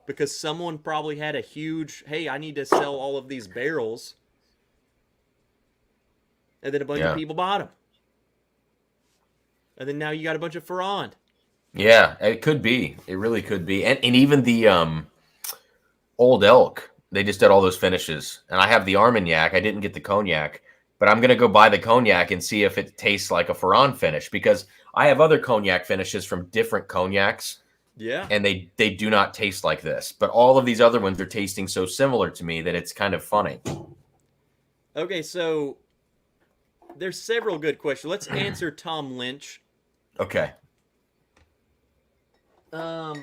Because someone probably had a huge, hey, I need to sell all of these barrels. And then a bunch of people bought them. And then now you got a bunch of Ferrand. Yeah, it could be. It really could be. And even the Old Elk, they just did all those finishes. And I have the Armagnac. I didn't get the cognac. But I'm going to go buy the cognac and see if it tastes like a Ferrand finish. Because I have other cognac finishes from different cognacs. Yeah. And they do not taste like this. But all of these other ones are tasting so similar to me that it's kind of funny. Okay, so there's several good questions. Let's answer Tom Lynch. Okay. I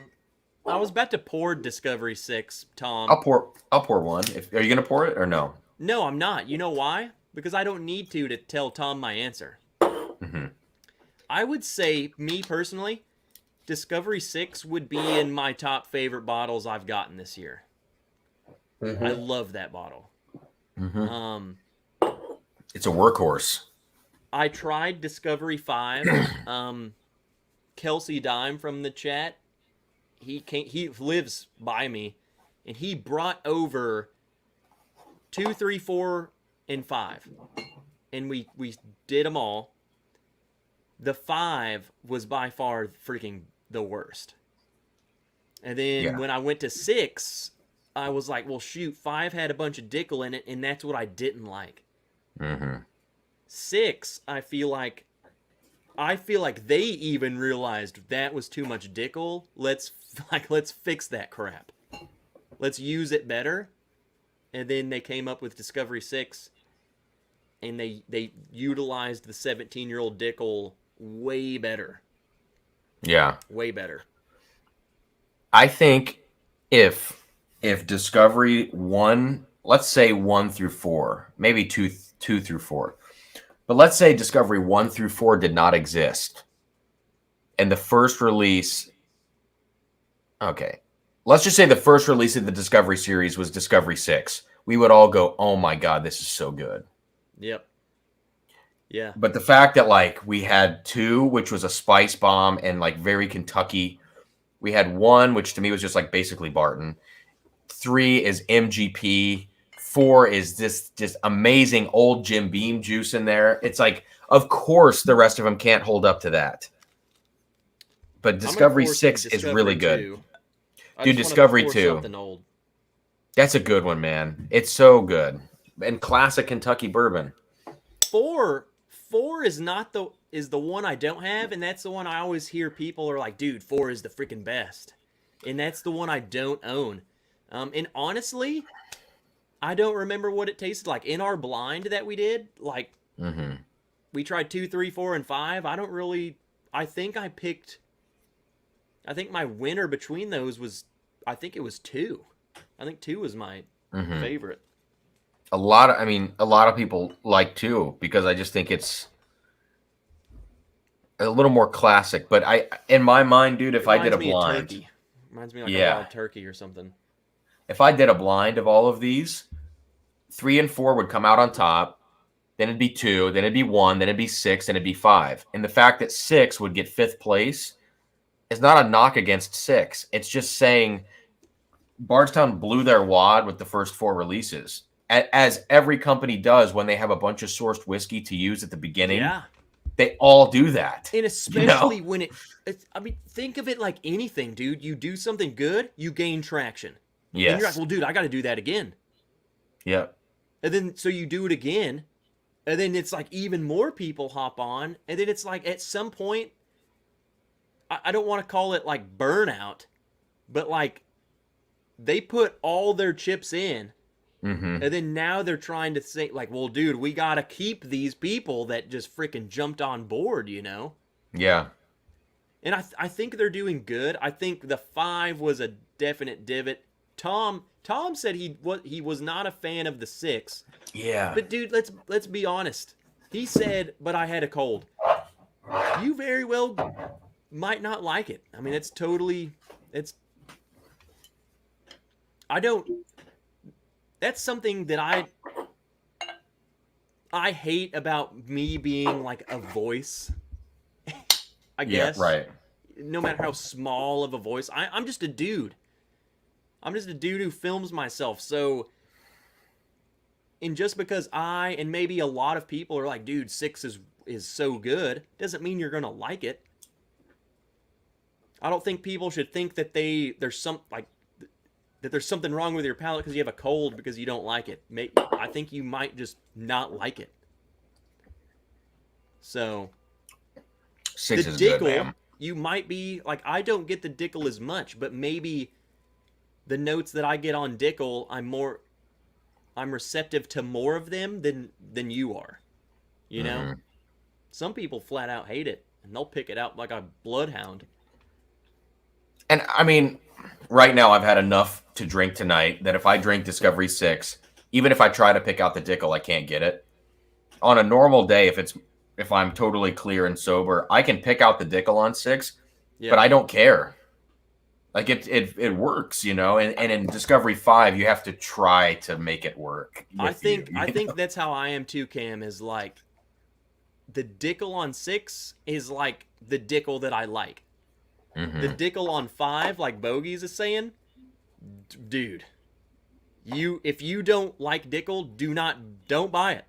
was about to pour Discovery 6, Tom. I'll pour one. Are you going to pour it or no? No, I'm not. You know why? Because I don't need to tell Tom my answer. Mm-hmm. I would say, me personally, Discovery 6 would be in my top favorite bottles I've gotten this year. I love that bottle. It's a workhorse. I tried Discovery 5. Kelsey Dime from the chat, he lives by me, and he brought over 2, 3, 4, and 5. And we did them all. The 5 was by far freaking the worst. And then when I went to 6, I was like, well, shoot, 5 had a bunch of Dickel in it, and that's what I didn't like. 6, I feel like they even realized that was too much Dickel. Let's fix that crap. Let's use it better. And then they came up with Discovery 6, and they utilized the 17-year-old Dickel way better. Yeah. Way better. I think if Discovery 1, let's say 1 through 4, maybe 2 through 4. But let's say Discovery 1 through 4 did not exist. And the first release, okay, let's just say the first release of the Discovery series was Discovery 6. We would all go, oh my God, this is so good. Yep. Yeah. But the fact that like we had 2, which was a spice bomb and like very Kentucky. We had 1, which to me was just like basically Barton. 3 is MGP. 4 is this just amazing old Jim Beam juice in there. It's like, of course, the rest of them can't hold up to that. But Discovery 6 is really good. Dude, Discovery 2. Old. That's a good one, man. It's so good. And classic Kentucky bourbon. 4 is the one I don't have, and that's the one I always hear people are like, dude, 4 is the freaking best. And that's the one I don't own. And honestly, I don't remember what it tasted like. In our blind that we did, like, we tried 2, 3, 4, and 5. I think my winner between those was, I think it was 2. I think 2 was my favorite. A lot of people like 2 because I just think it's a little more classic. But in my mind, dude, if I did a blind, reminds me like a wild turkey or something. If I did a blind of all of these, 3 and 4 would come out on top. Then it'd be 2. Then it'd be 1. Then it'd be 6. Then it'd be 5. And the fact that 6 would get 5th place is not a knock against 6. It's just saying Bardstown blew their wad with the first 4 releases, as every company does when they have a bunch of sourced whiskey to use at the beginning. Yeah. They all do that. And especially when think of it like anything, dude. You do something good, you gain traction. Yes. And you're like, well, dude, I got to do that again. Yeah. And then, so you do it again, and then it's like even more people hop on, and then it's like at some point, I don't want to call it like burnout, but like they put all their chips in, and then now they're trying to say like, well, dude, we got to keep these people that just freaking jumped on board, you know? Yeah. And I think they're doing good. I think the 5 was a definite divot. Tom said he was not a fan of the 6. Yeah. But dude, let's be honest. He said, but I had a cold. You very well might not like it. I mean, that's something that I hate about me being like a voice. I guess. Yeah, right. No matter how small of a voice, I'm just a dude. I'm just a dude who films myself. So, and just because and maybe a lot of people are like, dude, 6 is so good, doesn't mean you're gonna like it. I don't think people should think that there's something wrong with your palate because you have a cold because you don't like it. I think you might just not like it. So, 6 the is Dickel, good, man. You might be like, I don't get the Dickel as much, but maybe the notes that I get on Dickel, I'm receptive to more of them than you are. You know? Some people flat out hate it, and they'll pick it out like a bloodhound. And I mean, right now I've had enough to drink tonight that if I drink Discovery 6, even if I try to pick out the Dickel, I can't get it. On a normal day, if I'm totally clear and sober, I can pick out the Dickel on 6, but I don't care. Like it works, you know. And in Discovery 5, you have to try to make it work. I think you know? that's how I am too, Cam. Is like the Dickel on 6 is like the Dickel that I like. The Dickel on 5, like Bogies is saying, dude, if you don't like Dickel, don't buy it.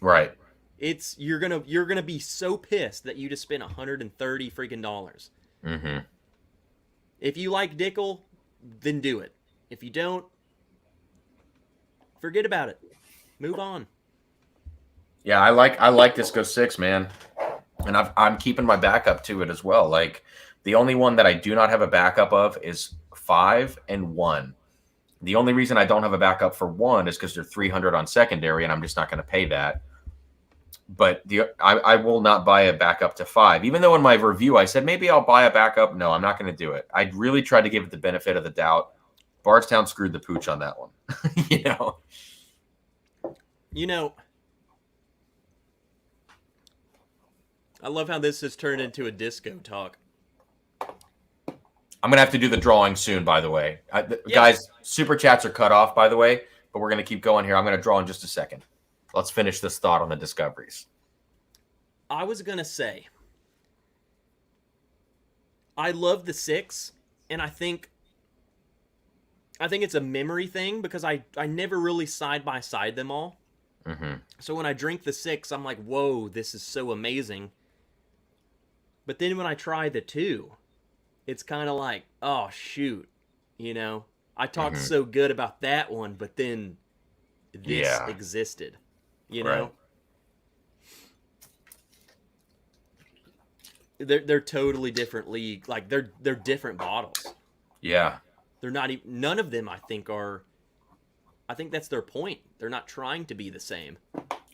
Right. You're gonna be so pissed that you just spent $130 freaking dollars. If you like Dickel, then do it. If you don't, forget about it. Move on. Yeah, I like Disco 6, man. And I'm keeping my backup to it as well. Like, the only one that I do not have a backup of is 5 and 1. The only reason I don't have a backup for 1 is because they're $300 on secondary, and I'm just not going to pay that. But I will not buy a backup to 5. Even though in my review I said maybe I'll buy a backup. No, I'm not going to do it. I really tried to give it the benefit of the doubt. Bardstown screwed the pooch on that one. You know, I love how this has turned into a disco talk. I'm going to have to do the drawing soon, by the way. Guys, super chats are cut off, by the way, but we're going to keep going here. I'm going to draw in just a second. Let's finish this thought on the discoveries. I was going to say, I love the 6, and I think it's a memory thing because I never really side by side them all. So when I drink the 6, I'm like, whoa, this is so amazing. But then when I try the 2, it's kind of like, oh, shoot. You know, I talked so good about that one, but then this existed. You know? They're totally different league. Like, they're different bottles. Yeah. They're not even, none of them, I think that's their point. They're not trying to be the same.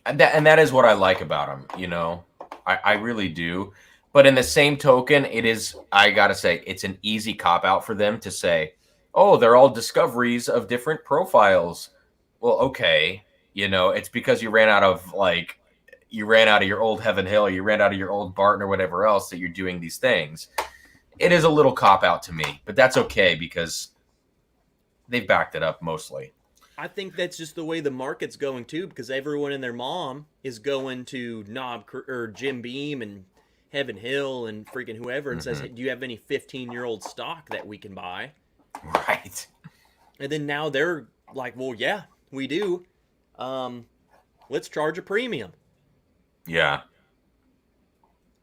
And that is what I like about them, you know. I really do. But in the same token, I got to say, it's an easy cop-out for them to say, oh, they're all discoveries of different profiles. Well, okay. You know, it's because you ran out of your old Heaven Hill, or you ran out of your old Barton or whatever else that you're doing these things. It is a little cop-out to me, but that's okay because they've backed it up mostly. I think that's just the way the market's going too, because everyone and their mom is going to Jim Beam and Heaven Hill and freaking whoever and says, hey, do you have any 15-year-old stock that we can buy? Right. And then now they're like, well, yeah, we do. Let's charge a premium. Yeah.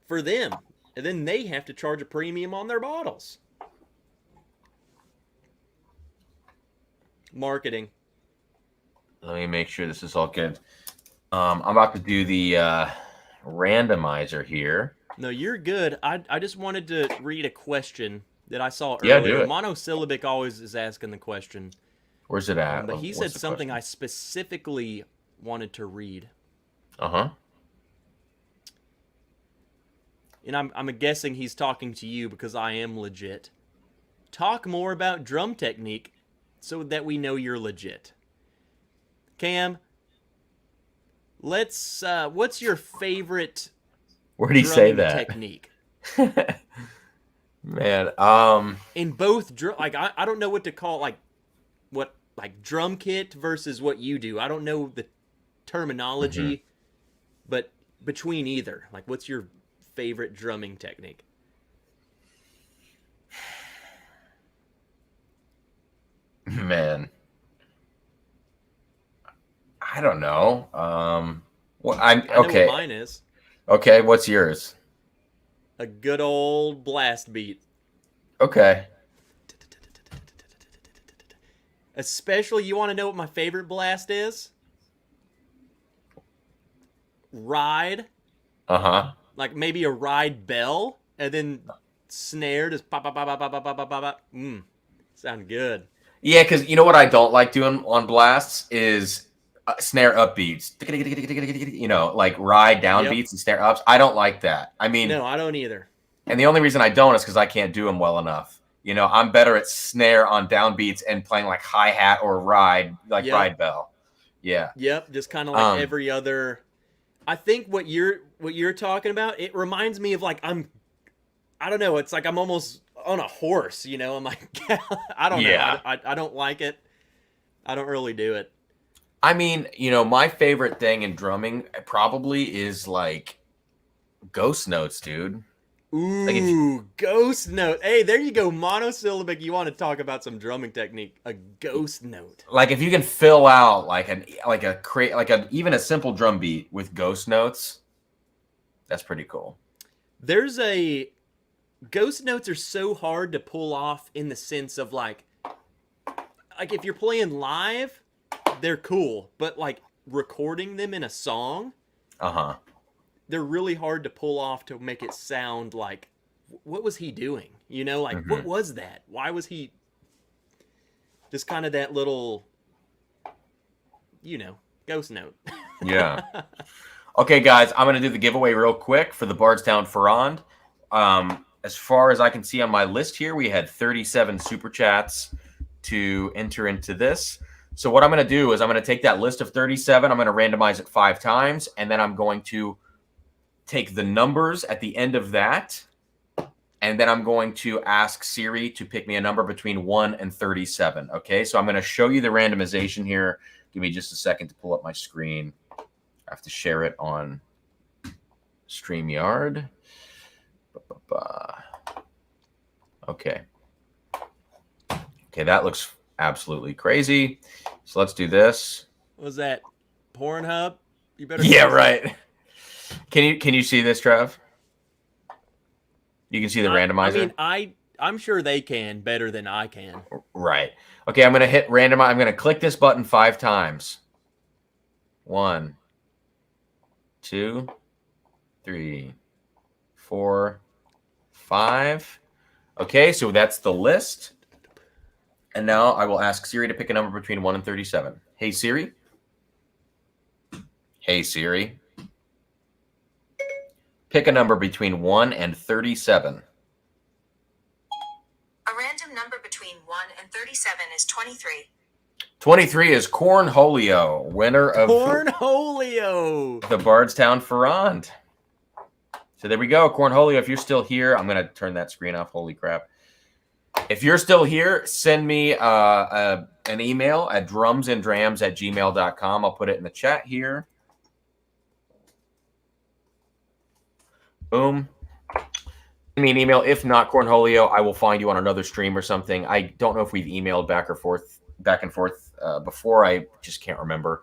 For them. And then they have to charge a premium on their bottles. Marketing. Let me make sure this is all good. I'm about to do the randomizer here. No, you're good. I just wanted to read a question that I saw earlier. Yeah, do it. Monosyllabic always is asking the question. Where's it at? But he said something question? I specifically wanted to read. And I'm guessing he's talking to you because I am legit. Talk more about drum technique so that we know you're legit. Cam, what's your favorite Where did he say that? technique? Man, in both I don't know what to call like drum kit versus what you do. I don't know the terminology, but between either, like what's your favorite drumming technique? Man, I don't know. Well, I know what mine is. Okay, what's yours? A good old blast beat. Okay. Especially, you want to know what my favorite blast is? Ride. Like maybe a ride bell, and then snare just pop, pop, pop, pop, pop, pop, pop, pop. Sound good. Yeah, because you know what I don't like doing on blasts is snare up beats. You know, like ride down beats and snare ups. I don't like that. I mean, no, I don't either. And the only reason I don't is because I can't do them well enough. You know, I'm better at snare on downbeats and playing like hi-hat or ride, like ride bell. Yeah. Yep, just kind of like every other. I think what you're talking about, it reminds me of like I don't know. It's like I'm almost on a horse, you know. I'm like, I don't Yeah. know. I don't like it. I don't really do it. I mean, you know, my favorite thing in drumming probably is like ghost notes, dude. Like if Ooh, ghost note. Hey, there you go. Monosyllabic. You want to talk about some drumming technique? A ghost note. like if you can fill out like even a simple drum beat with ghost notes, that's pretty cool. There's a ghost notes are so hard to pull off in the sense of like if you're playing live, they're cool, but like recording them in a song, Uh-huh. they're really hard to pull off to make it sound like what was he doing? You know, like what was that? Why was he just kind of that little, you know, ghost note? Yeah. Okay, guys, I'm gonna do the giveaway real quick for the Bardstown Ferrand. As far as I can see on my list here, we had 37 super chats to enter into this. So what I'm going to do is I'm going to take that list of 37. I'm going to randomize it 5 times, and then I'm going to take the numbers at the end of that, and then I'm going to ask Siri to pick me a number between 1 and 37. Okay, so I'm going to show you the randomization here. Give me just a second to pull up my screen. I have to share it on StreamYard. Okay. Okay, that looks absolutely crazy. So let's do this. What was that? Pornhub? You better. Yeah, right. Can you see this, Trev? You can see the randomizer. I mean, I'm sure they can better than I can. Right. Okay, I'm gonna hit randomize. I'm gonna click this button 5 times. 1, 2, 3, 4, 5. Okay, so that's the list. And now I will ask Siri to pick a number between 1 and 37. Hey, Siri. Hey, Siri. Pick a number between 1 and 37. A random number between 1 and 37 is 23. 23 is Cornholio, winner of Cornholio, the Bardstown Ferrand. So there we go, Cornholio. If you're still here, I'm going to turn that screen off. Holy crap. If you're still here, send me an email at drumsanddrams@gmail.com. I'll put it in the chat here. Boom. Send me an email. If not, Cornholio, I will find you on another stream or something. I don't know if we've emailed back and forth before. I just can't remember.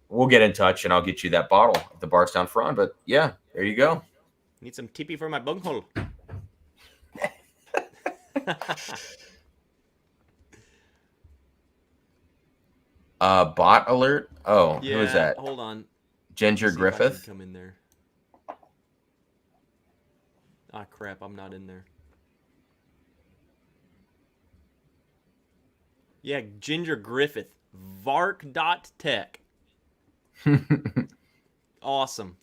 We'll get in touch, and I'll get you that bottle of the Bardstown Ferrand. But, yeah, there you go. Need some tippy for my bunghole. Bot alert. Oh, yeah, who is that? Hold on. Ginger Griffith. Come in there. Ah, crap! I'm not in there. Yeah, Ginger Griffith. Vark.tech. Awesome.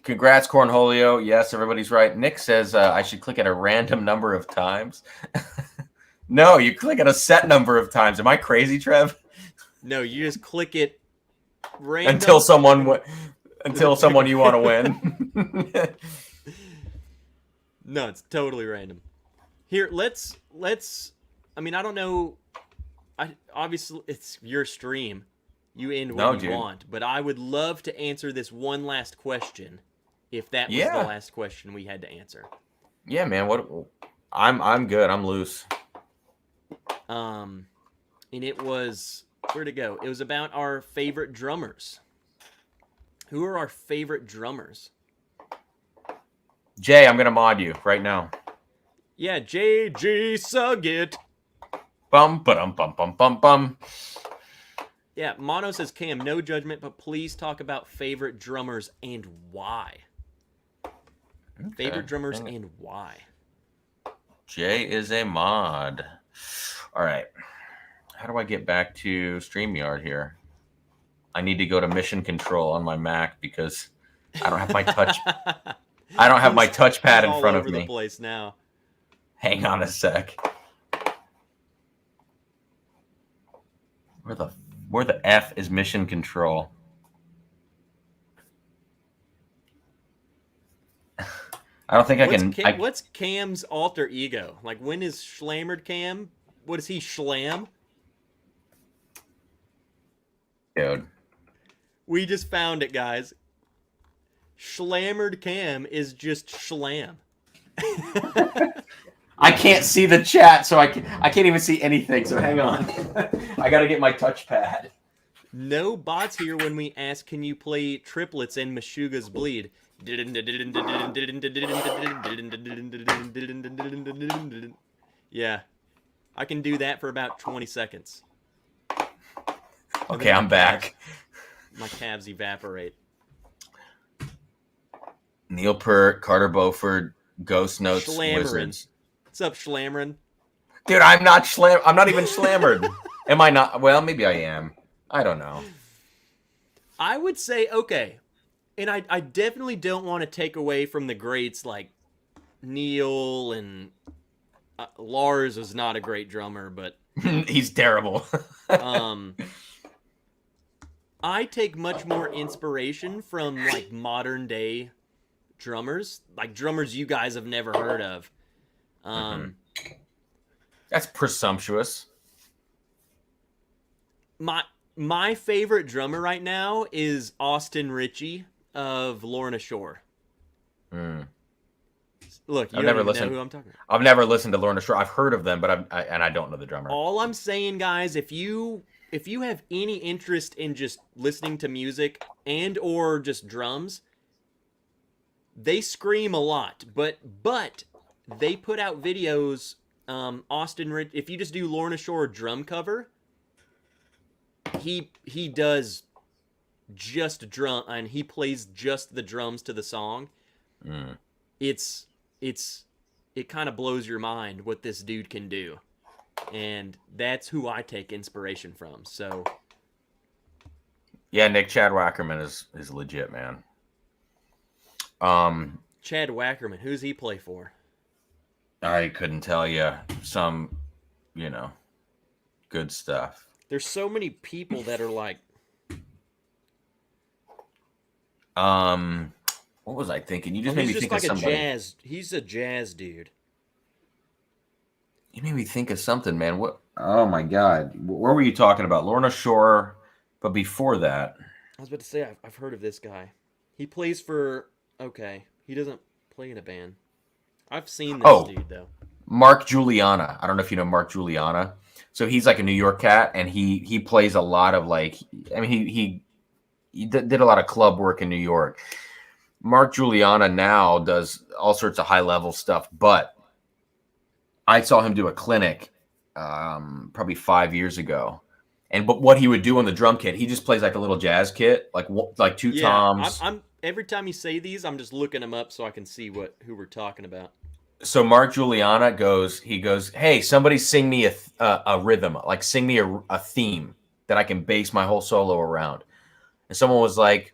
Congrats, Cornholio. Yes, everybody's right. Nick says I should click at a random number of times. No, you click at a set number of times. Am I crazy, Trev? No, you just click it random. Until someone you want to win. No, it's totally random. Here, let's I mean, I don't know. Obviously it's your stream. You end when you want, but I would love to answer this one last question if that was the last question we had to answer. Yeah, man. I'm good. I'm loose. And it was where'd it go? It was about our favorite drummers. Who are our favorite drummers? Jay, I'm gonna mod you right now. Yeah, JG Suggett. Bum bum bum bum bum bum. Yeah, Mono says, Cam, no judgment, but please talk about favorite drummers and why. Okay. Favorite drummers and why. Jay is a mod. All right. How do I get back to StreamYard here? I need to go to Mission Control on my Mac because I don't have my touch. I don't have my touchpad in front of me. All over the place now. Hang on a sec. Where the F is Mission Control? I don't think I can. What's Cam's alter ego? Like, when is Schlammered Cam? What is he, Schlam? Dude. We just found it, guys. Schlammered Cam is just Schlam. I can't see the chat, so I can't even see anything. So hang on. I got to get my touchpad. No bots here when we ask, can you play triplets in Meshuggah's Bleed? Yeah. I can do that for about 20 seconds. Okay, I'm back. My calves evaporate. Neil Peart, Carter Beauford, Ghost Notes, Wizards. What's up, Schlammerin? Dude, I'm not even Schlammered. Am I not? Well, maybe I am. I don't know. I would say, okay, and I definitely don't want to take away from the greats like Neil and Lars was not a great drummer, but he's terrible. I take much more inspiration from like modern day drummers, like drummers you guys have never heard of. That's presumptuous. My favorite drummer right now is Austin Ritchie of Lorna Shore. Look, you don't even know who I'm talking about. I've never listened to Lorna Shore. I've heard of them, but I don't know the drummer. All I'm saying, guys, if you have any interest in just listening to music and or just drums, they scream a lot, but they put out videos. If you just do Lorna Shore drum cover, he does just drum and he plays just the drums to the song. It kind of blows your mind what this dude can do, and that's who I take inspiration from. So yeah, Chad Wackerman is legit, man. Chad Wackerman, who's he play for? I couldn't tell you. Some, good stuff. There's so many people that are like, what was I thinking? You just made me think of somebody. He's a jazz dude. You made me think of something, man. What? Oh my God, where were you talking about? Lorna Shore, but before that, I was about to say I've heard of this guy. He plays for. Okay, he doesn't play in a band. I've seen this dude though. Mark Juliana. I don't know if you know Mark Juliana. So he's like a New York cat, and he plays a lot of he did a lot of club work in New York. Mark Juliana now does all sorts of high level stuff, but I saw him do a clinic probably 5 years ago. But what he would do on the drum kit, he just plays like a little jazz kit, like two toms. I'm every time you say these, I'm just looking them up so I can see who we're talking about. So Mark Juliana goes, hey, somebody sing me a rhythm, like sing me a theme that I can base my whole solo around. And someone was like,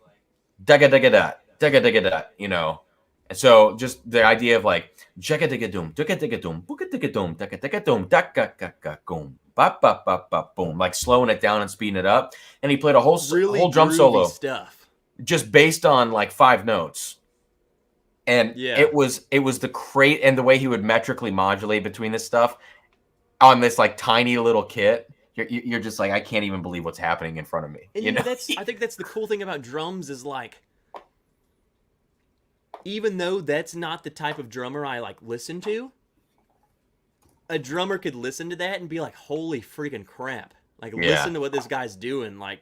dagga dagga da, And so just the idea of like, jagga dagga doom, dagga dagga doom, booka dagga doom, dagga dagga doom, dagga dagga goom, ba ba ba ba boom, like slowing it down and speeding it up. And he played a whole drum solo stuff, just based on like 5 notes. And it was the crate and the way he would metrically modulate between this stuff on this like tiny little kit. You're just like, I can't even believe what's happening in front of me. And I think that's the cool thing about drums is like, even though that's not the type of drummer I like listen to, a drummer could listen to that and be like, holy freaking crap. Like, listen to what this guy's doing. Like,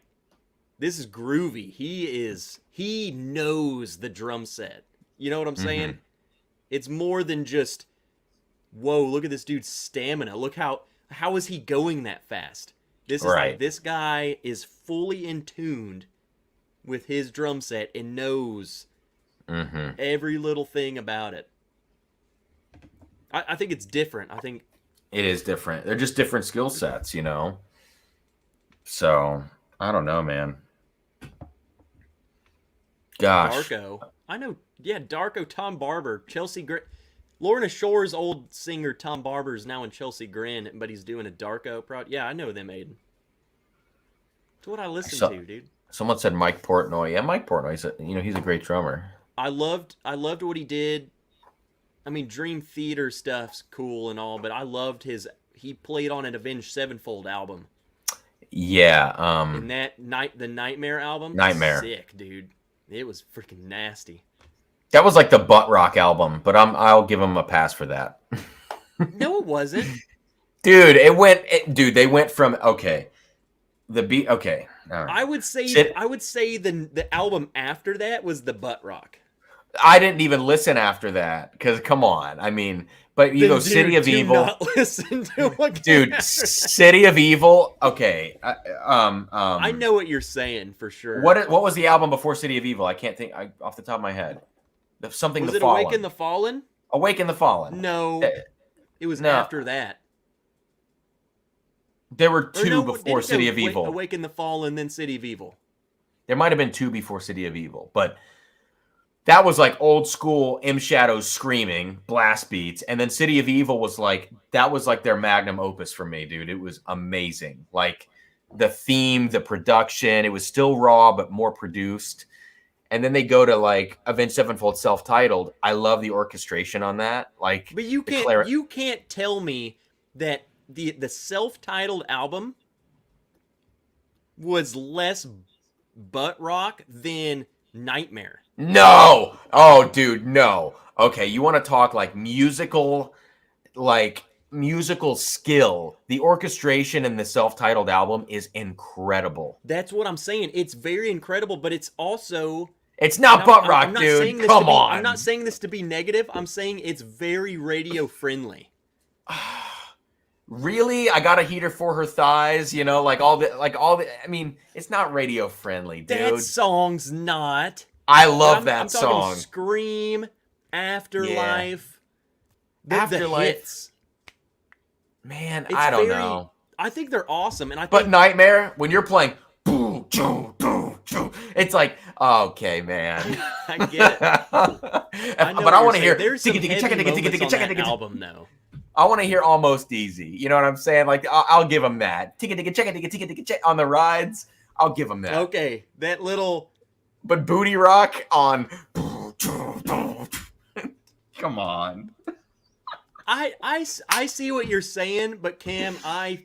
this is groovy. He knows the drum set. You know what I'm saying? It's more than just, whoa, look at this dude's stamina. Look how is he going that fast? This is like, this guy is fully in tuned with his drum set and knows every little thing about it. I think it's different. I think it is different. They're just different skill sets, So I don't know, man. Gosh, Darko. I know. Yeah, Darko, Tom Barber, Chelsea Grin. Lorna Shore's old singer Tom Barber is now in Chelsea Grin, but he's doing a Darko project. Yeah, I know them, Aiden. It's what I listen to, dude. Someone said Mike Portnoy. Yeah, Mike Portnoy. He's a great drummer. I loved what he did I mean, Dream Theater stuff's cool and all, but I loved he played on an Avenged Sevenfold album. Yeah. And the Nightmare album, Nightmare. sick, dude. It was freaking nasty. That was like the butt rock album, but I'll give him a pass for that. No, it wasn't. Dude, they went from okay. Okay. All right. I would say the album after that was the butt rock. I didn't even listen after that because come on, I mean, but you go City of Evil. Not listen to what dude, City of Evil. Okay, I know what you're saying for sure. What was the album before City of Evil? I can't think off the top of my head. Something was the it Fallen. Awaken the Fallen? Awaken the Fallen. No, it was after that. There were two before City of Evil. Awaken the Fallen, then City of Evil. There might have been two before City of Evil, but that was like old school M Shadows screaming blast beats, and then City of Evil was like their magnum opus for me, dude. It was amazing. Like the theme, the production, it was still raw but more produced. And then they go to like Avenged Sevenfold self-titled. I love the orchestration on that. Like, but you can't tell me that the self-titled album was less butt rock than Nightmare. No. Oh, dude, no. Okay, you want to talk like musical skill. The orchestration in the self-titled album is incredible. That's what I'm saying. It's very incredible, but it's also... It's not butt rock, dude. Come on. I'm not saying this to be negative. I'm saying it's very radio friendly. Really? I got a heater for her thighs, you know, like all the I mean, it's not radio friendly, dude. That song's not. I love that I'm song. Talking Scream, Afterlife. Yeah. Afterlife. Hits. Man, I don't know. I think they're awesome, and But Nightmare, when you're playing it's like, okay, man. I get it. But I want to hear there's some heavy moments on that album though. I want to hear Almost Easy. You know what I'm saying? Like, I'll give them that. On the rides, I'll give them that. Okay, that little. But booty rock on. Come on. I see what you're saying, but Cam, I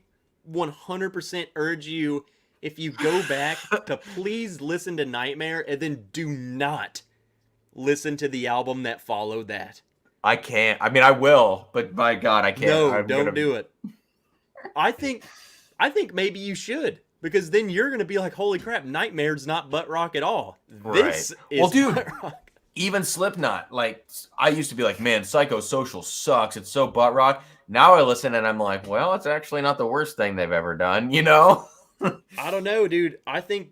100% urge you, if you go back, to please listen to Nightmare and then do not listen to the album that followed that. I can't. I mean, I will, but my God, I can't. No, don't do it. I think maybe you should, because then you're going to be like, holy crap, Nightmare's not butt rock at all. This is butt rock. Even Slipknot, like, I used to be like, man, Psychosocial sucks. It's so butt rock. Now I listen and I'm like, well, it's actually not the worst thing they've ever done, you know? I don't know, dude. I don't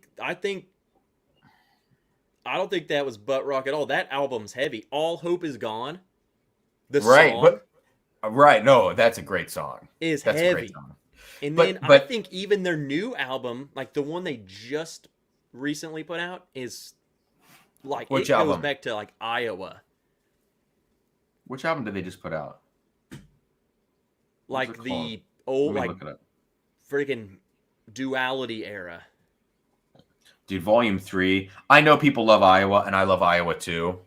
think that was butt rock at all. That album's heavy. All Hope Is Gone. No, that's a great song. That's heavy. A great song. And then I think even their new album, like the one they just recently put out, is like Which it album? Goes back to like Iowa. Which album did they just put out? Like the old like freaking Duality era. Dude, Volume 3. I know people love Iowa, and I love Iowa too.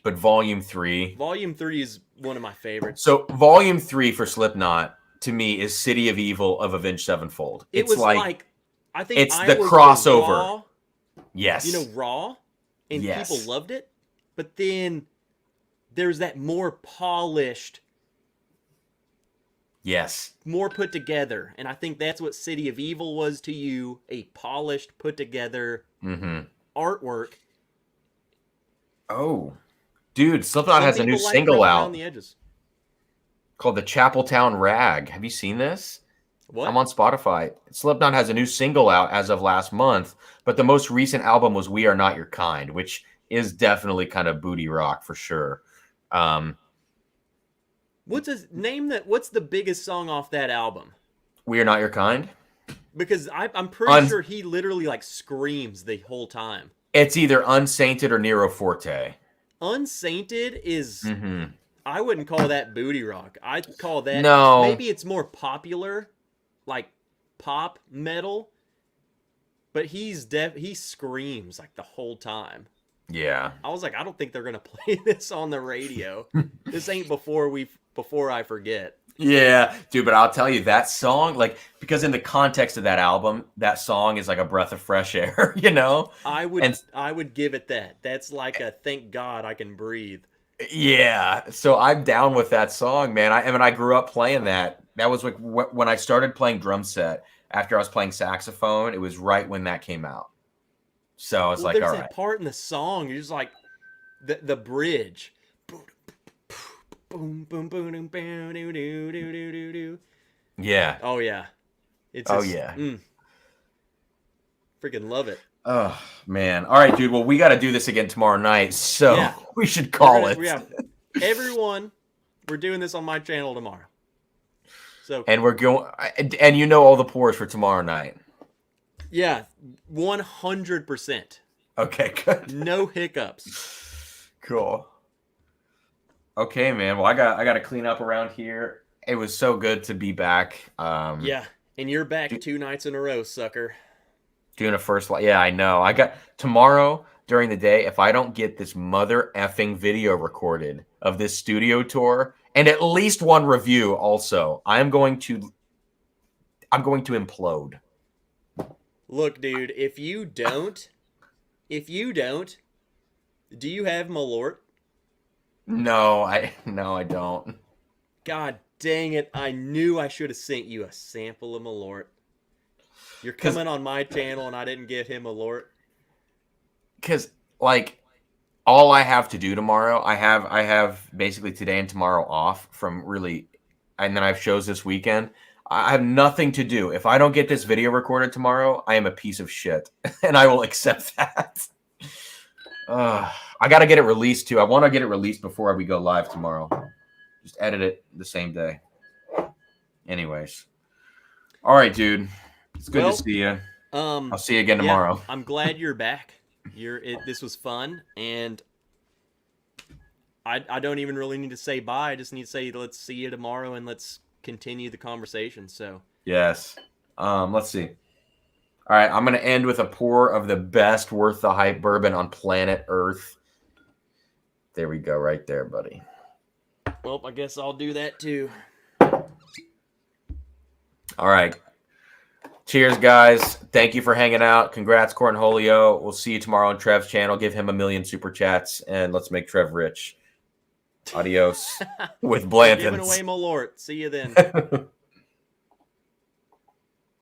But Volume 3. Volume 3 is one of my favorites. So Volume 3 for Slipknot, to me, is City of Evil of Avenged Sevenfold. It was like I think it's Iowa the crossover. Raw, yes. You know, Raw, and people loved it. But then there's that more polished, more put together. And I think that's what City of Evil was to you, a polished, put together artwork. Oh. Dude, Slipknot has a new single out called the Chapeltown Rag. Have you seen this? What? I'm on Spotify. Slipknot has a new single out as of last month, but the most recent album was We Are Not Your Kind, which is definitely kind of booty rock for sure. What's the biggest song off that album? We Are Not Your Kind? Because I'm pretty sure he literally like screams the whole time. It's either Unsainted or Nero Forte. Unsainted is I wouldn't call that booty rock. I'd call that maybe it's more popular, like pop metal. But he screams like the whole time. Yeah. I was like, I don't think they're gonna play this on the radio. This ain't before I forget. Yeah, dude, but I'll tell you that song, like, because in the context of that album, that song is like a breath of fresh air, you know? I And would give it that. That's like a thank God I can breathe. yeah, so I'm down with that song, man. I grew up playing that. That was like when I started playing drum set after I was playing saxophone. It was right when that came out. So it's like, there's all that right. part in the song. You're just like the bridge. Boom, boom, boom, boom, boom, doo, doo, doo, doo, doo, doo. Yeah. Oh yeah. It's Oh, just, yeah. Freaking love it. Oh, man. All right, dude. Well, we got to do this again tomorrow night. So Yeah. we should call it. Yeah. Everyone, we're doing this on my channel tomorrow. So And we're going, and you know all the pours for tomorrow night. yeah, 100%. Okay, good. No hiccups. Cool. Okay, man. Well, I got to clean up around here. It was so good to be back. Yeah, and you're back 2 nights in a row, sucker. Doing a first live. Yeah, I know. I got tomorrow during the day. If I don't get this mother effing video recorded of this studio tour and at least one review, also, I'm going to implode. Look, dude, if you don't, do you have Malort? No, I don't. God dang it! I knew I should have sent you a sample of Malort. You're coming on my channel, and I didn't give him Malort. Because like all I have to do tomorrow, I have basically today and tomorrow off from really, and then I have shows this weekend. I have nothing to do. If I don't get this video recorded tomorrow, I am a piece of shit, and I will accept that. I got to get it released too. I want to get it released before we go live tomorrow. Just edit it the same day. Anyways, all right, dude. It's good to see you. I'll see you again tomorrow. I'm glad you're back. This was fun, and I don't even really need to say bye. I just need to say let's see you tomorrow, and let's continue the conversation. So yes. Let's see. All right, I'm gonna end with a pour of the best worth the hype bourbon on planet Earth. There we go, right there, buddy. Well, I guess I'll do that too. All right. Cheers, guys. Thank you for hanging out. Congrats, Cornholio. We'll see you tomorrow on Trev's channel. Give him 1,000,000 super chats, and let's make Trev rich. Adios with Blantons. Giving away Malort. See you then.